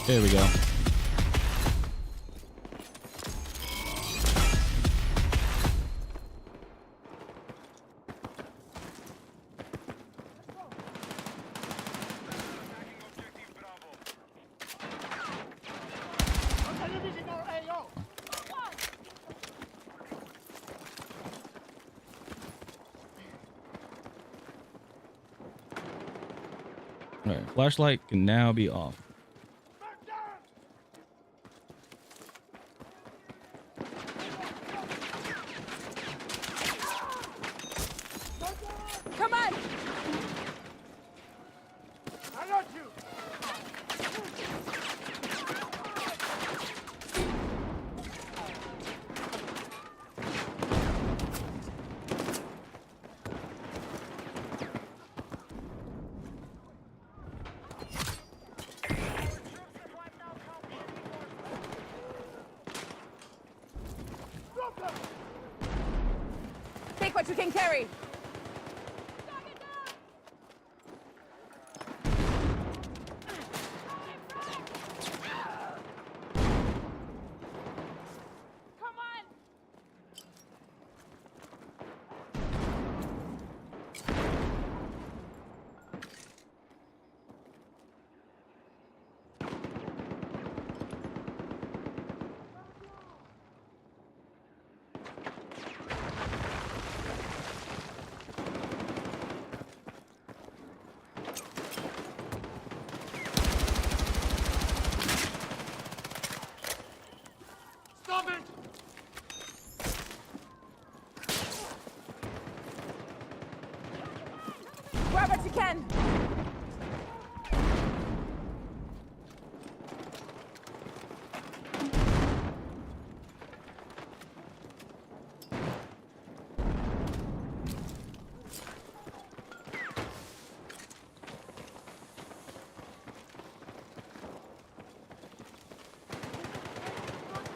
There we go. All right, flashlight can now be off. Come on. what you can carry. Come on. Stop it! Grab what you can.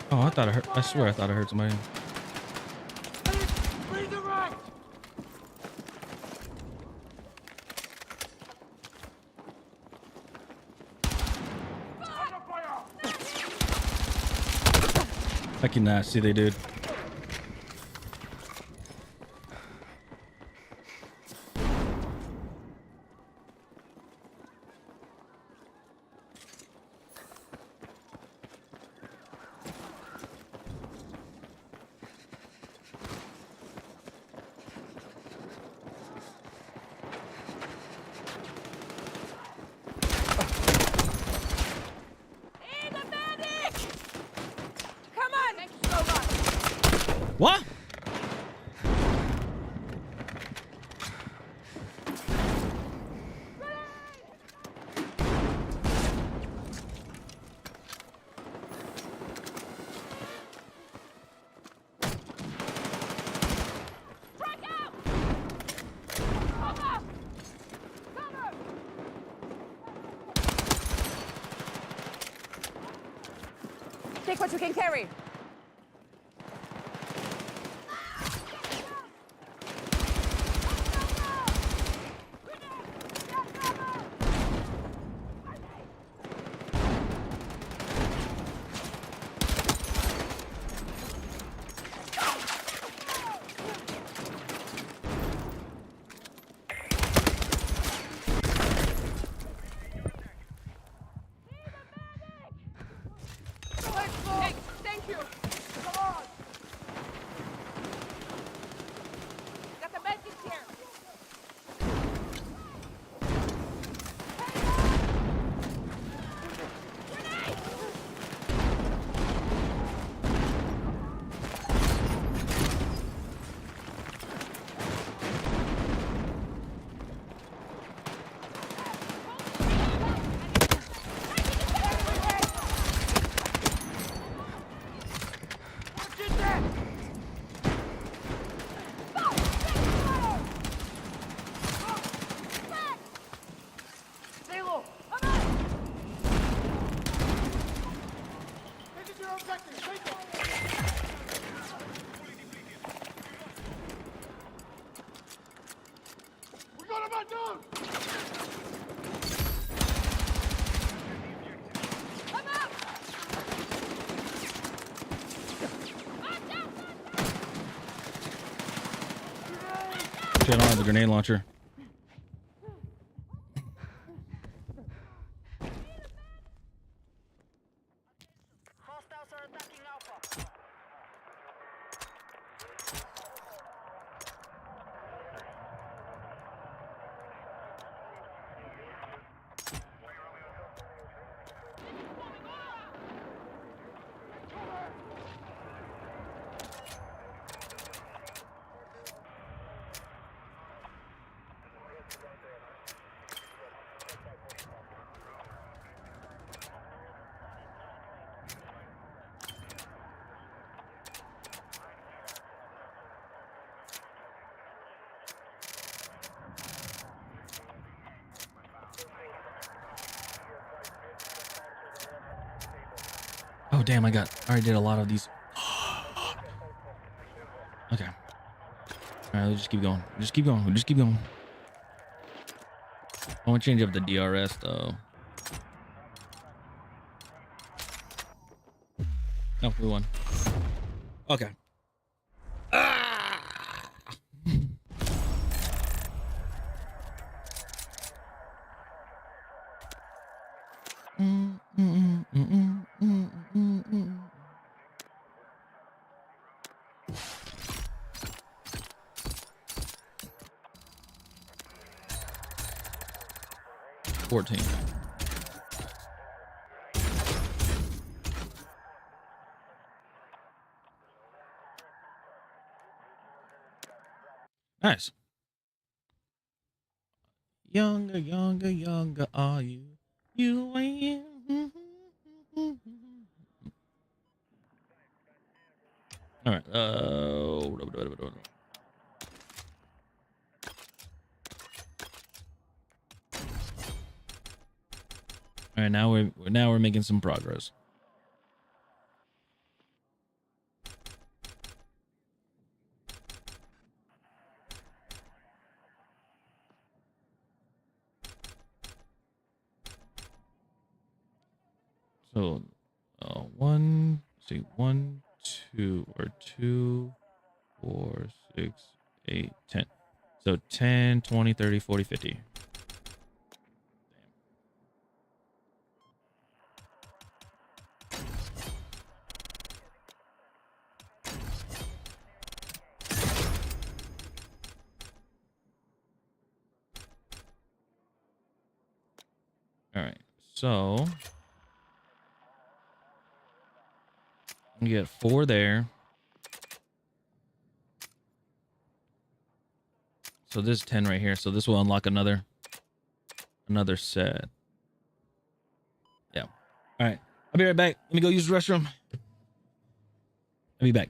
Oh, I thought I heard. I swear I thought I heard somebody. Lead the right! Under fire! I cannot see they dude. Need a medic! Come on! Thanks so much. What? Strike out! Cover! Cover! Take what you can carry. Thank you. Come on. Got the medkit here. Stay low! This is your objective! Take it! We got him at noon! Come out! Shit, I don't have the grenade launcher. Hostiles are attacking Alpha. Oh damn! I already did a lot of these. Okay. All All right, let's just keep going. Just keep going. Just keep going. I want to change up the DRS though. No, we won. Okay. Ah! Mm, mm, mm, mm, mm, mm, mm. 14. Nice. Younger, younger, younger are you? You ain't. All right. All right. Now we're making some progress. So, one, see, 1, 2, or 2, 4, 6, 8, 10. So 10, 20, 30, 40, 50. All right. So we get 4 there. So this is 10 right here. So this will unlock another set. Yeah. All right. I'll be right back. Let me go use the restroom. I'll be back.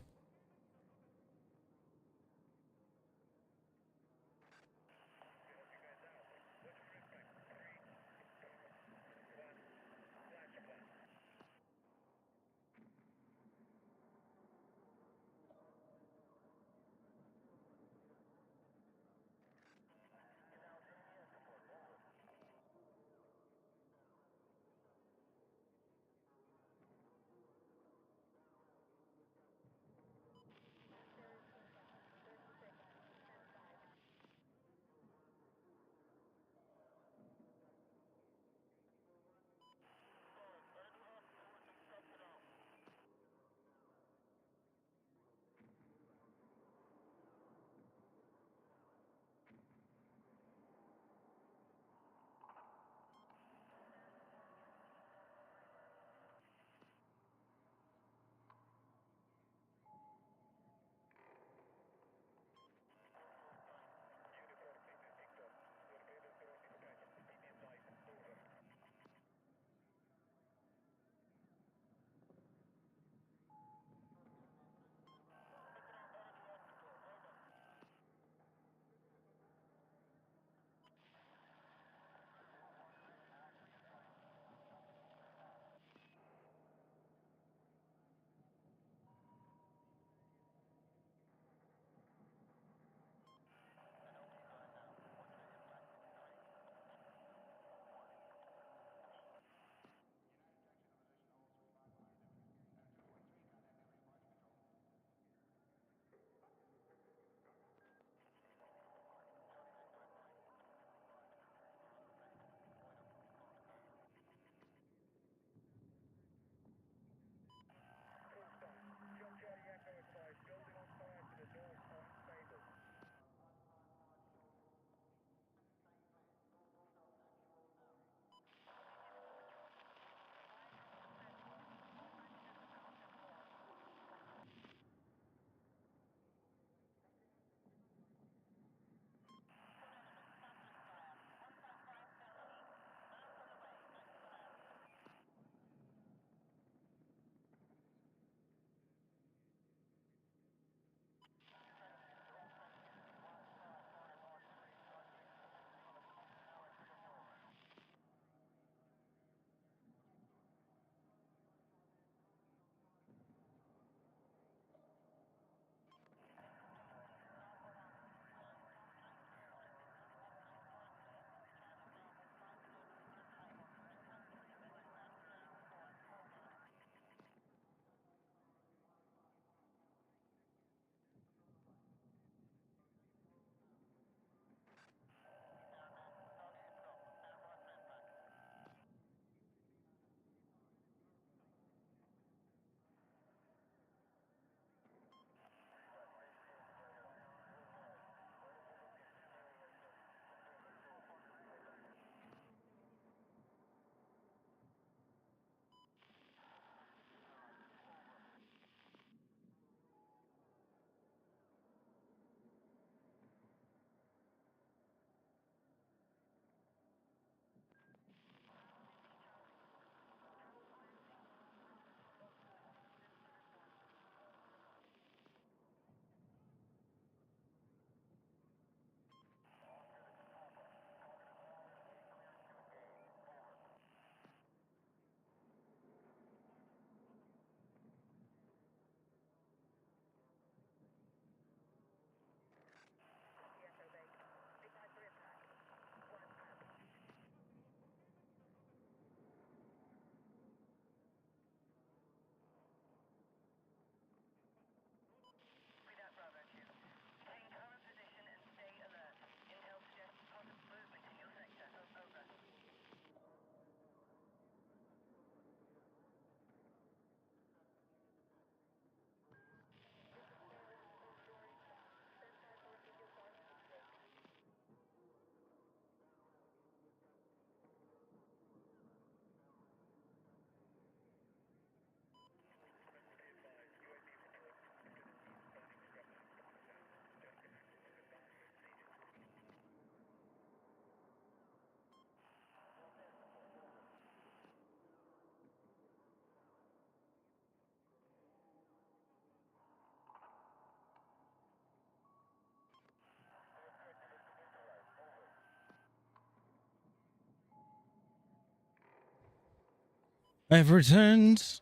I've returned.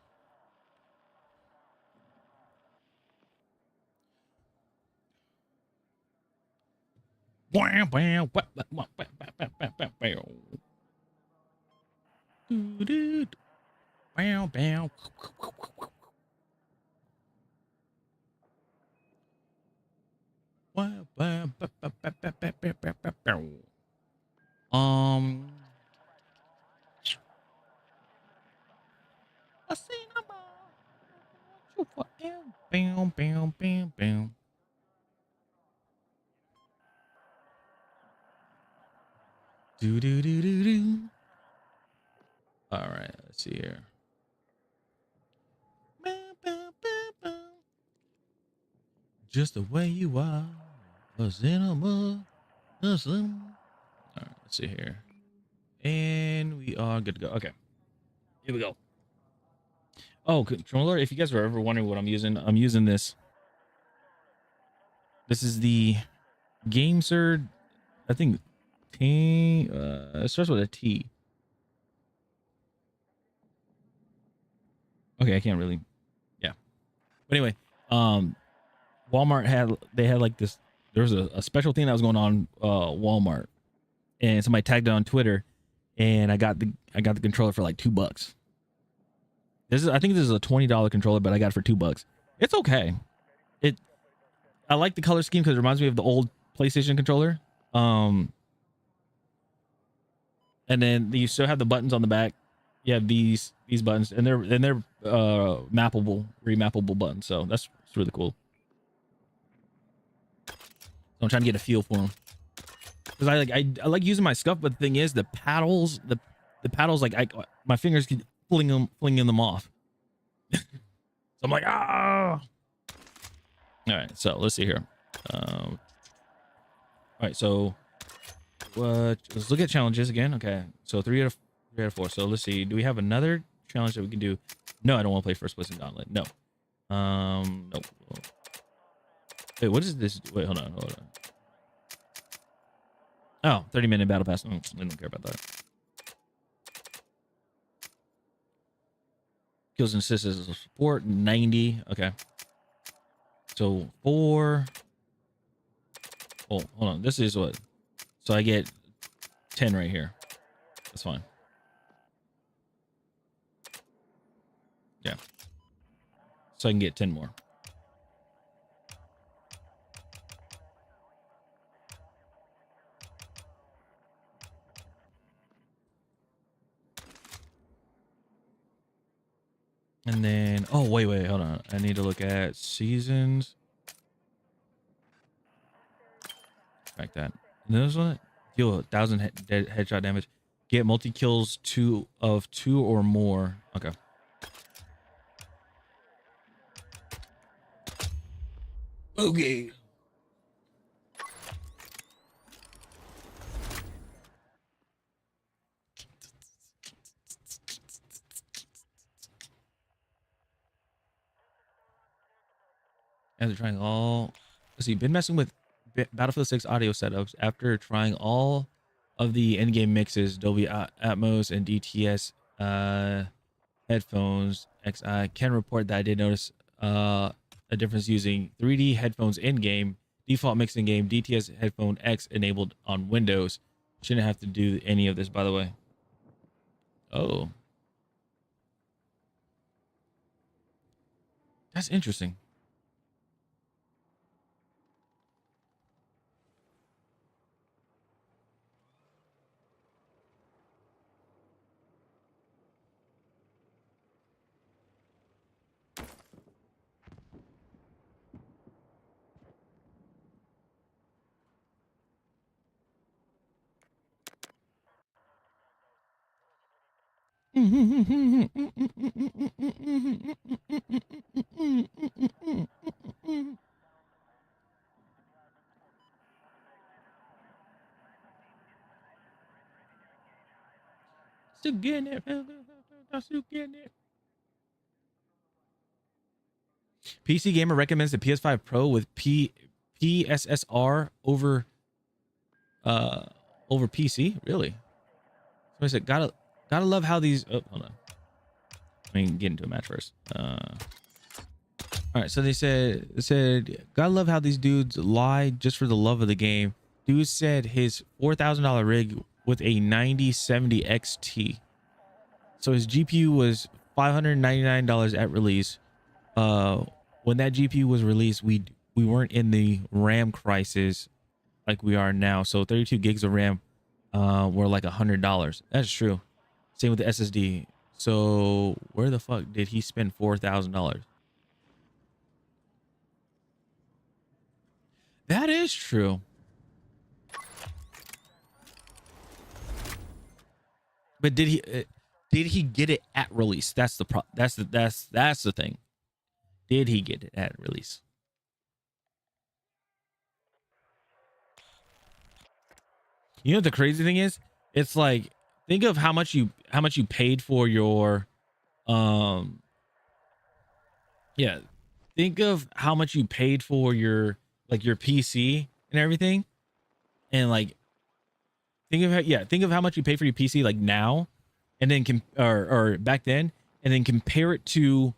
Wow, wow, wow, wow, wow, wow, wow, wow, wow. Doo-doo. Wow, wow. Wow, wow, ba, ba, ba, ba, ba, ba, ba, ba, ba. I see no more. You forever. Bam, bam, bam, bam. Do do do do do. All right, let's see here. Ba, ba, ba, ba. Just the way you are, a cinema, a cinema. All right, let's see here, and we are good to go. Okay, here we go. Oh, controller. If you guys were ever wondering what I'm using this. This is the GameSir. I think T. It starts with a T. Okay, I can't really. Yeah, but anyway, Walmart had like this. There was a special thing that was going on Walmart, and somebody tagged it on Twitter, and I got the controller for like $2. I think this is a $20 controller, but I got it for $2. It's okay. I like the color scheme because it reminds me of the old PlayStation controller. And then you still have the buttons on the back. You have these buttons, and they're remappable buttons. So that's really cool. So I'm trying to get a feel for them because I like using my scuff, but the thing is the paddles like my fingers keep flinging them off. So I'm like ah. All right, so let's see here. All right, so let's look at challenges again. Okay, so 3 out of 4. So let's see. Do we have another challenge that we can do? No, I don't want to play first place in Gauntlet. No. Nope. Wait, what is this? Wait, hold on. Oh, 30-minute battle pass. I don't care about that. Kills and assists as a support, 90. Okay. So 4. Oh, hold on. This is what? So I get 10 right here. That's fine. Yeah. So I can get 10 more. And then, oh, wait, hold on. I need to look at seasons. Like that. And this one, deal 1,000 headshot damage. Get multi kills 2 or more. Okay. Okay. After trying all, let's see, been messing with Battlefield 6 audio setups. After trying all of the in-game mixes, Dolby Atmos and DTS headphones XI, can report that I did notice a difference using 3D headphones in-game. Default mix in-game, DTS headphone X enabled on Windows. Shouldn't have to do any of this, by the way. Oh. That's interesting. Still getting it. Still getting it. PC Gamer recommends the PS5 Pro with PSSR over PC. Really? So I said, gotta love how these. Oh, hold on. me get into a match first. All right, so they said, gotta love how these dudes lie just for the love of the game. Dude said his $4,000 rig with a 9070 XT. So his GPU was $599 at release. When that GPU was released, we weren't in the RAM crisis like we are now. So 32 gigs of RAM were like $100. That's true. Same with the SSD. So where the fuck did he spend $4,000? That is true. But did he get it at release? That's the thing. Did he get it at release? You know what the crazy thing is? It's like, think of how much you paid for your yeah, think of how much you paid for your your PC and everything, and like think of how much you paid for your PC like now, and then or back then, and then compare it to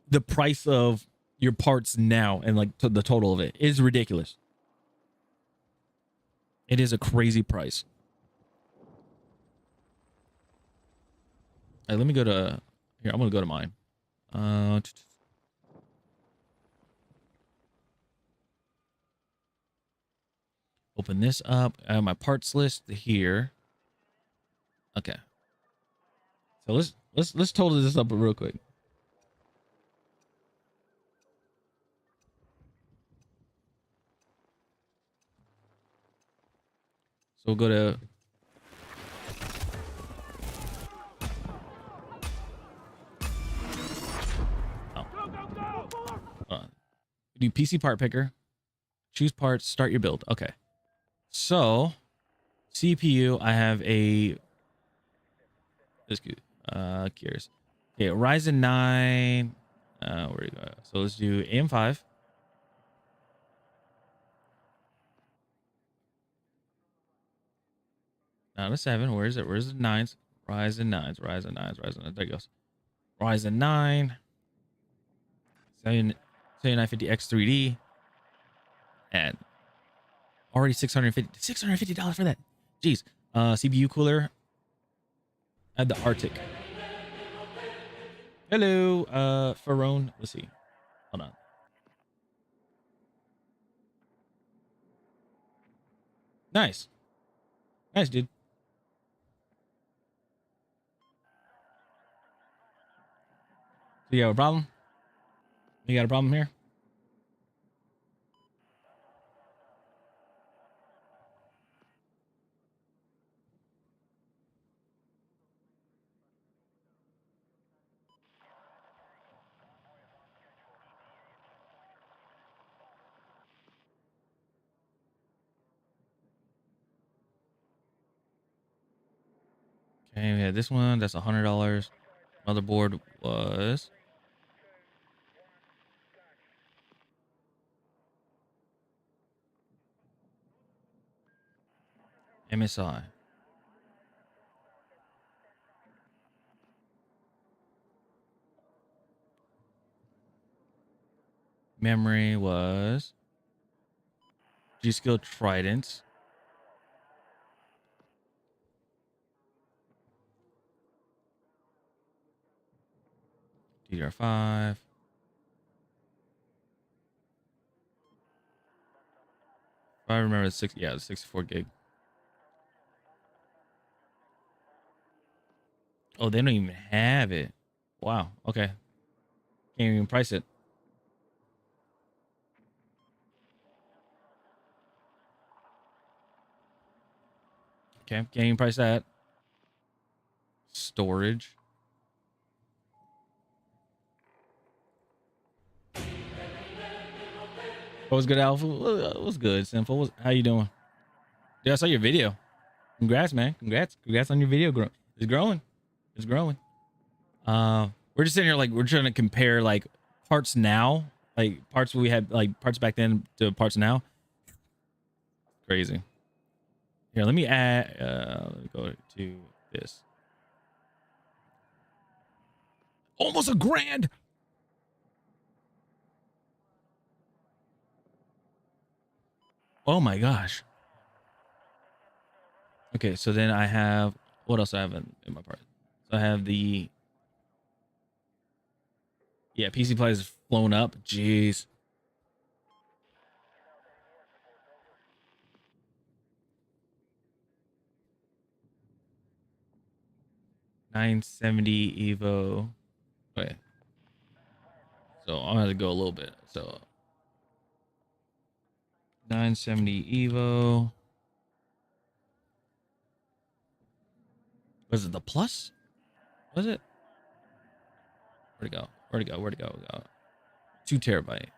the price of your parts now, and like the total of it is ridiculous. It is a crazy price. Let me go to here. I'm gonna go to mine. Open this up. I have my parts list here. Okay. So let's total this up real quick. So we'll go to do PC part picker, choose parts, start your build. Okay. So CPU, I have a curious. Okay, Ryzen 9. Where do you go? So let's do AM5. Not a 7. Where is it? Where's the 9s? Ryzen 9s. There it goes. Ryzen 9. 7950X 3D. And already $650 for that. Jeez. CPU cooler. Add the Arctic. Hello, Farone. Let's see. Hold on. Nice, dude. So you have a problem? You got a problem here? Okay, we had this one. That's $100. Motherboard was MSI. Memory was G-Skill Trident. DDR5. If I remember, the 64 gig. Oh, they don't even have it. Wow. Okay. Can't even price it. Okay. Can't even price that. Storage. What was good, Alpha? What was good, Simple? How you doing? Dude, I saw your video. Congrats, man. Congrats on your video. It's growing. We're just sitting here like we're trying to compare like parts now, like parts we had like parts back then to parts now. Crazy. Here, let me add. Let me go to this. Almost $1,000. Oh my gosh. Okay, so then I have, what else I have in my part? So I have the, yeah, PC price has flown up. Jeez. $970 Evo. Okay. So I'm gonna go a little bit. So 970 Evo. Was it the plus? Was it? Where'd it go? Where'd it go? Where'd it go? 2 terabyte.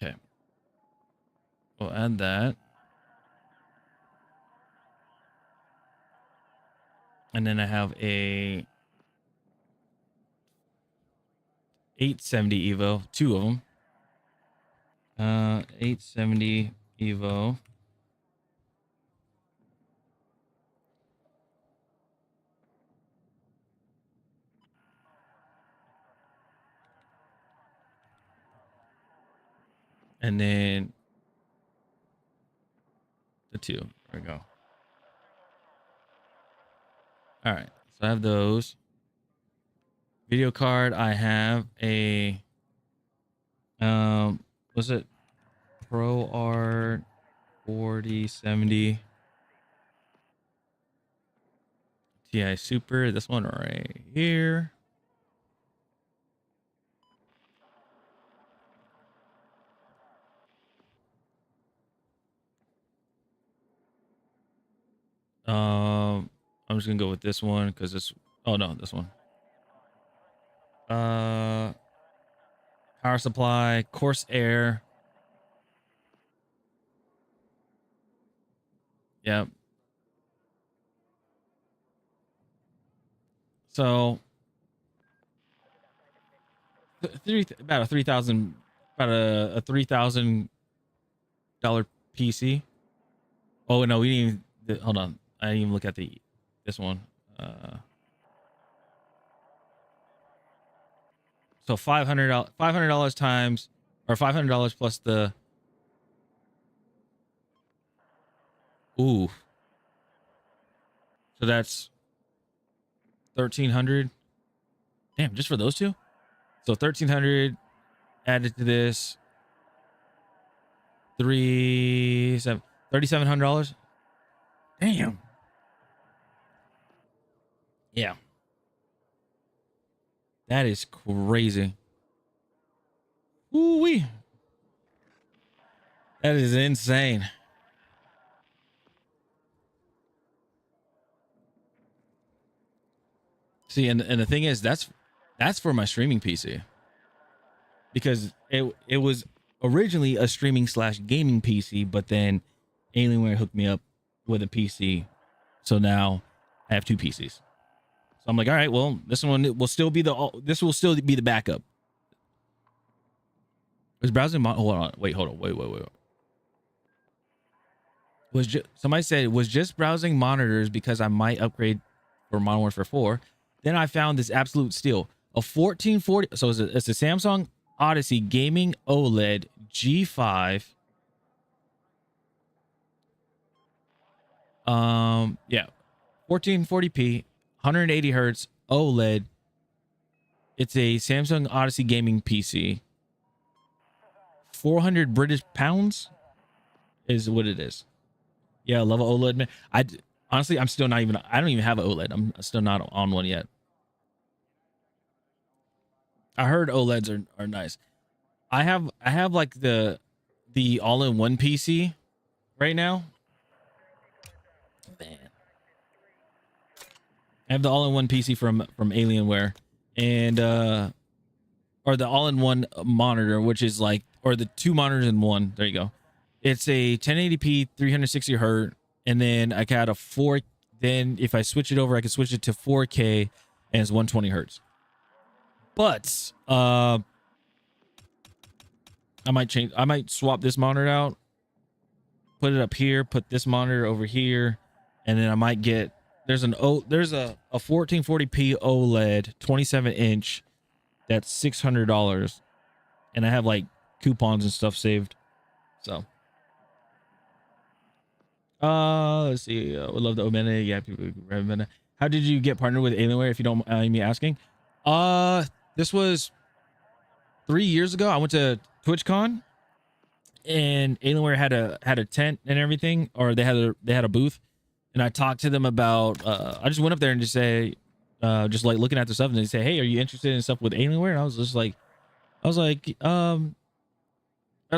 Okay. We'll add that. And then I have a 870 Evo, 2 of them. 870 Evo. And then the 2. There we go. All right. So I have those. Video card, I have a was it Pro Art 4070 Ti Super, this one right here. I'm just gonna go with this one because it's, oh no, this one. Power supply, Corsair. Yep. So about a $3,000 PC. Oh no, we didn't even, hold on. I didn't even look at this one. So $500 times, or $500 plus the, ooh. So that's 1,300. Damn, just for those two. So 1,300 added to this, $3,700. Damn. Yeah. That is crazy. Ooh-wee. That is insane. See, and the thing is, that's for my streaming PC. Because it was originally a streaming / gaming PC, but then Alienware hooked me up with a PC. So now I have 2 PCs. So I'm like, all right, well, this one will still be the backup. Was browsing hold on. Wait. Somebody said it was just browsing monitors because I might upgrade for Modern Warfare 4. Then I found this absolute steal. A 1440, so it's a Samsung Odyssey Gaming OLED G5. Yeah. 1440p, 180 hertz OLED. It's a Samsung Odyssey Gaming PC. 400 British pounds is what it is. Yeah, I love an OLED, man. Honestly, I don't even have an OLED. I'm still not on one yet. I heard OLEDs are nice. I have like the all-in-one PC right now. Man. I have the all-in-one PC from Alienware, and or the all-in-one monitor, which is like, or the 2 monitors in one. There you go. It's a 1080p 360 hertz, and then I got a 4. Then if I switch it over, I can switch it to 4K, and it's 120 hertz. But I might swap this monitor out, put it up here, put this monitor over here, and then I might get there's a 1440p OLED 27-inch that's $600, and I have like coupons and stuff saved. So let's see. Would love the Omena. Yeah, people recommend it. How did you get partnered with Alienware, if you don't mind me asking? This was 3 years ago. I went to TwitchCon, and Alienware had a tent and everything, or they had a booth, and I talked to them about. I just went up there and just say, just like looking at the stuff, and they say, "Hey, are you interested in stuff with Alienware?" And I was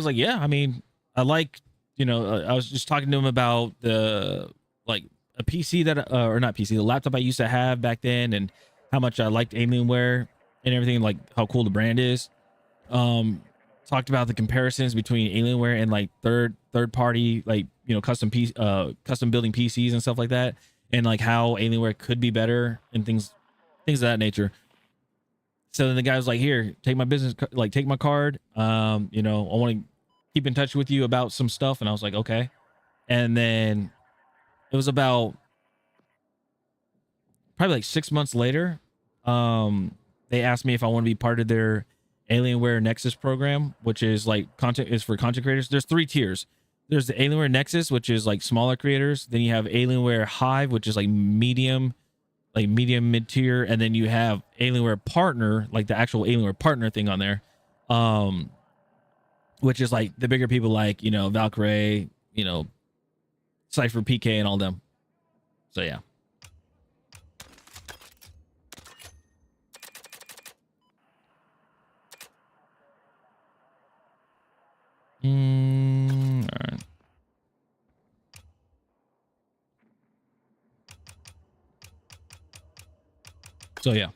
like, "Yeah, I mean, I like, I was just talking to him about the like a PC that or not PC, the laptop I used to have back then, and how much I liked Alienware and everything, like how cool the brand is. Talked about the comparisons between Alienware and like third party, like custom building PCs and stuff like that, and like how Alienware could be better and things of that nature. So then the guy was like, "Here, take my take my card. I want to keep in touch with you about some stuff." And I was like, "Okay." And then it was about probably like 6 months later. They asked me if I want to be part of their Alienware Nexus program, which is like for content creators. There's 3 tiers. There's the Alienware Nexus, which is like smaller creators. Then you have Alienware Hive, which is like medium mid tier, and then you have Alienware Partner, like the actual Alienware Partner thing on there, which is like the bigger people, like Valkyrie, Cypher, PK, and all them. So yeah. All right. So yeah.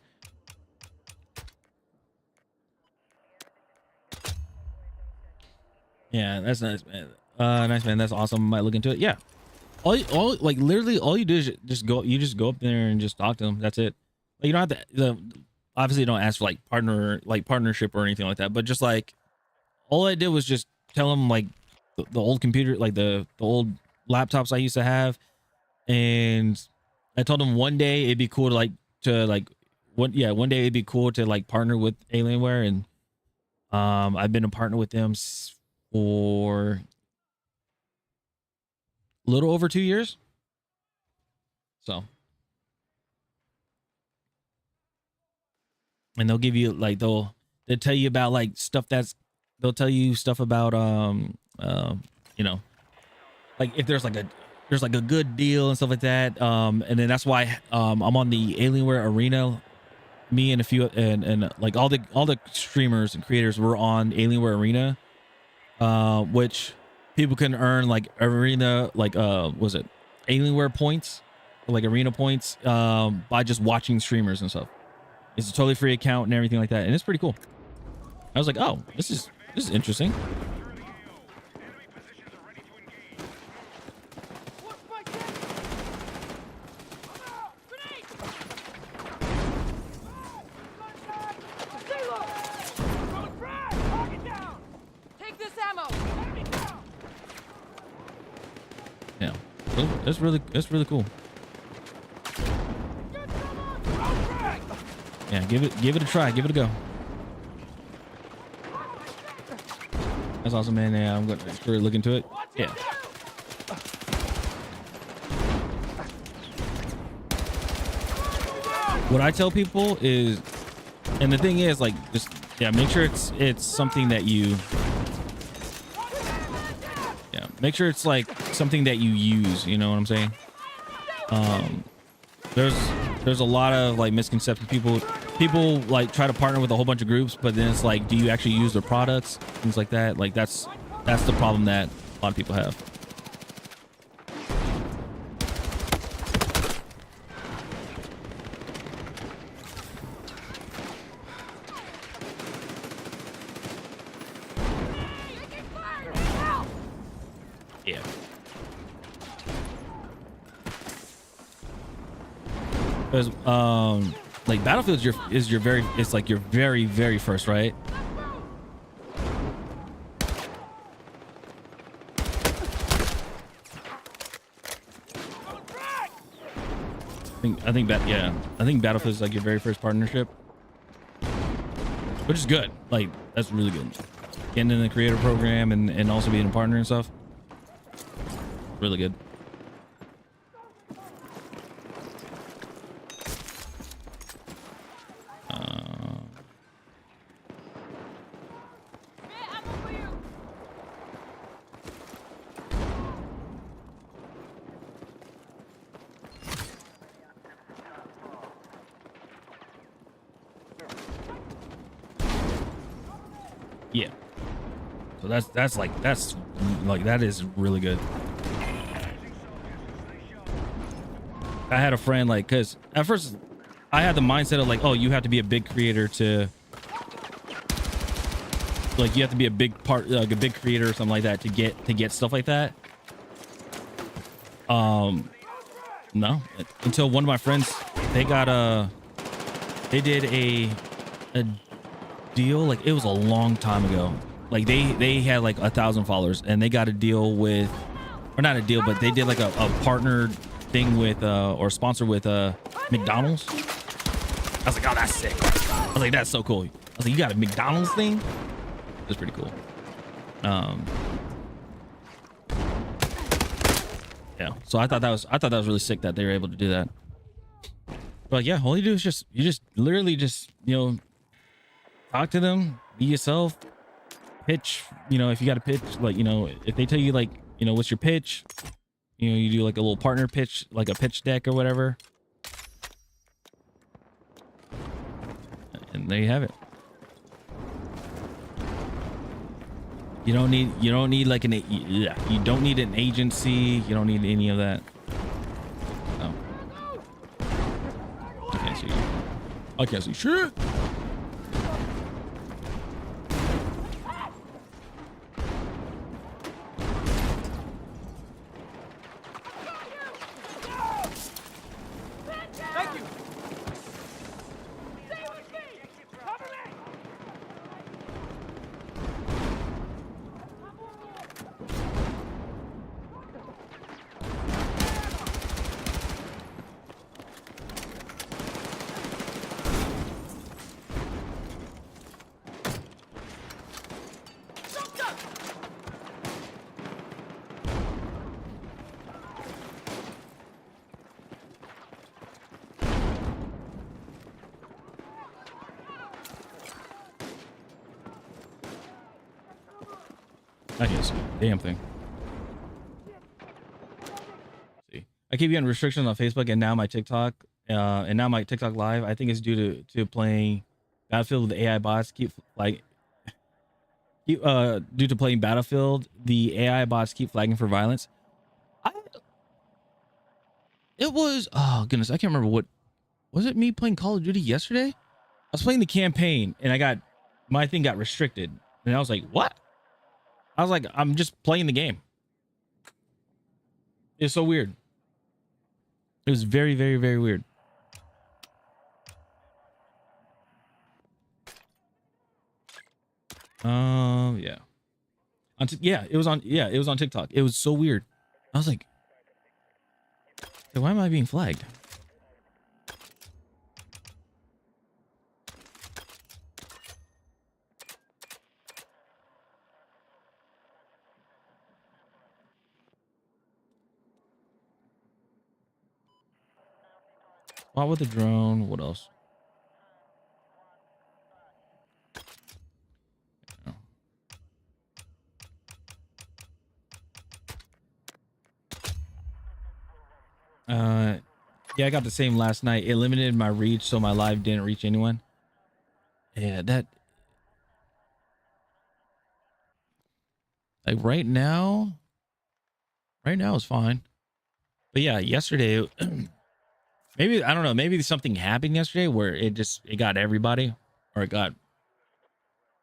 Yeah, that's nice, man. Nice, man. That's awesome. Might look into it. Yeah. Literally all you do is just go up there and just talk to them. That's it. Like, you don't have to obviously don't ask for like partnership or anything like that, but just like all I did was just tell them like the old computer, like the old laptops I used to have, and I told them one day it'd be cool one day it'd be cool to like partner with Alienware, and I've been a partner with them for a little over 2 years. So, and they'll give you like they'll tell you about like they'll tell you stuff about like if there's like a good deal and stuff like that, and then that's why I'm on the Alienware Arena. Me and a few and like all the streamers and creators were on Alienware Arena, which people can earn like arena, like was it Alienware points, like arena points, by just watching streamers and stuff. It's a totally free account and everything like that, and it's pretty cool. I was like, oh, this is interesting. Yeah, that's really cool. Yeah, give it a try, give it a go. That's awesome, man. Yeah, I'm going to look into it. Yeah. What I tell people is, and the thing is, like, just make sure it's something that you. Yeah, make sure it's like something that you use. You know what I'm saying? There's a lot of like misconceptions. People like try to partner with a whole bunch of groups, but then it's like, do you actually use their products? Things like that. Like that's the problem that a lot of people have. Yeah. Because like Battlefield is your very, very first, right? I think that, yeah, I think Battlefield is like your very first partnership, which is good. Like, that's really good. Getting in the creator program and also being a partner and stuff. Really good. Yeah. So that's like that is really good. I had a friend like, cause at first I had the mindset of like, oh, you have to be a big creator to like, you have to be a big part, like a big creator or something like that to get stuff like that. No, until one of my friends, they did a deal, like it was a long time ago. Like they had like 1,000 followers and they got a deal with, or not a deal, but they did like a partner thing with or sponsor with McDonald's. I was like, oh, that's sick. I was like, that's so cool. I was like, you got a McDonald's thing? That's pretty cool. Yeah, so I thought that was really sick that they were able to do that. But yeah, all you do is you just literally just, you know, talk to them, be yourself, pitch, you know, if you got a pitch, like, you know, if they tell you like, you know, what's your pitch, you know, you do like a little partner pitch, like a pitch deck or whatever. And there you have it. You don't need like you don't need an agency. You don't need any of that. No. I can't see you. I can't see shit. I can't see a damn thing. See, I keep getting restrictions on Facebook and now my TikTok, Live. I think it's due to playing Battlefield with the AI bots. Due to playing Battlefield, the AI bots keep flagging for violence. It was, oh goodness, I can't remember what was it. Me playing Call of Duty yesterday? I was playing the campaign and my thing got restricted, and I was like, what? I was like, I'm just playing the game. It's so weird. It was very, very, very weird. Yeah. It was on TikTok. It was so weird. I was like, hey, why am I being flagged? What with the drone? What else? Yeah, I got the same last night. It limited my reach, so my live didn't reach anyone. Yeah, that like right now is fine. But yeah, yesterday, maybe I don't know. Maybe something happened yesterday where it got everybody, or it got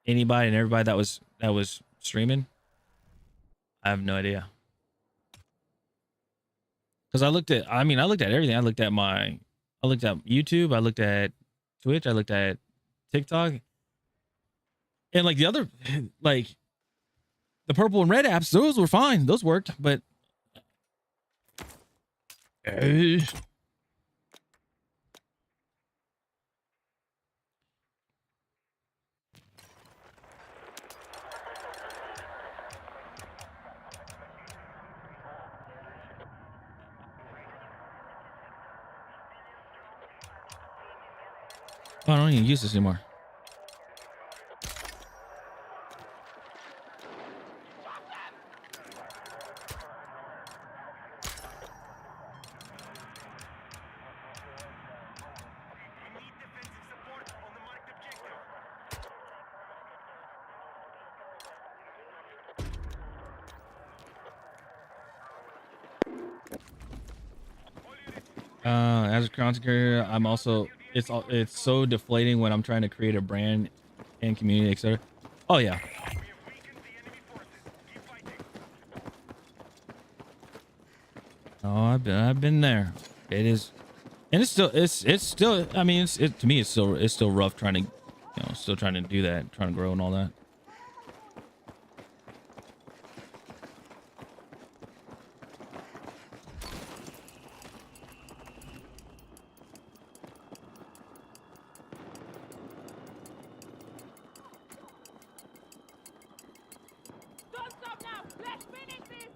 anybody and everybody that was streaming. I have no idea. Because I looked at everything. I looked at YouTube. I looked at Twitch. I looked at TikTok. And like the other, like the purple and red apps, those were fine. Those worked. But Oh, I don't even use this anymore. We need defensive support on the marked objective. As a content creator, I'm also it's so deflating when I'm trying to create a brand and community, etc. Oh yeah. We have weakened the enemy forces. Keep fighting. Oh, I've been there. It is, and it's still. I mean, to me it's still rough trying to, still trying to do that, trying to grow and all that. Don't stop now. Let's finish this.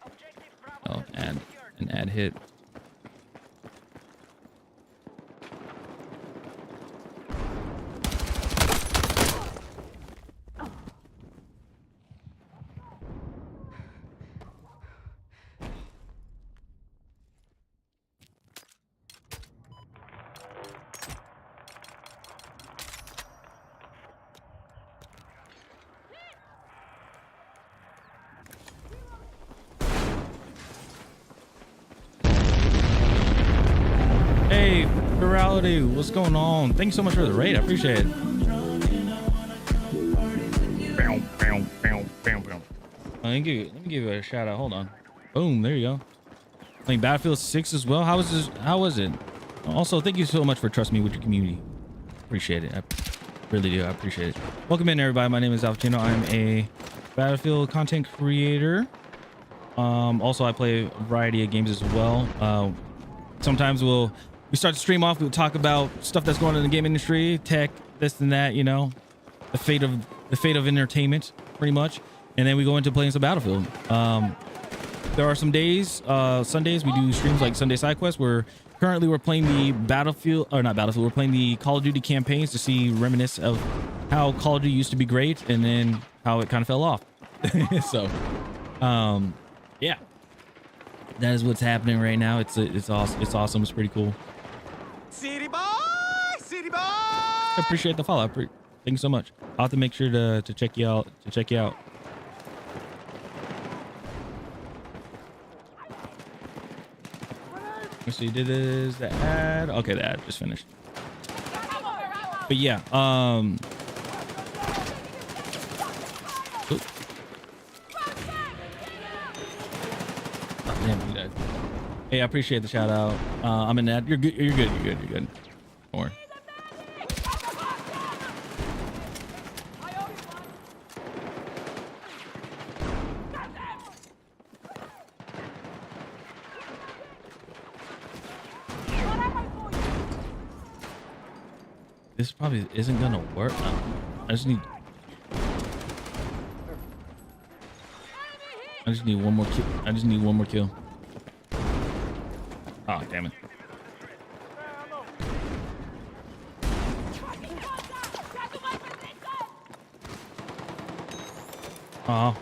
Objective Bravo Oh, has been secured. an ad hit. Hey, Virality, what's going on? Thanks so much for the raid. I appreciate it. Let me give you a shout out. Hold on. Boom, there you go. Playing Battlefield 6 as well. How was it? Also, thank you so much for trusting me with your community. Appreciate it. I really do. I appreciate it. Welcome in, everybody. My name is Alfino. I'm a Battlefield content creator. Also, I play a variety of games as well. Sometimes we start to stream off. We'll talk about stuff that's going on in the game industry, tech, this and that. The fate of entertainment, pretty much. And then we go into playing some Battlefield. There are some days, Sundays, we do streams like Sunday Side Quest, where currently we're playing the we're playing the Call of Duty campaigns to see reminisce of how Call of Duty used to be great and then how it kind of fell off. So, yeah, that is what's happening right now. It's awesome. It's awesome. It's pretty cool. City boy, city boy. I appreciate the follow. Thank you so much. I'll have to make sure to check you out. So you did this, the ad. Okay, the ad just finished. But yeah, oop. Oh, damn, you died. Hey, I appreciate the shout out. I'm in ad. You're good. You're good. Don't worry. This probably isn't gonna work. I just need one more kill. I just need one more kill. Oh, damn it. Oh.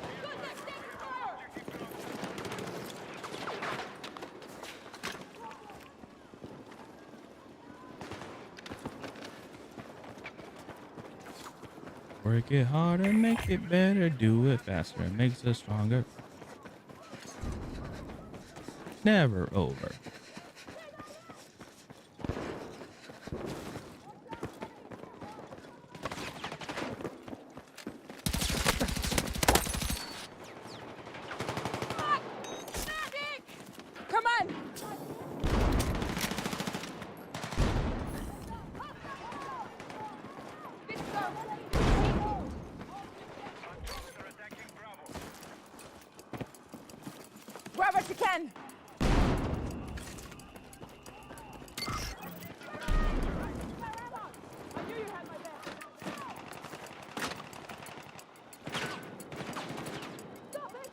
Work it harder, make it better, do it faster, it makes us stronger. Never over. Come on. Let's go. They're attacking Bravo. Grab what you can. I knew you had my back. Stop it.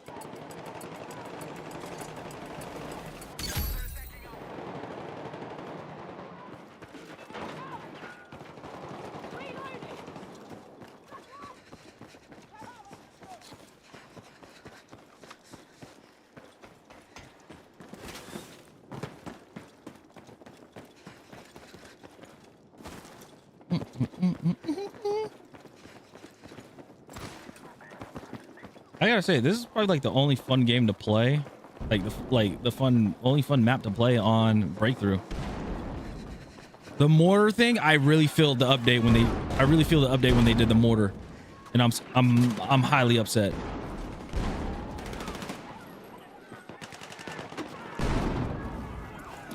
I gotta say, this is probably like the only fun game to play, like the only fun map to play on Breakthrough. The mortar thing, I really feel the update when they did the mortar, and I'm highly upset.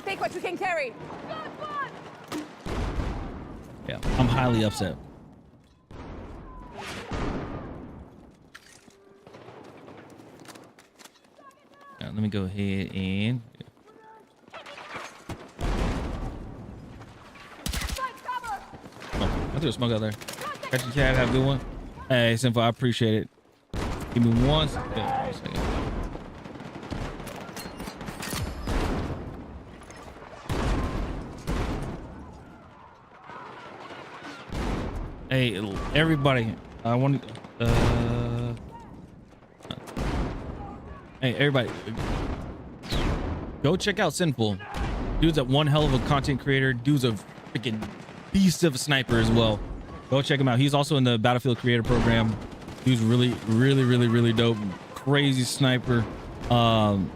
Take what you can carry. Yeah, I'm highly upset. Let me go ahead and I threw a smoke out there. Catch you, cat. Have a good one. Hey, Simple, I appreciate it. Give me one second. Hey, everybody. I want to. Hey, everybody. Go check out Sinful. Dude's a one hell of a content creator. Dude's a freaking beast of a sniper as well. Go check him out. He's also in the Battlefield Creator Program. Dude's really dope. Crazy sniper. You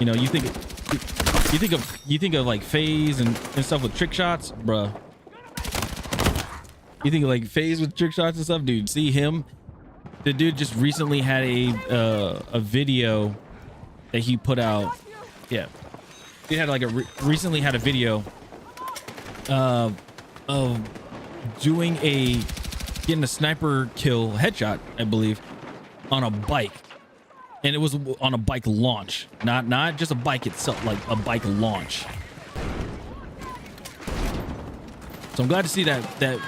know, you think of like phase and stuff with trick shots, bruh. You think of like phase with trick shots and stuff, dude. See him? The dude just recently had a video that he put out. Yeah, he had like recently had a video of getting a sniper kill headshot, I believe, on a bike, and it was on a bike launch, not just a bike itself, like a bike launch. So I'm glad to see that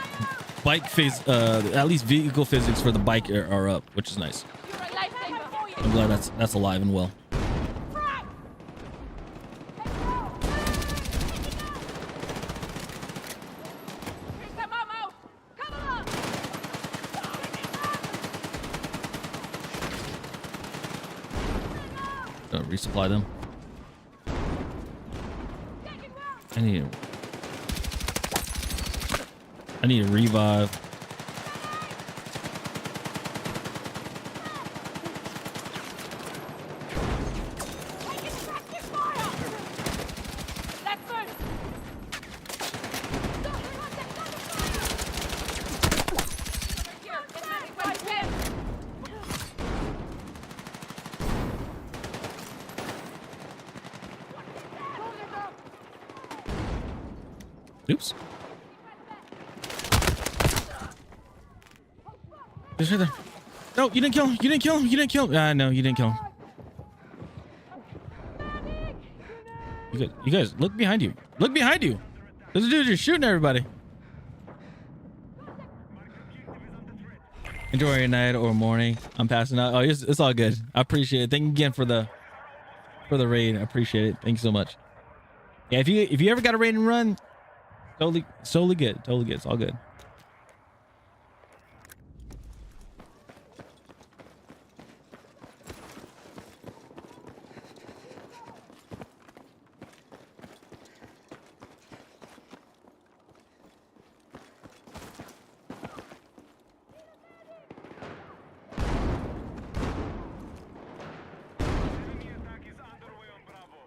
bike phase, at least vehicle physics for the bike are up, which is nice. I'm glad that's alive and well. Resupply them. I need a revive. Oops. Just right there. No, you didn't kill him. You didn't kill him. You didn't kill him. No, you didn't kill him. You guys, look behind you. Look behind you. There's a dude just shooting everybody. Enjoy your night or morning. I'm passing out. Oh, it's all good. I appreciate it. Thank you again for the raid. I appreciate it. Thank you so much. Yeah, if you ever got a raid and run, totally good. Totally good. It's all good. Enemy attack is underway on Bravo.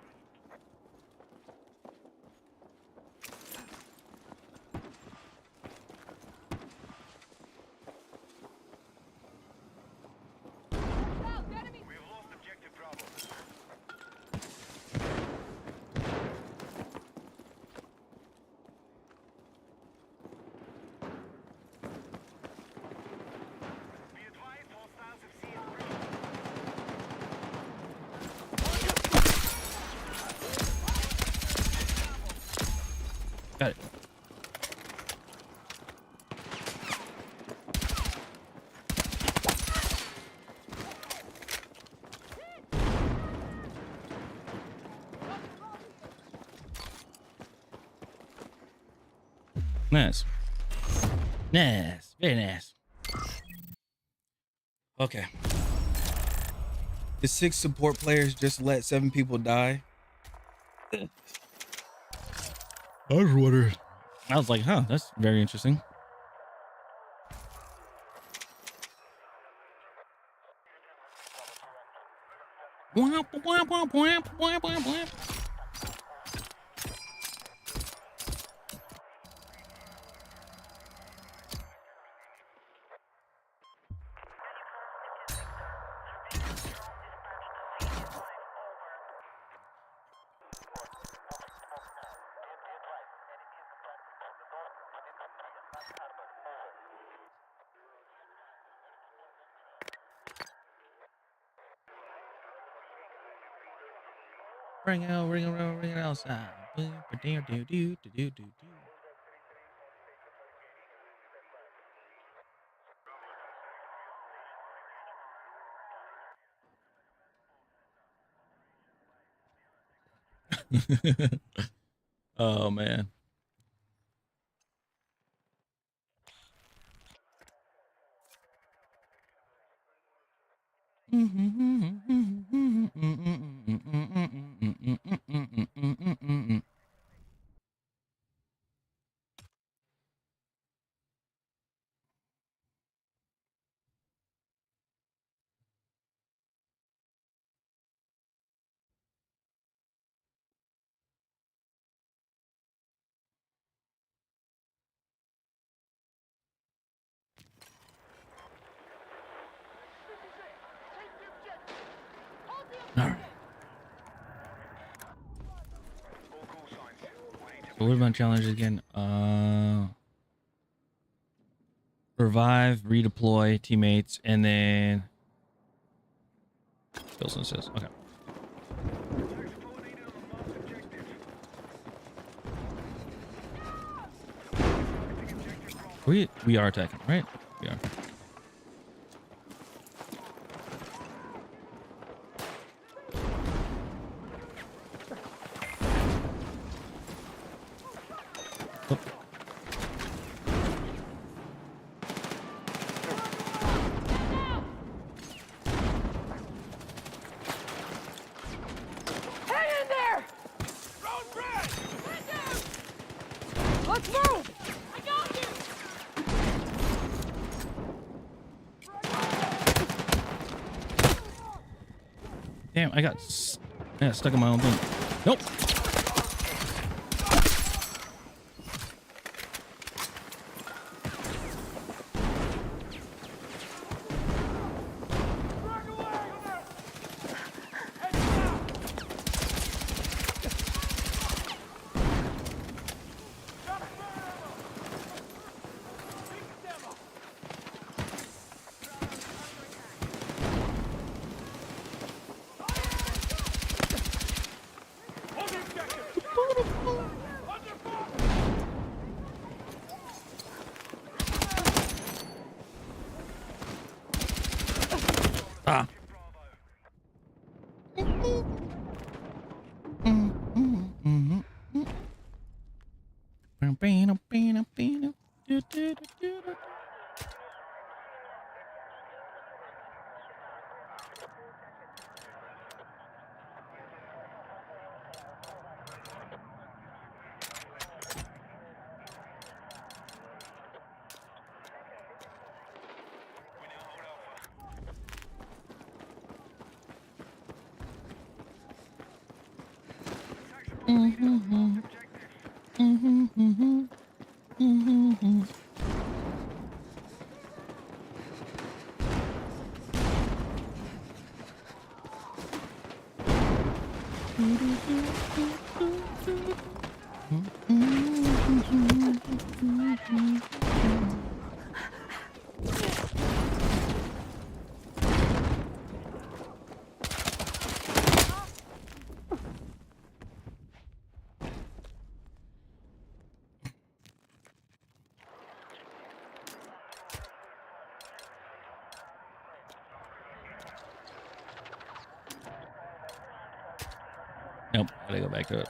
We've lost objective Bravo. Be advised, hostiles have seized Got it. Nice. Nice. Very nice. Okay. The 6 support players just let 7 people die. I was wondering. I was like, huh, that's very interesting. Whap, whap, whap, whap, whap, whap, whap. Ring it outside. Do, do, do, do, do, do, do. Oh man. All right. So what about challenges again? Revive, redeploy teammates, and then Wilson says, okay. We are attacking, right? We are. Oh. Hang in there! Let's move! I got you! Damn, I got stuck in my own thing. Nope. Ah. Nope, gotta go back to it.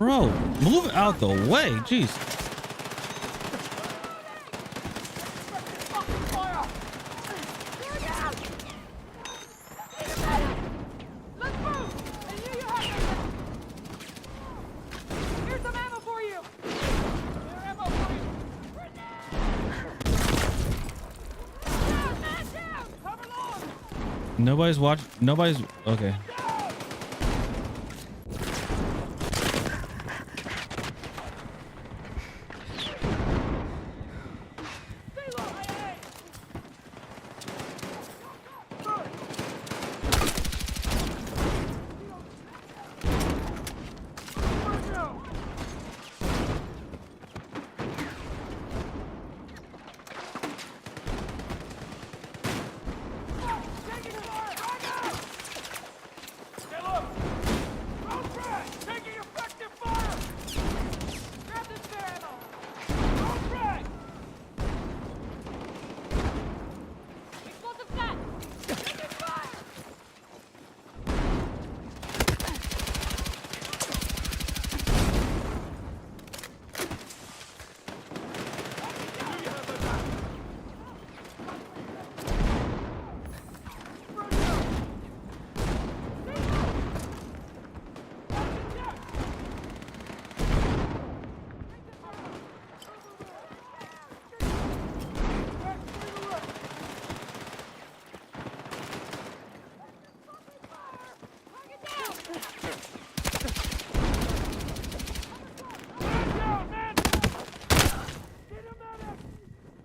Bro, move out the way. Jeez. Let's move! And you have Here's some ammo for you! More ammo for you! Down, man, down! Cover long! Nobody's watching. Nobody's. Okay. Stay low! Taking effective fire! Grab this spare ammo! Don't drag! Explosive set! Taking fire!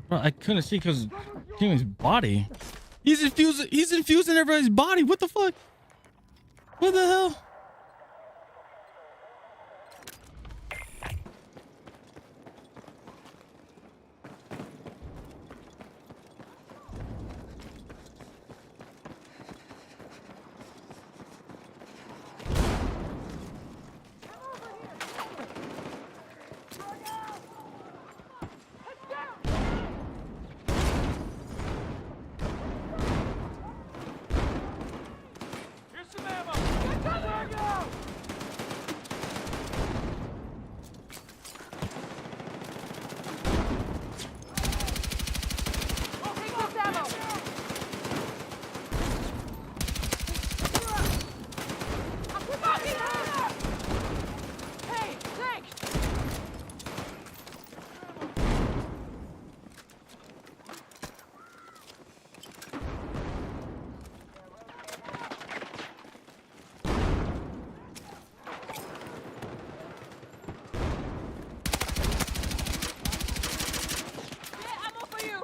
Bro, I couldn't see because Jimmy's body. He's infusing everybody's body. What the fuck? What the hell? Here's some ammo! Get cover! Go! Take this ammo! I'm fucking hurt! Hey, thanks! Yeah, ammo for you!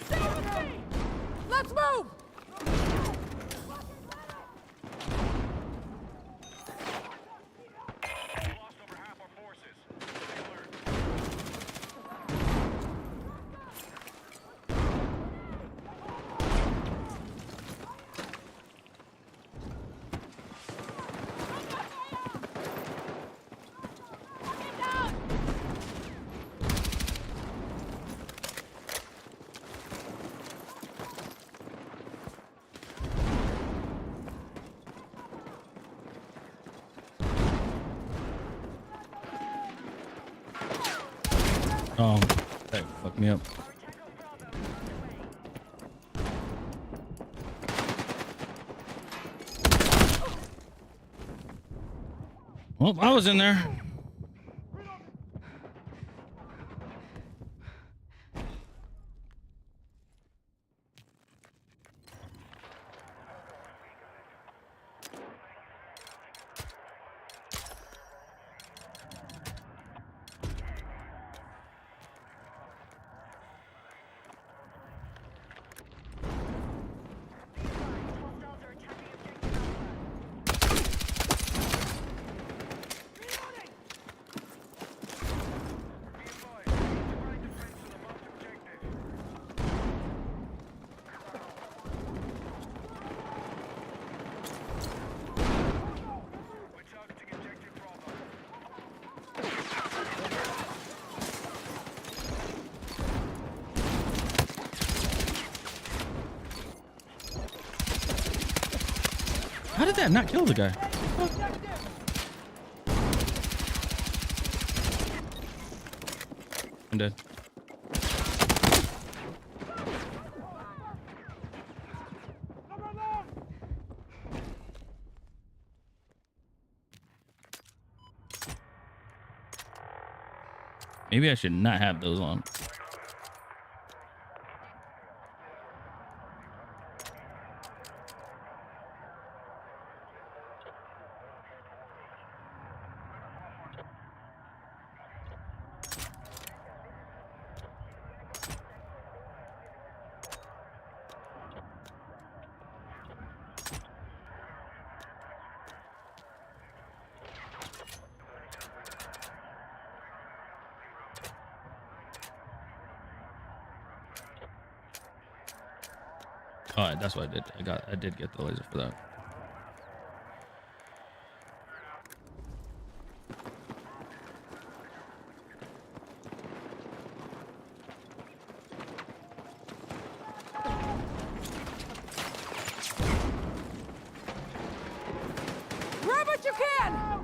Stay with me! Let's move! Lost over half our forces. Stay alert. Get down! Oh, that fucked me up. Well, I was in there. Hostiles are attacking objective Alpha. Reloading! How did that not kill the guy? I'm dead. Maybe I should not have those on. Oh, that's what I did. I did get the laser for that. Grab what you can!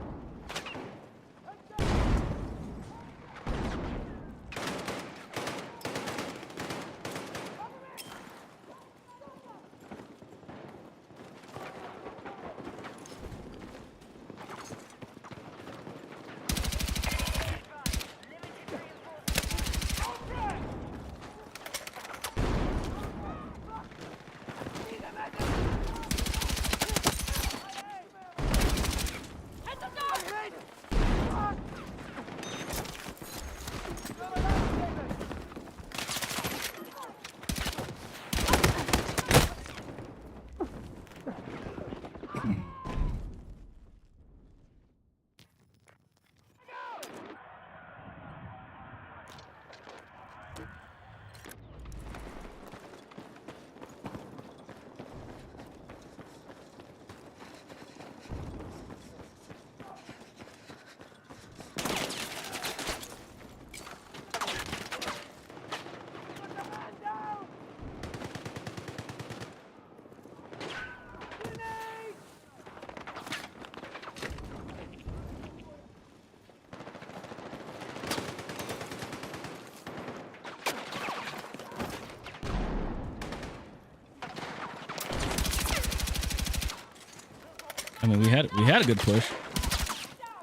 I mean, we had a good push,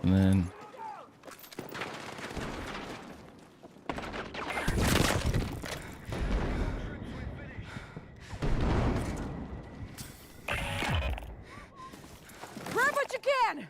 and then Grab what you can!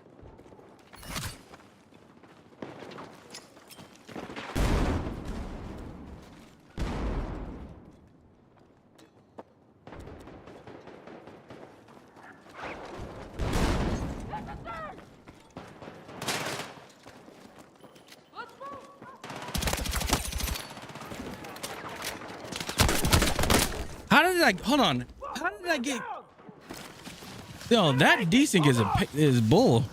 how did I? Hold on. How did I get? Yo, that desync is bull.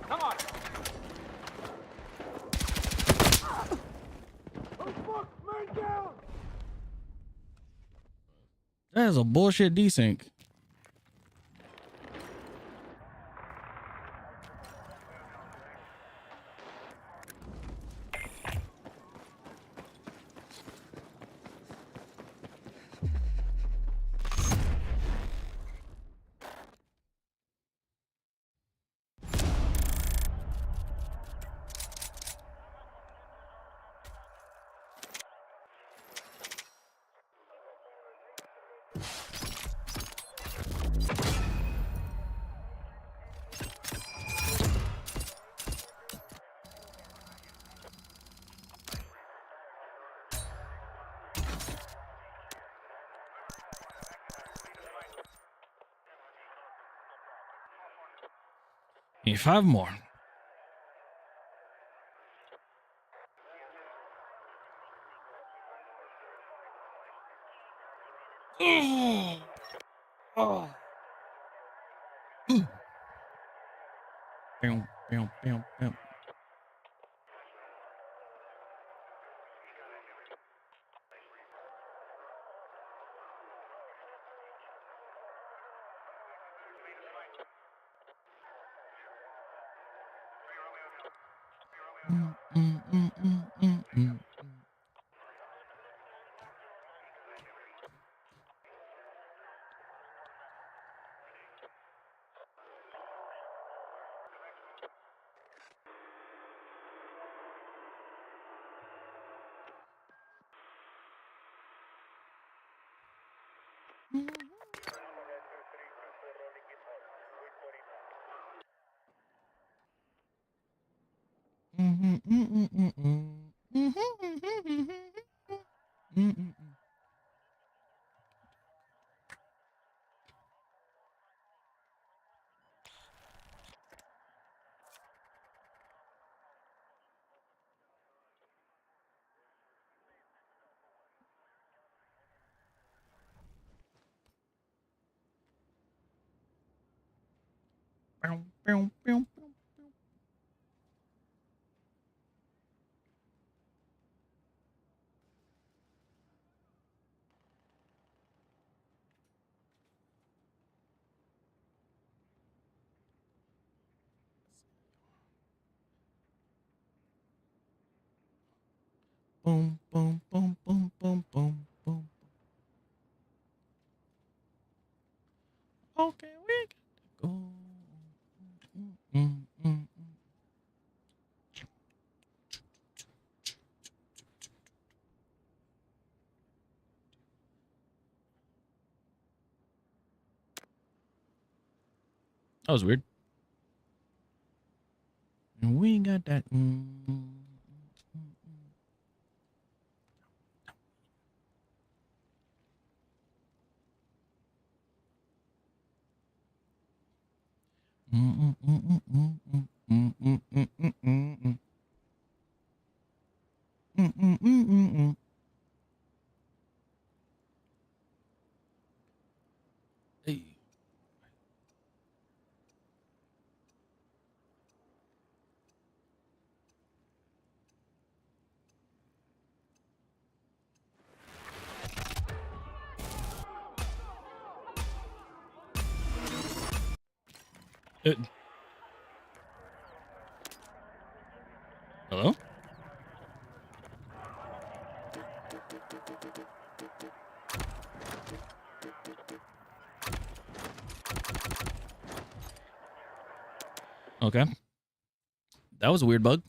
Come on. That is a bullshit desync. Need 5 more. Oh. Bam, bam, bam, bam. Boom, boom, boom, boom, boom, boom, boom. Okay, we got to go. That was weird. And we got that. Hey. Hello? Okay. That was a weird bug.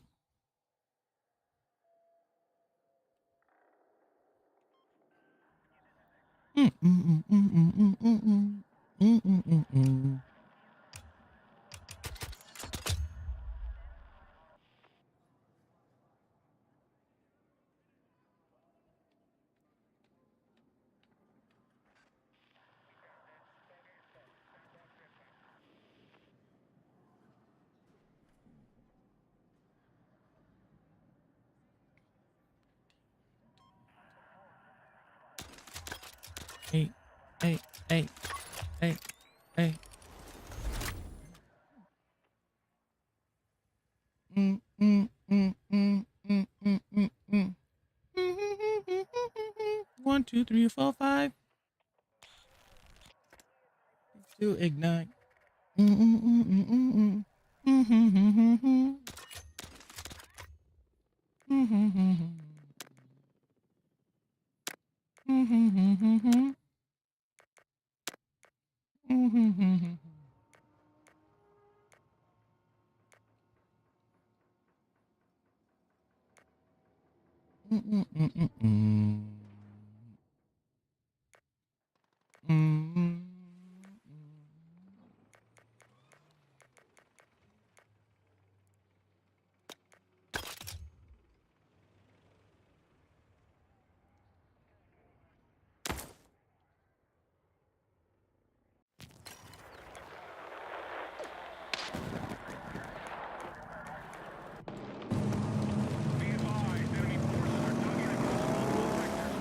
Hey, hey, hey, hey, hey. One, two, three, four, five. To ignite. Be advised, enemy forces are tugging across multiple sectors.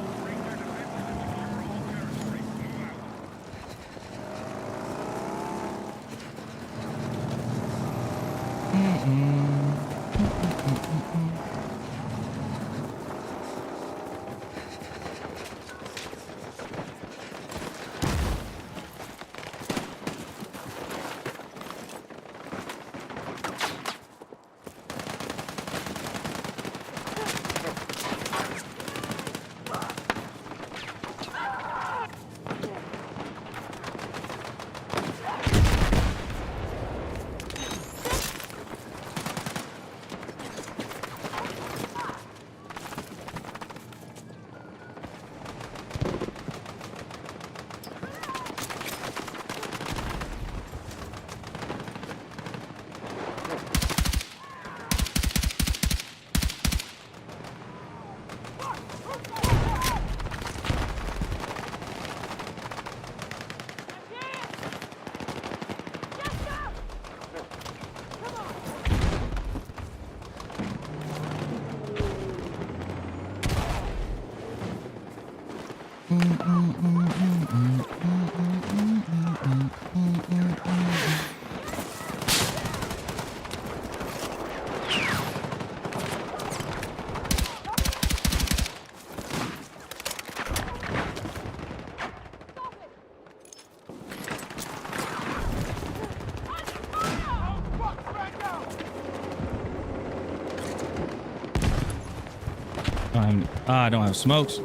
I don't have smokes.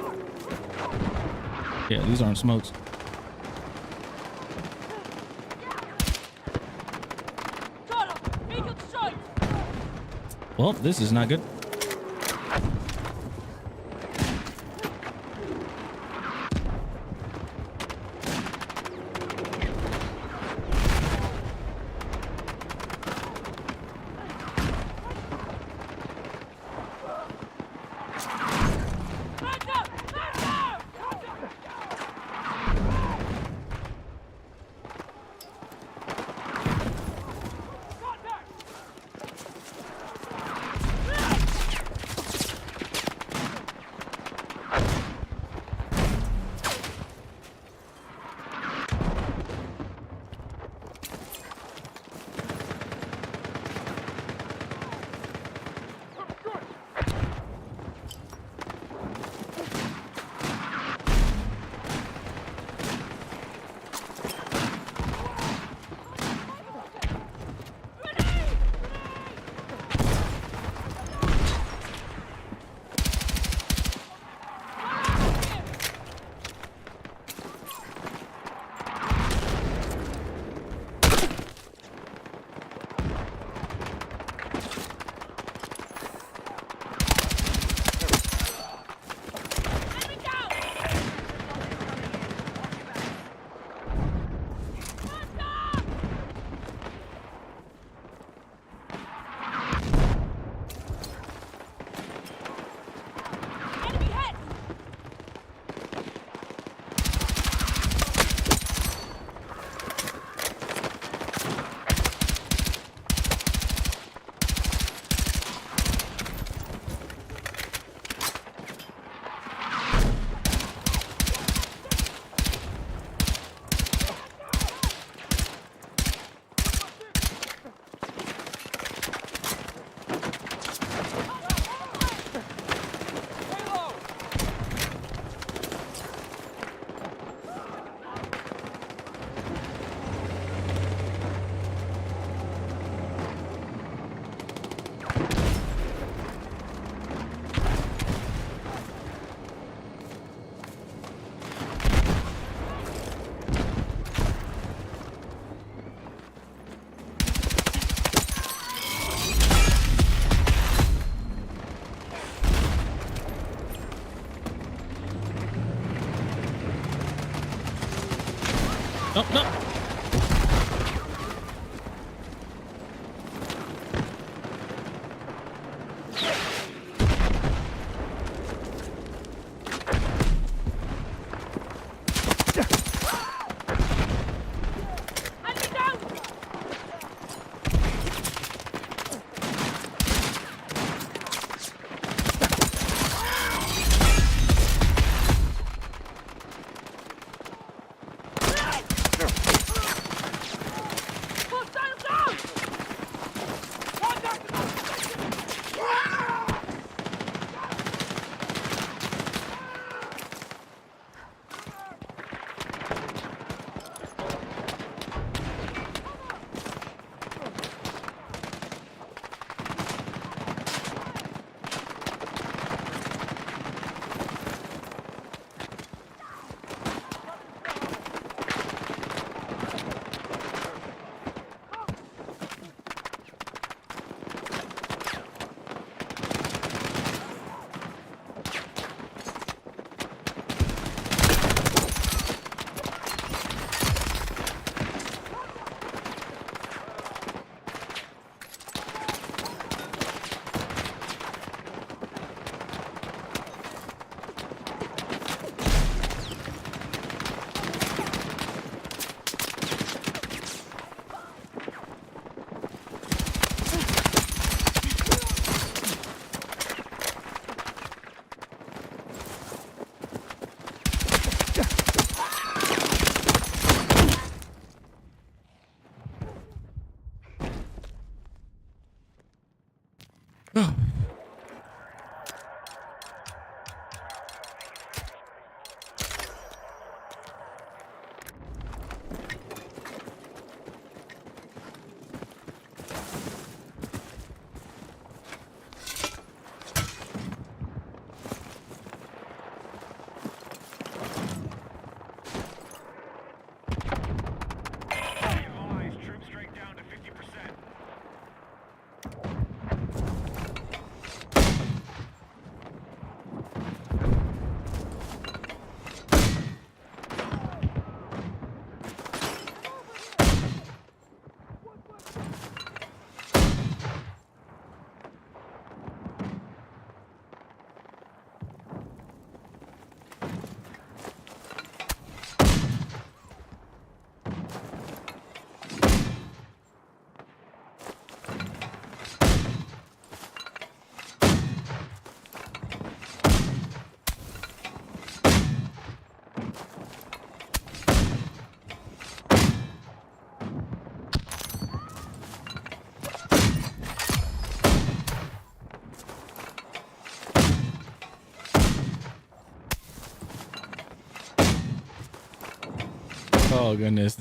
Yeah, these aren't smokes. Well, this is not good. No, no. Advise, troop strength down to 50%. Oh goodness.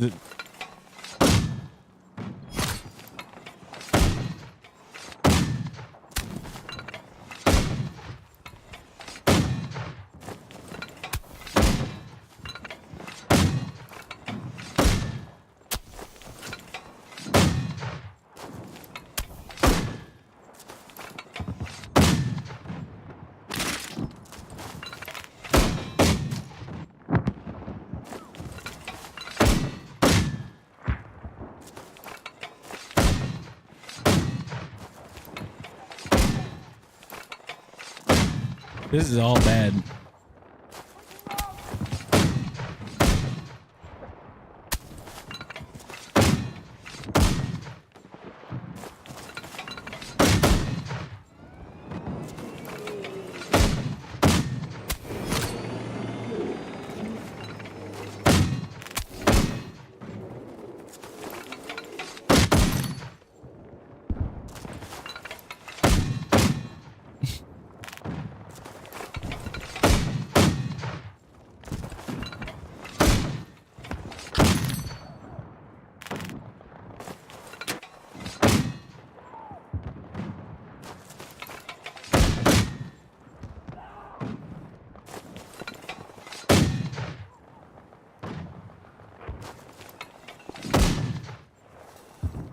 This is all bad.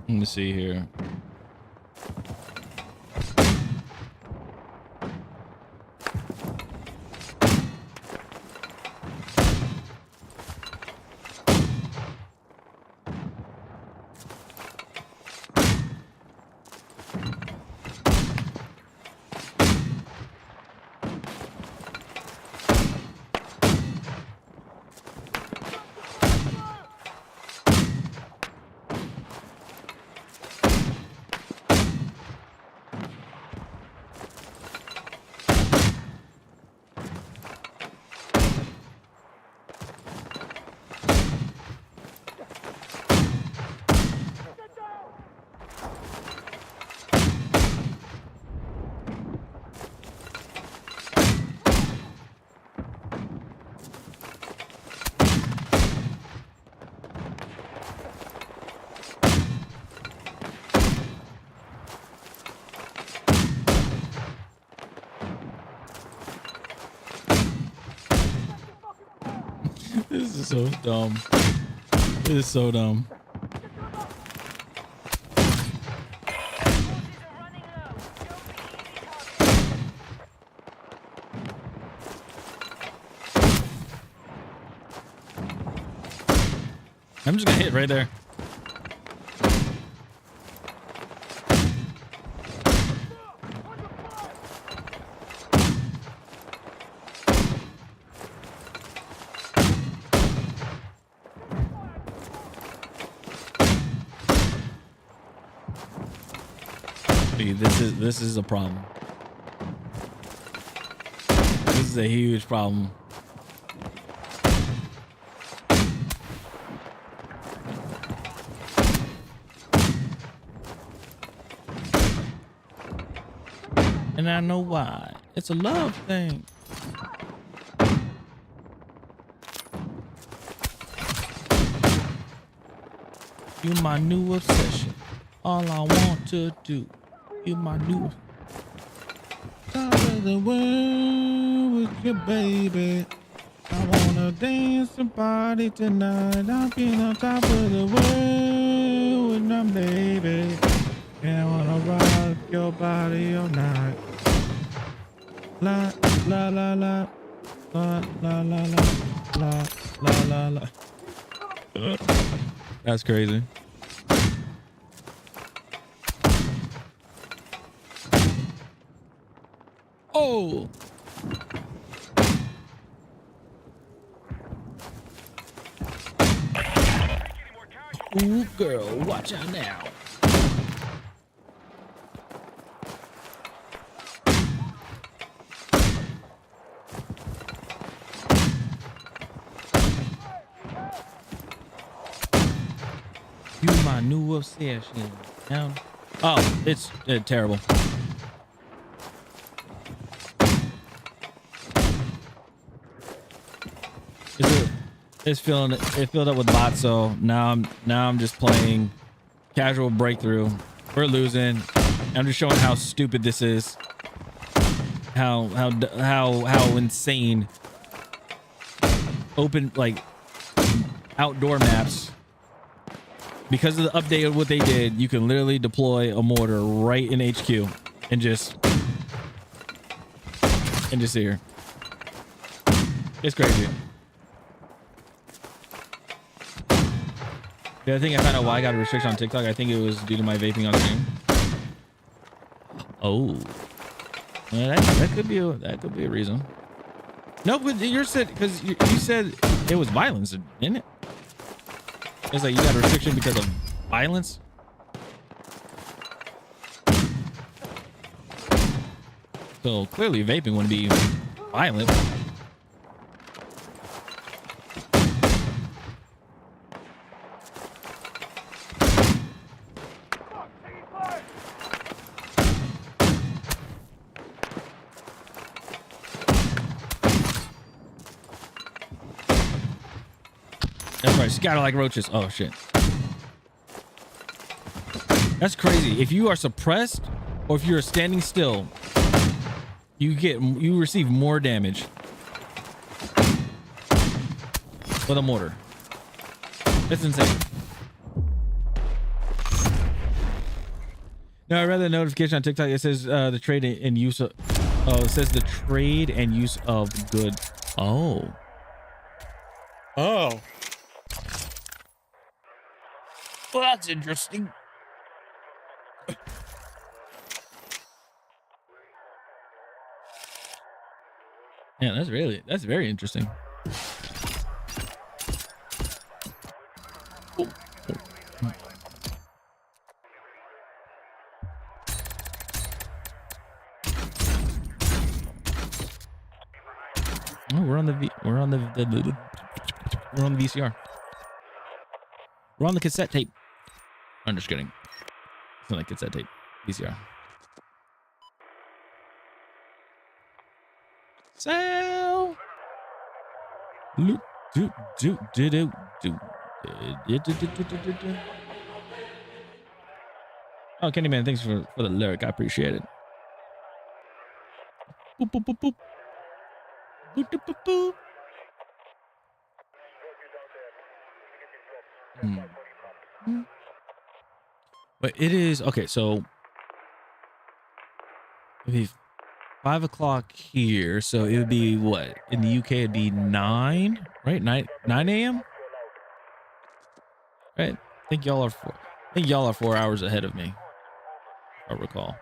Let me see here. This is so dumb. This is so dumb. I'm just gonna hit right there. Dude, this is a problem. This is a huge problem. And I know why. It's a love thing. You my new obsession. All I want to do. You my new top of the world with your baby. I wanna dance and party tonight. I'll be on top of the world with my baby. And I wanna rock your body all night. La la la la la la la la la la la. That's crazy. Oh. Ooh, girl, watch out now. You my new obsession. Now, oh, it's terrible. It's filling it filled up with bots, so now I'm just playing casual breakthrough. We're losing. I'm just showing how stupid this is. How insane. Open like outdoor maps. Because of the update of what they did, you can literally deploy a mortar right in HQ and just see here. It's crazy. The other thing I found out why I got a restriction on TikTok, I think it was due to my vaping on stream. Oh, yeah, that could be a reason. No, but you said because you said it was violence, didn't it? It's like you got a restriction because of violence. So clearly, vaping wouldn't be violent. That's right, scatter like roaches. Oh shit. That's crazy. If you are suppressed or if you're standing still, you receive more damage with a mortar. That's insane. No, I read the notification on TikTok. It says the trade and use of it says the trade and use of goods. Oh. Oh. Well, that's interesting. Yeah, that's very interesting. Oh. Oh, we're on the VCR. We're on the cassette tape. I'm just kidding. It's not like cassette tape. VCR. So. Oh, Candyman, thanks for the lyric. I appreciate it. Boop, boop, boop, boop. Boop, boop, boop, boop. But it is okay. So it'd be 5 o'clock here. So it would be what in the UK? It'd be 9, right? 9 a.m. Right? I think y'all are 4 hours ahead of me, if I recall.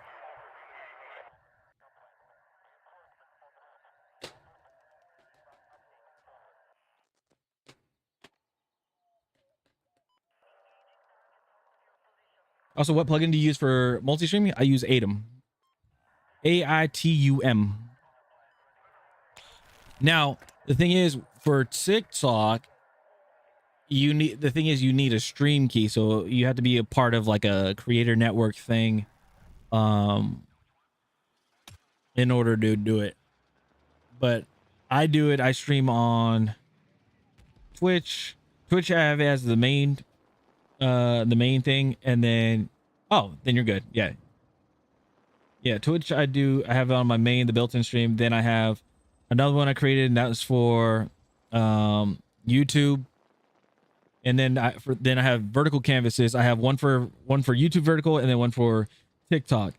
Also, what plugin do you use for multi-streaming? I use Atom. AITUM. Now, the thing is, for TikTok, you need a stream key, so you have to be a part of like a creator network thing. in order to do it. But I do it. I stream on Twitch. Twitch I have as the main thing, and then then you're good. Yeah, Twitch I have it on my main, the built-in stream. Then I have another one I created, and that was for YouTube. And then I have vertical canvases. I have one for YouTube vertical, and then one for TikTok.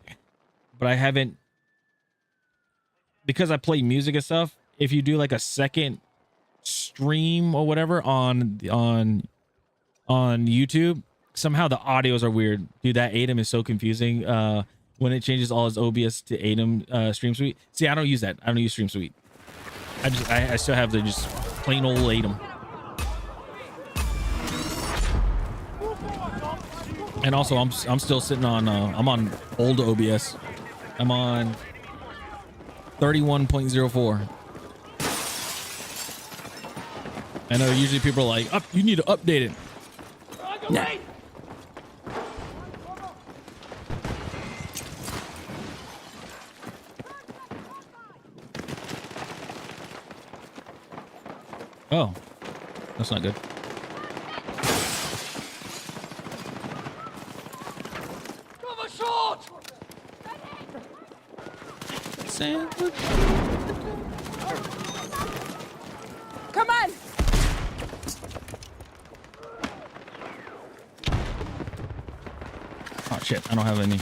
But I haven't, because I play music and stuff. If you do like a second stream or whatever on YouTube, somehow the audios are weird. Dude, that ATEM is so confusing. When it changes all his OBS to ATEM Stream Suite. See, I don't use that. I don't use Stream Suite. I still have the just plain old ATEM. And also, I'm still sitting on I'm on old OBS. I'm on 31.04. I know usually people are like, you need to update it. Nah. Oh, that's not good. Cover short! Come on! Oh shit, I don't have any.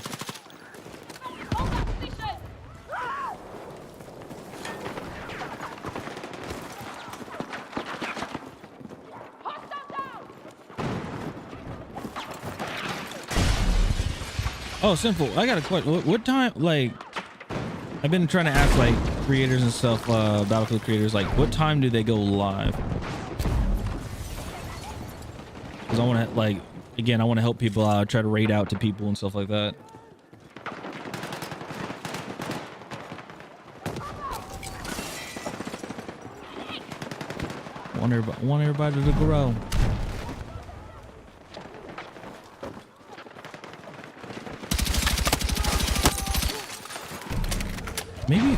Oh, simple. I got a question. What time, like, I've been trying to ask, like, creators and stuff, Battlefield creators, like, what time do they go live? Because I want to, like, again, I want to help people out, try to raid out to people and stuff like that. Want everybody to grow.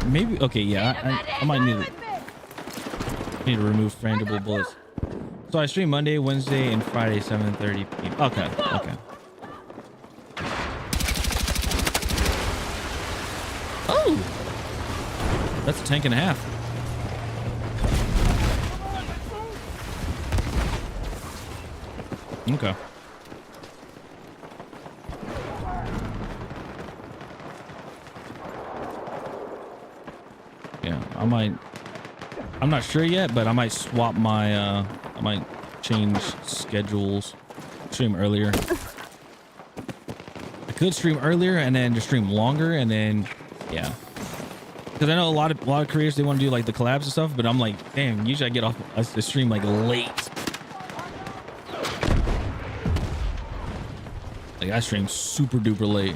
Maybe. Okay, yeah. I might need to remove frangible bullets. So I stream Monday, Wednesday, and Friday, 7:30 p.m. Okay. Oh, that's a tank and a half. Okay. Yeah, I'm not sure yet, but I might swap my I might change schedules, stream earlier. I could stream earlier and then just stream longer, and then yeah, because I know a lot of creators, they want to do like the collabs and stuff, but I'm like, damn, usually I get off the stream like late. Like I stream super duper late.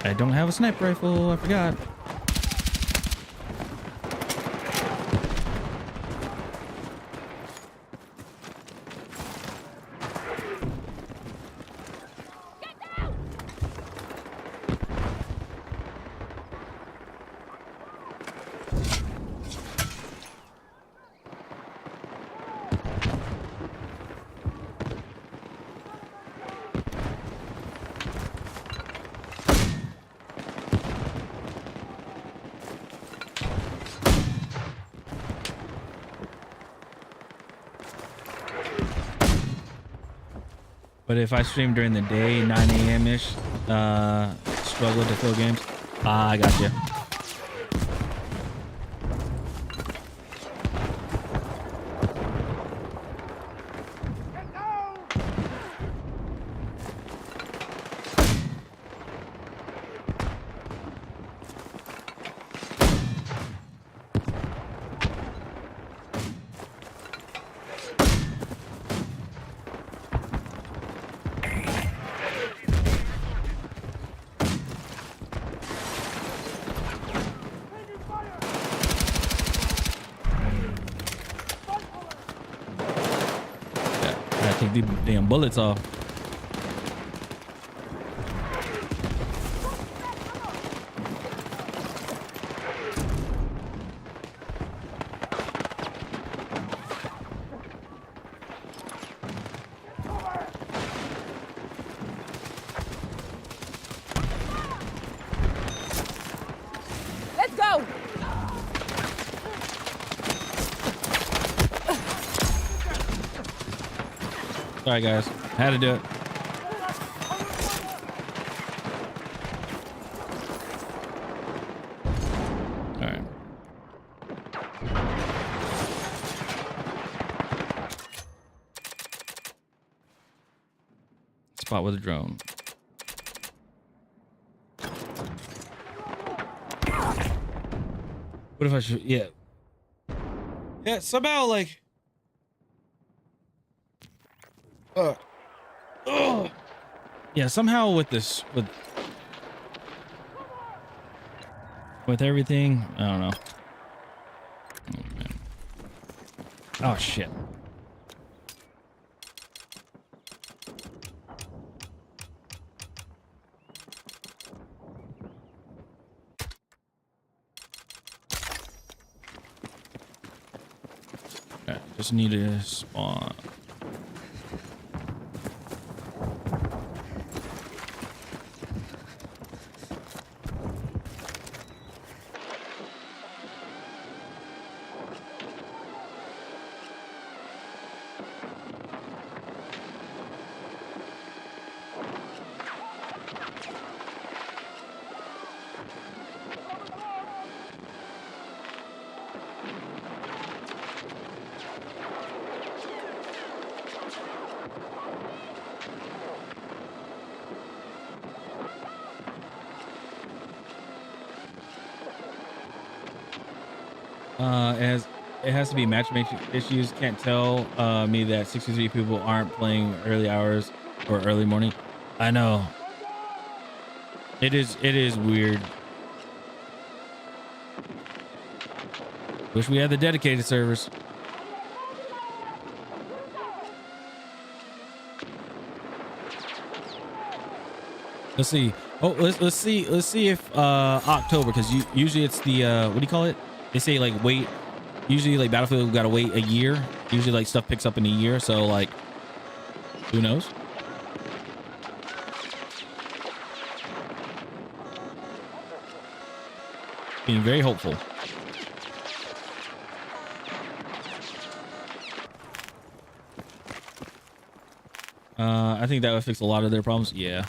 I don't have a sniper rifle. I forgot. But if I stream during the day, 9 a.m. ish, struggle to fill games. I got you. Take the damn bullets off. Sorry, guys. Had to do it. All right. Spot with a drone. What if I should? Yeah. Yeah. Somehow, like. Yeah. Somehow with this, with everything, I don't know. Oh, man. Oh shit. Alright, just need to spawn. It has to be matchmaking issues. Can't tell me that 63 people aren't playing early hours or early morning. I know. It is weird. Wish we had the dedicated servers. Let's see. Oh, let's see if October, because usually it's the what do you call it? They say like wait. Usually like Battlefield, we gotta wait a year. Usually like stuff picks up in a year. So like, who knows? Being very hopeful. I think that would fix a lot of their problems. Yeah.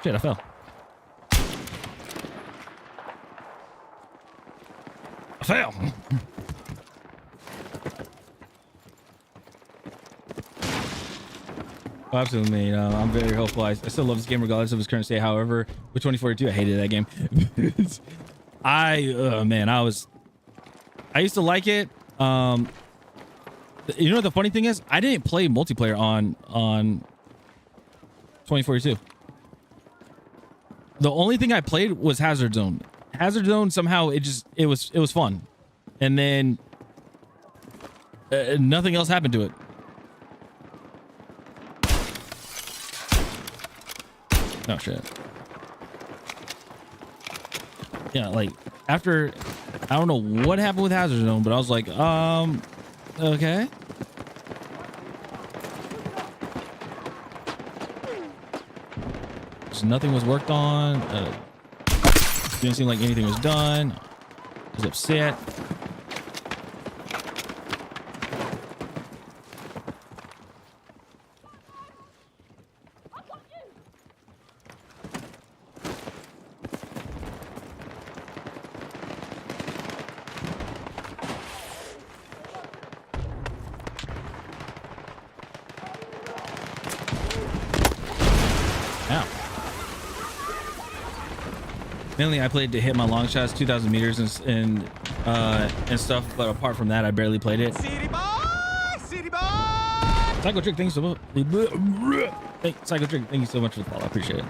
Shit, I fell. I fell. Oh, absolutely. I'm very hopeful. I still love this game regardless of its current state. However, with 2042, I hated that game. Man, I used to like it. You know what the funny thing is? I didn't play multiplayer on 2042. The only thing I played was Hazard Zone. Hazard Zone, somehow it was fun, and then nothing else happened to it. Oh shit. Yeah, like after, I don't know what happened with Hazard Zone, but I was like, okay. Nothing was worked on. Didn't seem like anything was done. I was upset. Ow. Mainly, I played to hit my long shots, 2,000 meters and stuff. But apart from that, I barely played it. City boy! City boy! Psycho Trick, thank you so much. Psycho Trick, thank you so much for the follow. I appreciate it.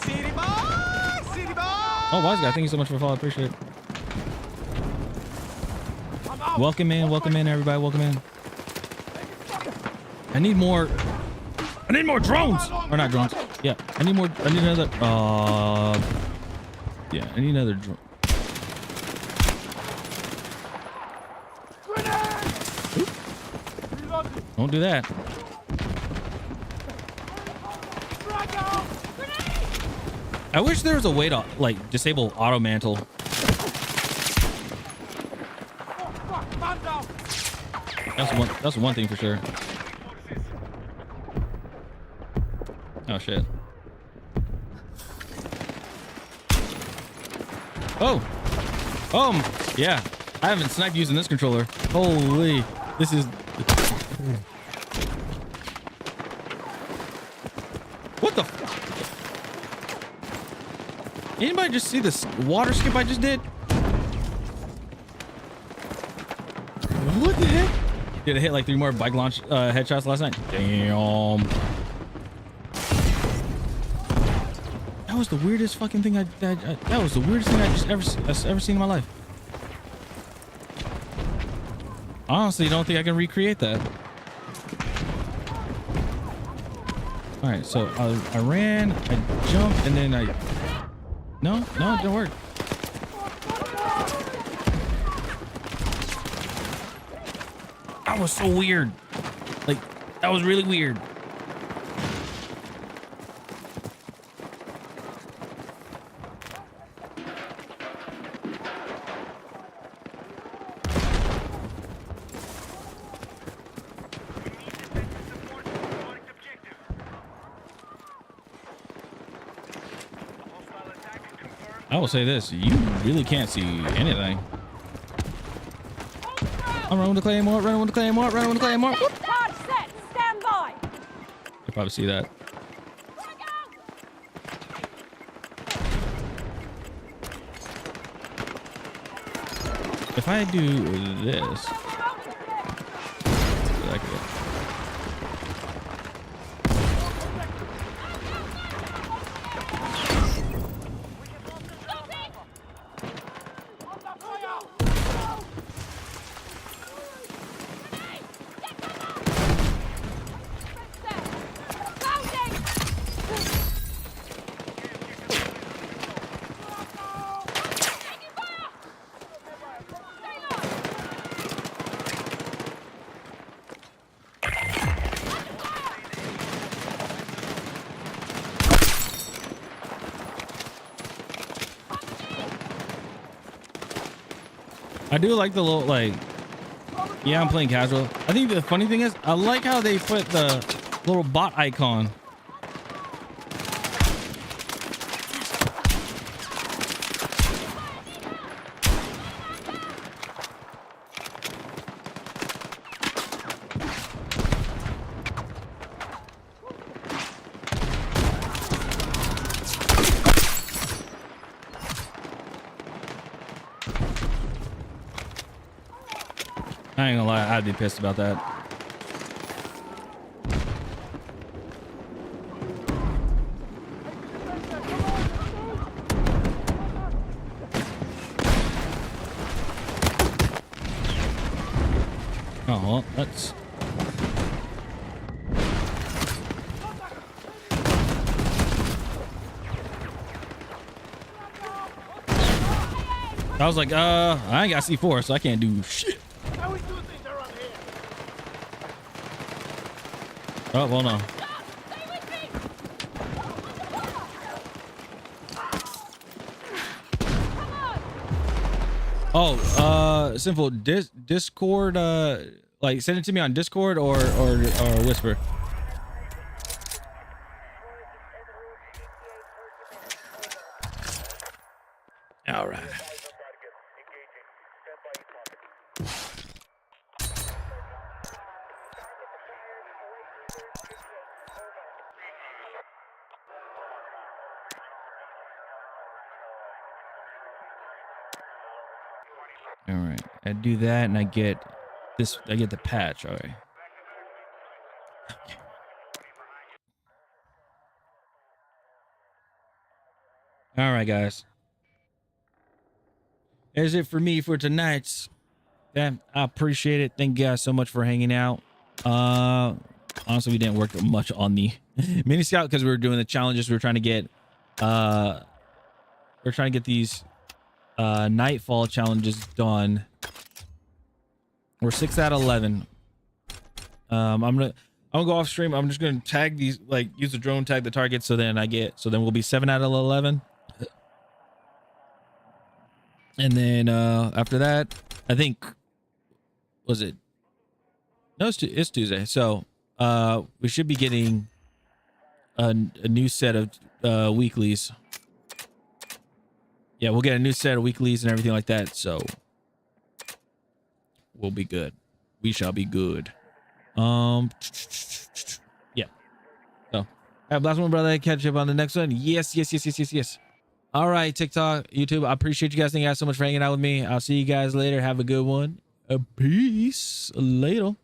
City boy! City boy! Oh, Wise Guy, thank you so much for the follow. Appreciate it. Welcome in, everybody. Welcome in. I need more drones. Or not drones. Yeah, I need another. Yeah, I need another drone. Don't do that. I wish there was a way to like disable auto mantle. That's one thing for sure. Oh shit. Yeah. I haven't sniped using this controller. Holy, this is. What the? Anybody just see this water skip I just did? What the heck? Did I hit like 3 more bike launch headshots last night? Damn. That was the weirdest fucking thing that was the weirdest thing I just ever seen in my life. Honestly, don't think I can recreate that. All right, so I ran, I jumped, and then no, it didn't work. That was so weird. Like, that was really weird. I will say this, you really can't see anything. I'm running with the Claymore, running with the Claymore, running with the Claymore. Charge set. Stand by. You'll probably see that. If I do this, like it. I do like the little, like, yeah, I'm playing casual. I think the funny thing is, I like how they put the little bot icon. I ain't gonna lie, I'd be pissed about that. Oh, well, that's... I was like, I ain't got C4, so I can't do shit. Oh, well, no. Oh, simple Discord, like send it to me on Discord or Whisper. All right. All right, I do that and I get this, I get the patch. All right. All right, guys. There's it for me for tonight. Yeah, I appreciate it. Thank you guys so much for hanging out. Honestly, we didn't work much on the mini scout because we were doing the challenges. We were trying to get these nightfall challenges done. We're 6 out of 11. I'm gonna go off stream. I'm just gonna tag these, like use the drone, tag the target, so then we'll be 7 out of 11. And then after that, I think, was it? No, it's Tuesday. So we should be getting a new set of weeklies. Yeah, we'll get a new set of weeklies and everything like that. So we'll be good. We shall be good. Yeah. So have last one, brother. Catch up on the next one. Yes. All right, TikTok, YouTube. I appreciate you guys. Thank you guys so much for hanging out with me. I'll see you guys later. Have a good one. Peace. Later.